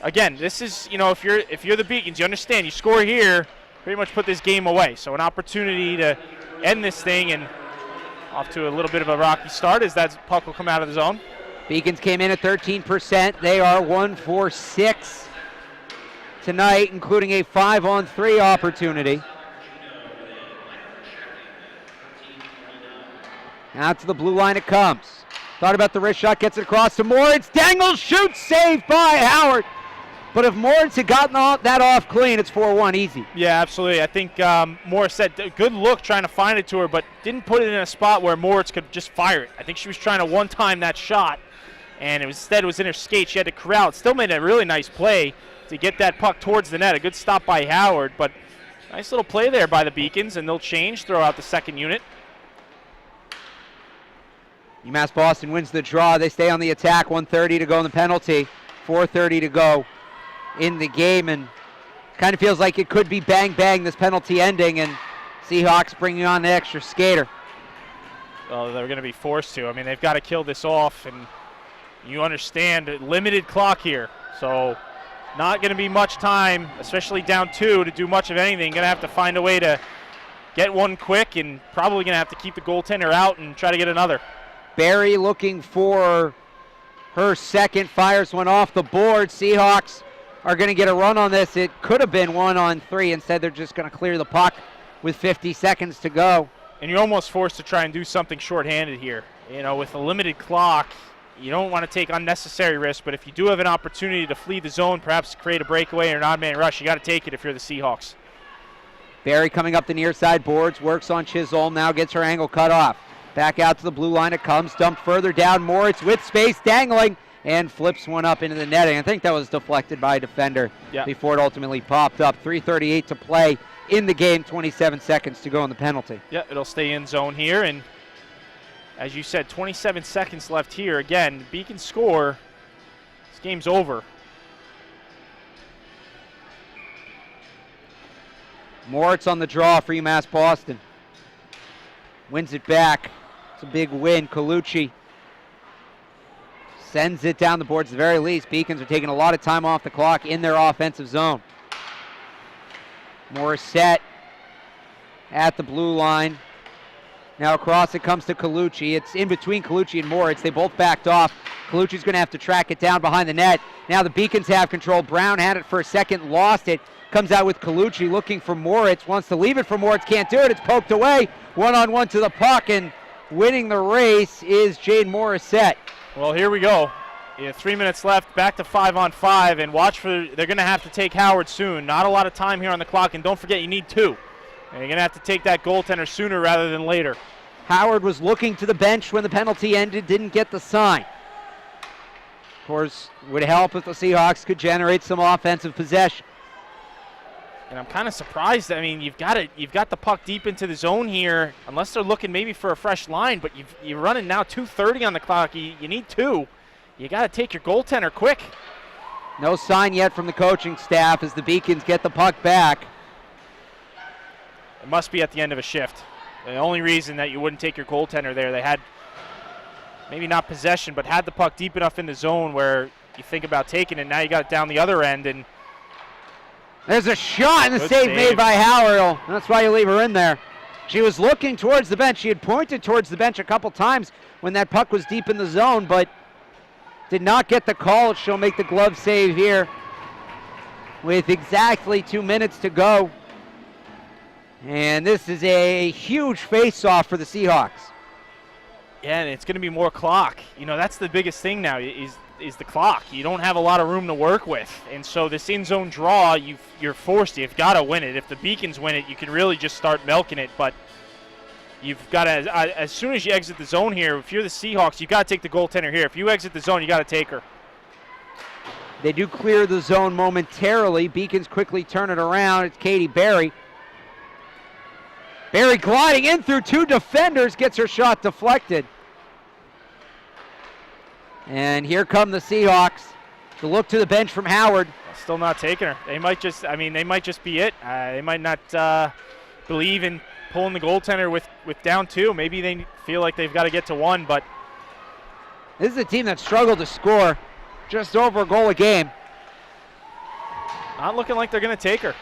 again, this is, if you're the Beacons, you understand, you score here, pretty much put this game away. So an opportunity to end this thing, and off to a little bit of a rocky start as that puck will come out of the zone. Beacons came in at 13%. They are 1 for 6 tonight, including a 5-on-3 opportunity. Out to the blue line it comes. Thought about the wrist shot, gets it across to Moritz. Dangles, shoots, saved by Howard. But if Moritz had gotten that off clean, it's 4-1 easy. Yeah, absolutely. I think Morrisette, good look trying to find it to her, but didn't put it in a spot where Moritz could just fire it. I think she was trying to one-time that shot, and instead it was in her skate. She had to corral it. Still made a really nice play to get that puck towards the net. A good stop by Howard, but nice little play there by the Beacons, and they'll change, throw out the second unit. UMass Boston wins the draw. They stay on the attack. 1:30 to go in the penalty. 4:30 to go in the game, and kind of feels like it could be bang-bang, this penalty ending, and Seahawks bringing on the extra skater. Well, they're going to be forced to. I mean, they've got to kill this off, and you understand, limited clock here. So not going to be much time, especially down 2, to do much of anything. Going to have to find a way to get one quick, and probably going to have to keep the goaltender out and try to get another. Barry looking for her second, fires one off the board. Seahawks are going to get a run on this. It could have been 1-on-3. Instead, they're just going to clear the puck with 50 seconds to go. And you're almost forced to try and do something shorthanded here. With a limited clock, you don't want to take unnecessary risks, but if you do have an opportunity to flee the zone, perhaps create a breakaway or an odd man rush, you got to take it if you're the Seahawks. Barry coming up the near side boards, works on Chisholm, now gets her angle cut off. Back out to the blue line it comes, dumped further down, Moritz with space, dangling, and flips one up into the netting. I think that was deflected by a defender before it ultimately popped up. 3:38 to play in the game, 27 seconds to go in the penalty. Yeah, it'll stay in zone here, and as you said, 27 seconds left here. Again, Beacon score, this game's over. Moritz on the draw for UMass Boston. Wins it back. It's a big win. Colucci sends it down the boards at the very least. Beacons are taking a lot of time off the clock in their offensive zone. Morrisette at the blue line. Now across it comes to Colucci. It's in between Colucci and Moritz. They both backed off. Colucci's going to have to track it down behind the net. Now the Beacons have control. Brown had it for a second, lost it. Comes out with Colucci looking for Moritz. Wants to leave it for Moritz, can't do it. It's poked away. One-on-one to the puck, and winning the race is Jane Morrisette. Well, here we go. 3 minutes left, back to 5-on-5, and watch for, they're going to have to take Howard soon. Not a lot of time here on the clock, and don't forget you need 2. And you're going to have to take that goaltender sooner rather than later. Howard was looking to the bench when the penalty ended, didn't get the sign. Of course, would help if the Seahawks could generate some offensive possession. And I'm kind of surprised. I mean, you've got the puck deep into the zone here, unless they're looking maybe for a fresh line, but you're running now 2:30 on the clock. You need 2. You got to take your goaltender quick. No sign yet from the coaching staff as the Beacons get the puck back. It must be at the end of a shift. The only reason that you wouldn't take your goaltender there, they had maybe not possession, but had the puck deep enough in the zone where you think about taking it. Now you got it down the other end, and there's a shot and the good save made by Howard. That's why you leave her in there. She was looking towards the bench. She had pointed towards the bench a couple times when that puck was deep in the zone, but did not get the call. She'll make the glove save here with exactly 2 minutes to go. And this is a huge face-off for the Seahawks. Yeah, and it's going to be more clock. You know, that's the biggest thing now is the clock. You don't have a lot of room to work with. And so this in-zone draw, you're forced. You've got to win it. If the Beacons win it, you can really just start milking it. But you've got to, as soon as you exit the zone here, if you're the Seahawks, you've got to take the goaltender here. If you exit the zone, you got to take her. They do clear the zone momentarily. Beacons quickly turn it around. It's Katie Berry. Berry gliding in through 2 defenders, gets her shot deflected. And here come the Seahawks to look to the bench from Howard. Still not taking her. They might just be it. They might not believe in pulling the goaltender with down 2. Maybe they feel like they've got to get to 1, but this is a team that struggled to score just over a goal a game. Not looking like they're going to take her.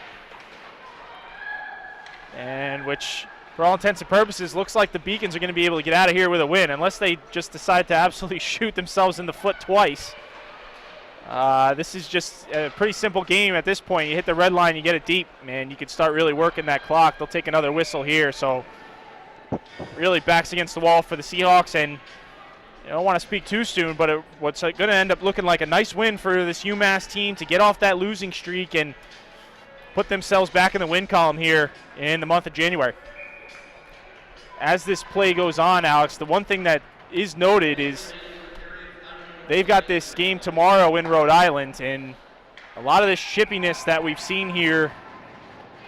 And which, for all intents and purposes, looks like the Beacons are going to be able to get out of here with a win, unless they just decide to absolutely shoot themselves in the foot twice. This is just a pretty simple game at this point. You hit the red line, you get it deep, man. You can start really working that clock. They'll take another whistle here, so really backs against the wall for the Seahawks. And I don't want to speak too soon, but what's going to end up looking like a nice win for this UMass team to get off that losing streak and put themselves back in the win column here in the month of January. As this play goes on, Alex, the one thing that is noted is they've got this game tomorrow in Rhode Island, and a lot of this chippiness that we've seen here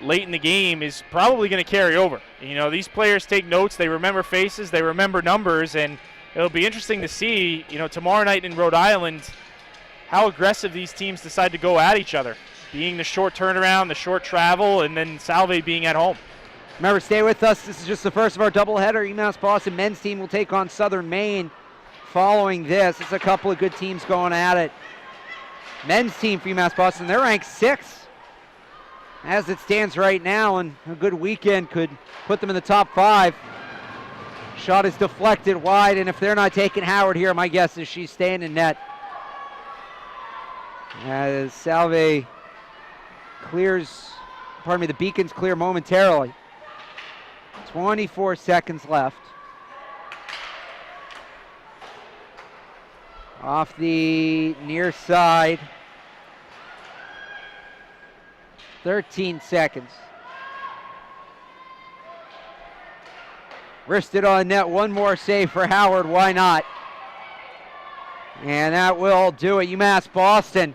late in the game is probably going to carry over. You know, these players take notes, they remember faces, they remember numbers, and it'll be interesting to see, you know, tomorrow night in Rhode Island, how aggressive these teams decide to go at each other, being the short turnaround, the short travel, and then Salve being at home. Remember, stay with us. This is just the first of our doubleheader. UMass Boston men's team will take on Southern Maine following this. It's a couple of good teams going at it. Men's team for UMass Boston, they're ranked 6th as it stands right now, and a good weekend could put them in the top 5. Shot is deflected wide, and if they're not taking Howard here, my guess is she's staying in net. As Salve clears, the Beacons clear momentarily. 24 seconds left. Off the near side. 13 seconds. Wristed on net, one more save for Howard, why not? And that will do it. UMass Boston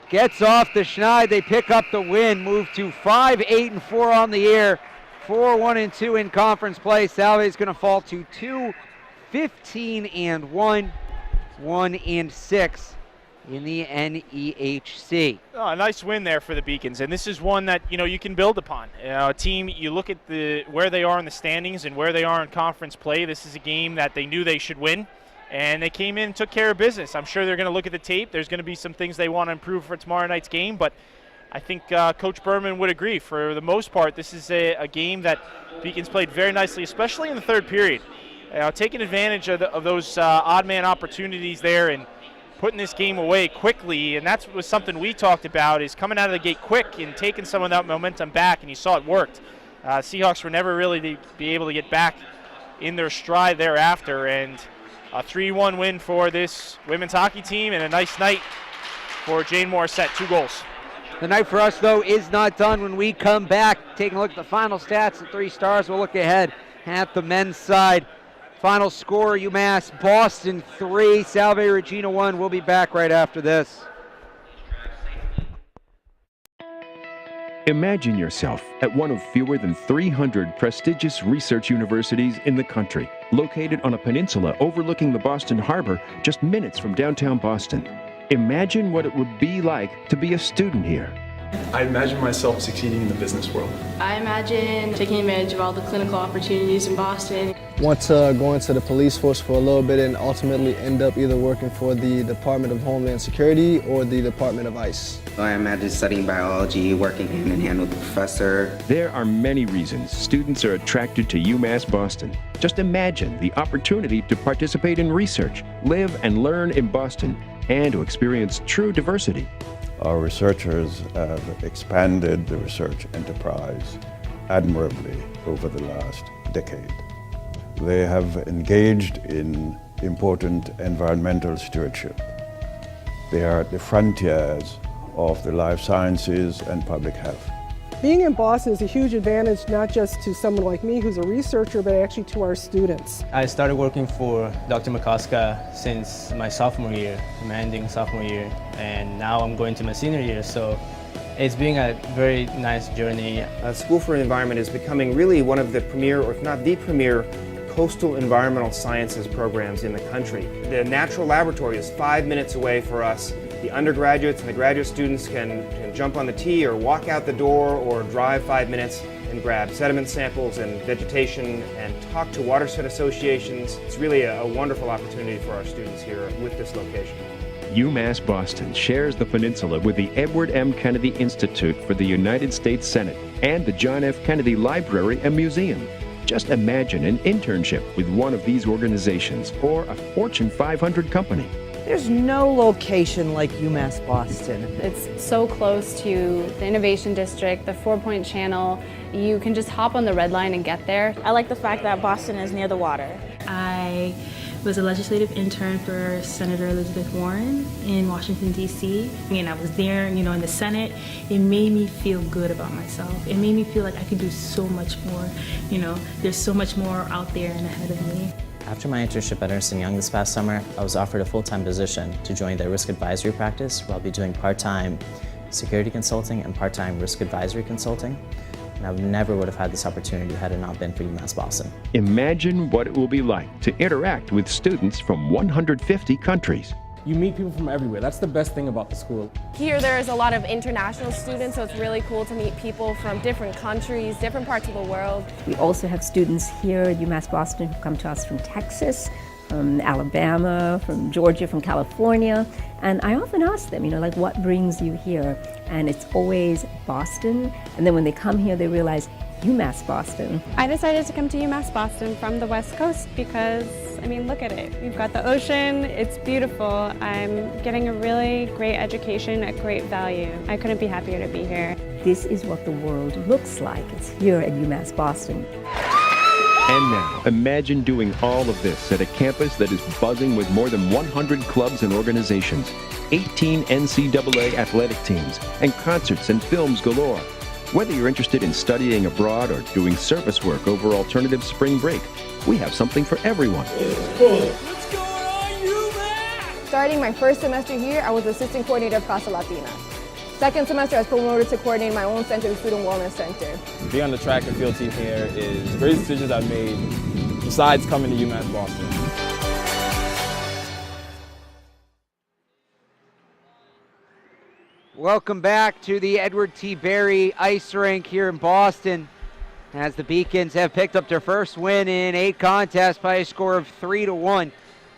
gets off the schneid. They pick up the win, move to 5-8-4 on the year, 4-1-2 in conference play. Salve is going to fall to 2-15-1, 1-6 in the NEHC. Oh, a nice win there for the Beacons, and this is one that you can build upon. A team, you look at where they are in the standings and where they are in conference play. This is a game that they knew they should win, and they came in and took care of business. I'm sure they're going to look at the tape. There's going to be some things they want to improve for tomorrow night's game, but I think Coach Berman would agree. For the most part, this is a game that Beacons played very nicely, especially in the third period. Taking advantage of those odd man opportunities there and putting this game away quickly, and that was something we talked about, is coming out of the gate quick and taking some of that momentum back, and you saw it worked. Seahawks were never really to be able to get back in their stride thereafter, and a 3-1 win for this women's hockey team, and a nice night for Jane Morrisette, 2 goals. The night for us, though, is not done. When we come back, taking a look at the final stats at 3 stars, we'll look ahead at the men's side. Final score, UMass Boston 3, Salve Regina 1. We'll be back right after this. Imagine yourself at one of fewer than 300 prestigious research universities in the country, located on a peninsula overlooking the Boston Harbor, just minutes from downtown Boston. Imagine what it would be like to be a student here. I imagine myself succeeding in the business world. I imagine taking advantage of all the clinical opportunities in Boston. Want to go into the police force for a little bit and ultimately end up either working for the Department of Homeland Security or the Department of ICE. I imagine studying biology, working hand in hand with the professor. There are many reasons students are attracted to UMass Boston. Just imagine the opportunity to participate in research, live and learn in Boston, and to experience true diversity. Our researchers have expanded the research enterprise admirably over the last decade. They have engaged in important environmental stewardship. They are at the frontiers of the life sciences and public health. Being in Boston is a huge advantage, not just to someone like me who's a researcher, but actually to our students. I started working for Dr. McCoska since my sophomore year, my ending sophomore year, and now I'm going to my senior year, so it's been a very nice journey. School for the Environment is becoming really one of the premier, or if not the premier, coastal environmental sciences programs in the country. The natural laboratory is 5 minutes away for us. The undergraduates and the graduate students can jump on the T or walk out the door or drive 5 minutes and grab sediment samples and vegetation and talk to watershed associations. It's really a wonderful opportunity for our students here with this location. UMass Boston shares the peninsula with the Edward M. Kennedy Institute for the United States Senate and the John F. Kennedy Library and Museum. Just imagine an internship with one of these organizations or a Fortune 500 company. There's no location like UMass Boston. It's so close to the Innovation District, the 4-Point Channel. You can just hop on the Red Line and get there. I like the fact that Boston is near the water. I was a legislative intern for Senator Elizabeth Warren in Washington, D.C. And I was there, in the Senate. It made me feel good about myself. It made me feel like I could do so much more. There's so much more out there and ahead of me. After my internship at Ernst & Young this past summer, I was offered a full-time position to join their risk advisory practice, where I'll be doing part-time security consulting and part-time risk advisory consulting. And I never would have had this opportunity had it not been for UMass Boston. Imagine what it will be like to interact with students from 150 countries. You meet people from everywhere. That's the best thing about the school. Here there's a lot of international students, so it's really cool to meet people from different countries, different parts of the world. We also have students here at UMass Boston who come to us from Texas, from Alabama, from Georgia, from California. And I often ask them, what brings you here? And it's always Boston. And then when they come here, they realize, UMass Boston. I decided to come to UMass Boston from the West Coast because, look at it. We've got the ocean, it's beautiful. I'm getting a really great education at great value. I couldn't be happier to be here. This is what the world looks like. It's here at UMass Boston. And now, imagine doing all of this at a campus that is buzzing with more than 100 clubs and organizations, 18 NCAA athletic teams, and concerts and films galore. Whether you're interested in studying abroad or doing service work over alternative spring break, we have something for everyone. Starting my first semester here, I was assistant coordinator of Casa Latina. Second semester, I was promoted to coordinate my own center, the Student Wellness Center. Being on the track and field team here is the greatest decisions I've made besides coming to UMass Boston. Welcome back to the Edward T. Berry Ice Rink here in Boston, as the Beacons have picked up their first win in 8 contests by a score of 3-1.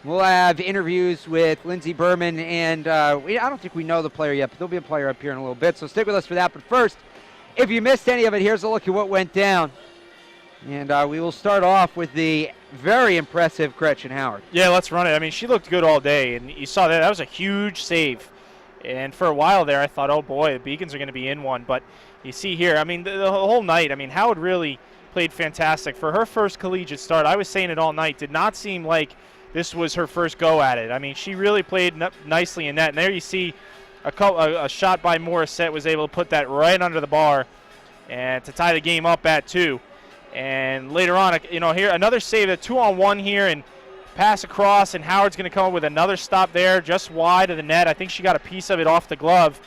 We'll have interviews with Lindsey Berman, and I don't think we know the player yet, but there'll be a player up here in a little bit, so stick with us for that. But first, if you missed any of it, here's a look at what went down. And we will start off with the very impressive Gretchen Howard. Yeah, let's run it. I mean, she looked good all day, and you saw that. That was a huge save. And for a while there, I thought, oh, boy, the Beacons are going to be in one. But you see here, I mean, the whole night, I mean, Howard really played fantastic. For her first collegiate start, I was saying it all night, did not seem like this was her first go at it. I mean, she really played nicely in that. And there you see a shot by Morrisette was able to put that right under the bar and to tie the game up at 2. And later on, here another save, a 2-on-1 here, and pass across, and Howard's going to come up with another stop there just wide of the net. I think she got a piece of it off the glove.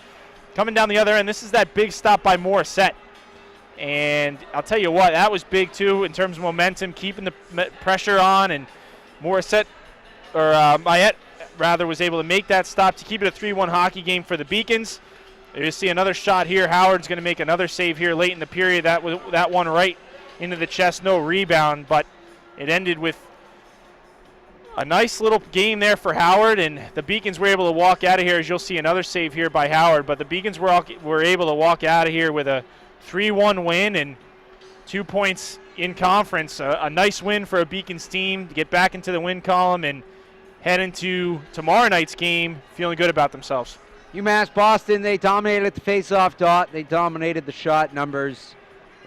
Coming down the other end, this is that big stop by Morrisette. And I'll tell you what, that was big too in terms of momentum, keeping the pressure on, and Morrisette, or Mayette rather, was able to make that stop to keep it a 3-1 hockey game for the Beacons. You see another shot here. Howard's going to make another save here late in the period. That one right into the chest, no rebound, but it ended with a nice little game there for Howard, and the Beacons were able to walk out of here. As you'll see, another save here by Howard, but the Beacons were able to walk out of here with a 3-1 win and 2 points in conference. A nice win for a Beacons team to get back into the win column and head into tomorrow night's game feeling good about themselves. UMass Boston, they dominated at the face-off dot. They dominated the shot numbers.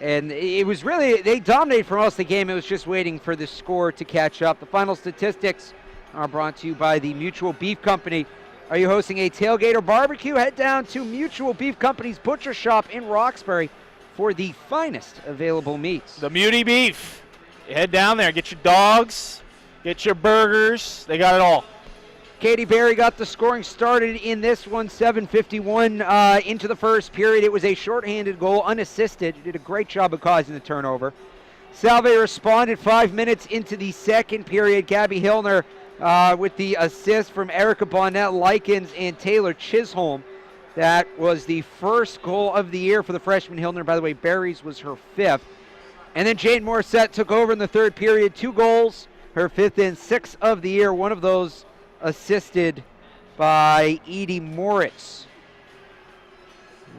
And it was really, they dominated for most of the game. It was just waiting for the score to catch up. The final statistics are brought to you by the Mutual Beef Company. Are you hosting a tailgate or barbecue? Head down to Mutual Beef Company's butcher shop in Roxbury for the finest available meats. The Muty Beef. You head down there, get your dogs, get your burgers. They got it all. Katie Berry got the scoring started in this one, 7:51 into the first period. It was a shorthanded goal, unassisted. Did a great job of causing the turnover. Salve responded 5 minutes into the second period. Gabby Hillner with the assist from Erica Bonnet Likens and Taylor Chisholm. That was the first goal of the year for the freshman Hillner. By the way, Berry's was her 5th. And then Jane Morrisette took over in the third period. 2 goals, her 5th and 6th of the year. One of those assisted by Edie Moritz.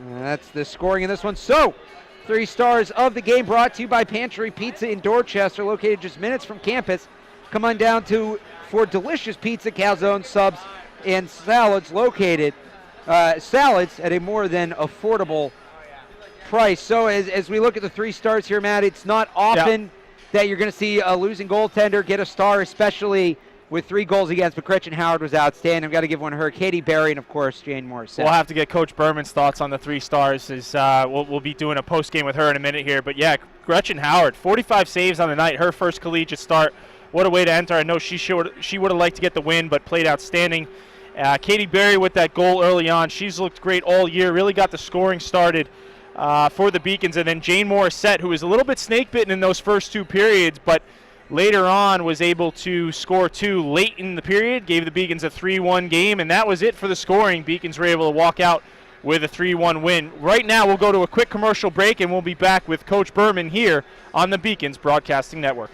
That's the scoring in this one. So, 3 stars of the game brought to you by Pantry Pizza in Dorchester, located just minutes from campus. Come on down for delicious pizza, calzone, subs, and salads located. Salads at a more than affordable price. So as we look at the 3 stars here, Matt, it's not often that you're going to see a losing goaltender get a star, especially with 3 goals against, but Gretchen Howard was outstanding. I've got to give one to her. Katie Berry, and, of course, Jane Morrisette. We'll have to get Coach Berman's thoughts on the 3 stars. We'll be doing a post-game with her in a minute here. But, yeah, Gretchen Howard, 45 saves on the night, her first collegiate start. What a way to enter. I know she would have liked to get the win, but played outstanding. Katie Berry with that goal early on. She's looked great all year, really got the scoring started for the Beacons. And then Jane Morrisette, who was a little bit snake-bitten in those first 2 periods, but later on was able to score 2 late in the period, gave the Beacons a 3-1 game, and that was it for the scoring. Beacons were able to walk out with a 3-1 win. Right now we'll go to a quick commercial break, and we'll be back with Coach Berman here on the Beacons Broadcasting Network.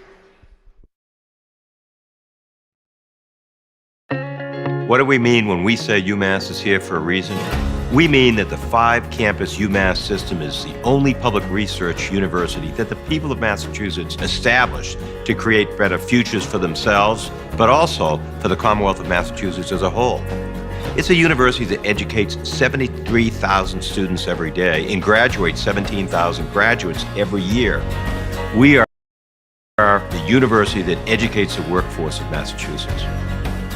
What do we mean when we say UMass is here for a reason? We mean that the 5-campus UMass system is the only public research university that the people of Massachusetts established to create better futures for themselves, but also for the Commonwealth of Massachusetts as a whole. It's a university that educates 73,000 students every day and graduates 17,000 graduates every year. We are the university that educates the workforce of Massachusetts.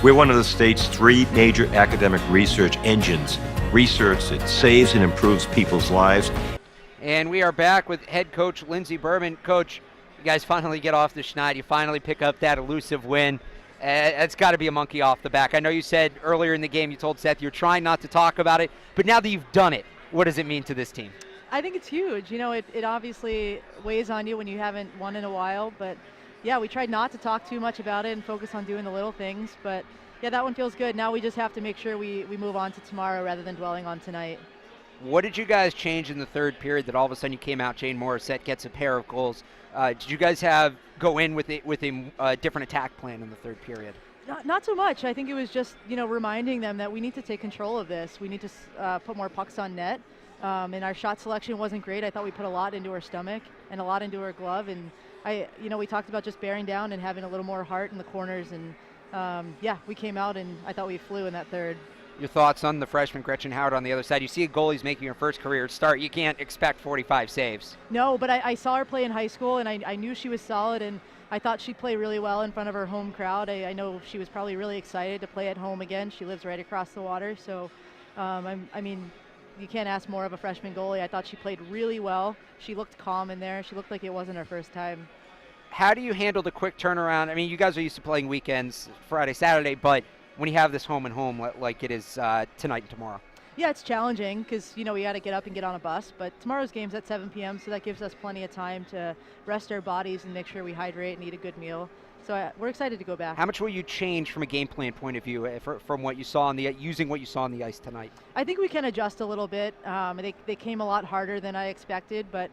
We're one of the state's 3 major academic research engines, research that saves and improves people's lives. And we are back with head coach Lindsey Berman. Coach, you guys finally get off the schneid. You finally pick up that elusive win. It's got to be a monkey off the back. I know you said earlier in the game, you told Seth you're trying not to talk about it, but now that you've done it, what does it mean to this team? I think it's huge. You know, it obviously weighs on you when you haven't won in a while, but yeah, we tried not to talk too much about it and focus on doing the little things, but yeah, that one feels good. Now we just have to make sure we move on to tomorrow rather than dwelling on tonight. What did you guys change in the third period that all of a sudden you came out, Jane Morrisette gets a pair of goals? Did you guys go in with a different attack plan in the third period? Not so much. I think it was just, reminding them that we need to take control of this. We need to put more pucks on net. And our shot selection wasn't great. I thought we put a lot into our stomach and a lot into our glove. And we talked about just bearing down and having a little more heart in the corners. And we came out and I thought we flew in that third. Your thoughts on the freshman Gretchen Howard on the other side? You see a goalie's making her first career start. You can't expect 45 saves. No, but I saw her play in high school, and I knew she was solid, and I thought she'd play really well in front of her home crowd. I know she was probably really excited to play at home again. She lives right across the water, so you can't ask more of a freshman goalie. I thought she played really well. She looked calm in there. She looked like it wasn't her first time. How do you handle the quick turnaround? I mean, you guys are used to playing weekends, Friday, Saturday, but when you have this home and home like it is tonight and tomorrow? Yeah, it's challenging because, we got to get up and get on a bus. But tomorrow's game's at 7 p.m., so that gives us plenty of time to rest our bodies and make sure we hydrate and eat a good meal. So we're excited to go back. How much will you change from a game plan point of view from what you saw using what you saw on the ice tonight? I think we can adjust a little bit. They came a lot harder than I expected, but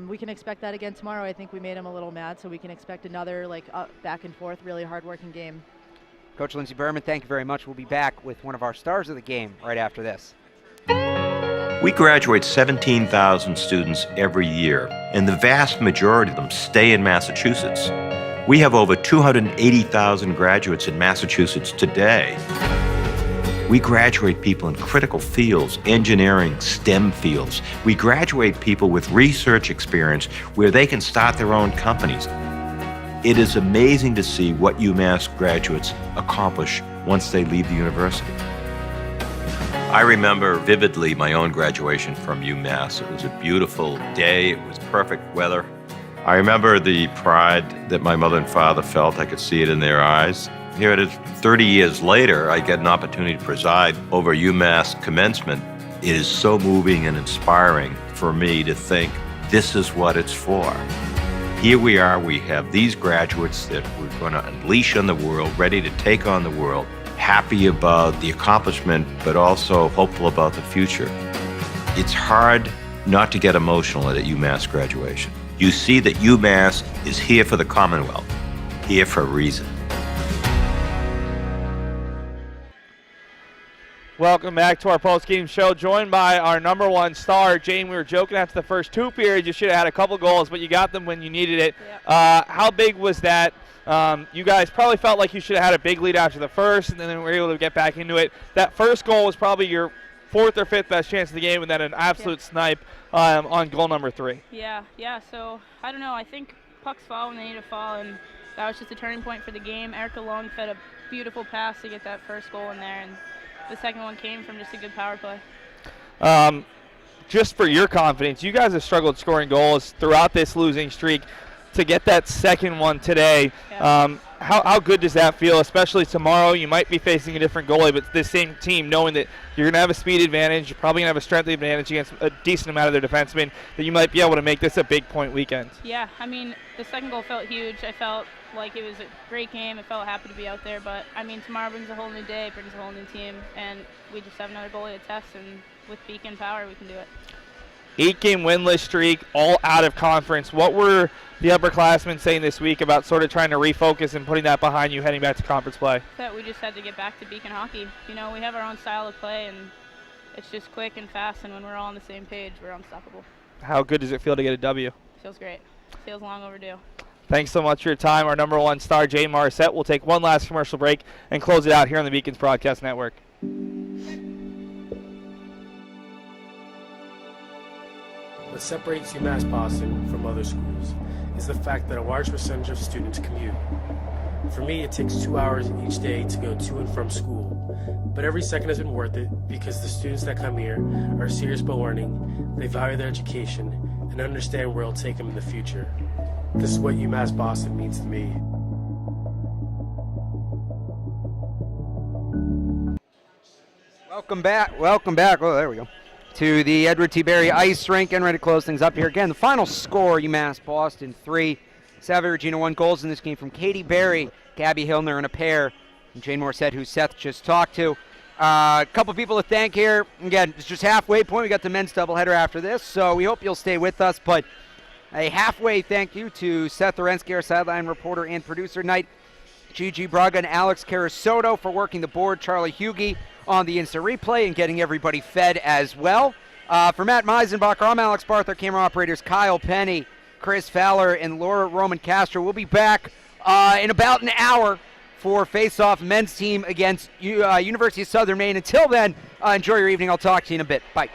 we can expect that again tomorrow. I think we made them a little mad, so we can expect another back and forth, really hard-working game. Coach Lindsey Berman, thank you very much. We'll be back with one of our stars of the game right after this. We graduate 17,000 students every year, and the vast majority of them stay in Massachusetts. We have over 280,000 graduates in Massachusetts today. We graduate people in critical fields, engineering, STEM fields. We graduate people with research experience where they can start their own companies. It is amazing to see what UMass graduates accomplish once they leave the university. I remember vividly my own graduation from UMass. It was a beautiful day. It was perfect weather. I remember the pride that my mother and father felt. I could see it in their eyes. Here it is, 30 years later, I get an opportunity to preside over UMass commencement. It is so moving and inspiring for me to think this is what it's for. Here we are, we have these graduates that we're going to unleash on the world, ready to take on the world, happy about the accomplishment, but also hopeful about the future. It's hard not to get emotional at a UMass graduation. You see that UMass is here for the Commonwealth, here for a reason. Welcome back to our post-game show, joined by our number one star, Jane. We were joking after the first two periods. You should have had a couple goals, but you got them when you needed it. Yep. How big was that? You guys probably felt like you should have had a big lead after the first, and then we were able to get back into it. That first goal was probably your fourth or fifth best chance of the game, and then an absolute snipe on goal number 3. Yeah. So, I don't know. I think pucks fall when they need to fall, and that was just a turning point for the game. Erica Long fed a beautiful pass to get that first goal in there, and the second one came from just a good power play. Just for your confidence, you guys have struggled scoring goals throughout this losing streak. To get that second one today, how good does that feel, especially tomorrow? You might be facing a different goalie, but this same team, knowing that you're going to have a speed advantage, you're probably going to have a strength advantage against a decent amount of their defensemen, that you might be able to make this a big point weekend. Yeah, I mean, the second goal felt huge. I felt like it was a great game. I felt happy to be out there, but I mean, tomorrow brings a whole new day, brings a whole new team, and we just have another goalie to test, and with Beacon power, we can do it. 8-game winless streak, all out of conference. What were the upperclassmen saying this week about sort of trying to refocus and putting that behind you heading back to conference play? That we just had to get back to Beacon hockey. We have our own style of play, and it's just quick and fast, and when we're all on the same page, we're unstoppable. How good does it feel to get a W? Feels great. Feels long overdue. Thanks so much for your time. Our number one star, Jane Morrisette. We'll take one last commercial break and close it out here on the Beacons Broadcast Network. What separates UMass Boston from other schools is the fact that a large percentage of students commute. For me, it takes 2 hours each day to go to and from school, but every second has been worth it because the students that come here are serious about learning, they value their education, and understand where it'll take them in the future. This is what UMass Boston means to me. Welcome back. Oh, there we go. To the Edward T. Berry Ice Rink, and ready to close things up here again. The final score, UMass Boston 3, Salve Regina 1. Goals in this game from Katie Berry, Gabby Hillner, and a pair, and Jane Morrisette, who Seth just talked to. A couple people to thank here. Again, it's just halfway point. We got the men's doubleheader after this, so we hope you'll stay with us. But a halfway thank you to Seth Orensky, our sideline reporter and producer tonight. Gigi Braga and Alex Carasoto for working the board. Charlie Hughey on the Insta replay and getting everybody fed as well. For Matt Meisenbacher, I'm Alex Barth. Our camera operators Kyle Penny, Chris Fowler, and Laura Roman Castro. We'll be back in about an hour for face-off men's team against University of Southern Maine. Until then, enjoy your evening. I'll talk to you in a bit. Bye.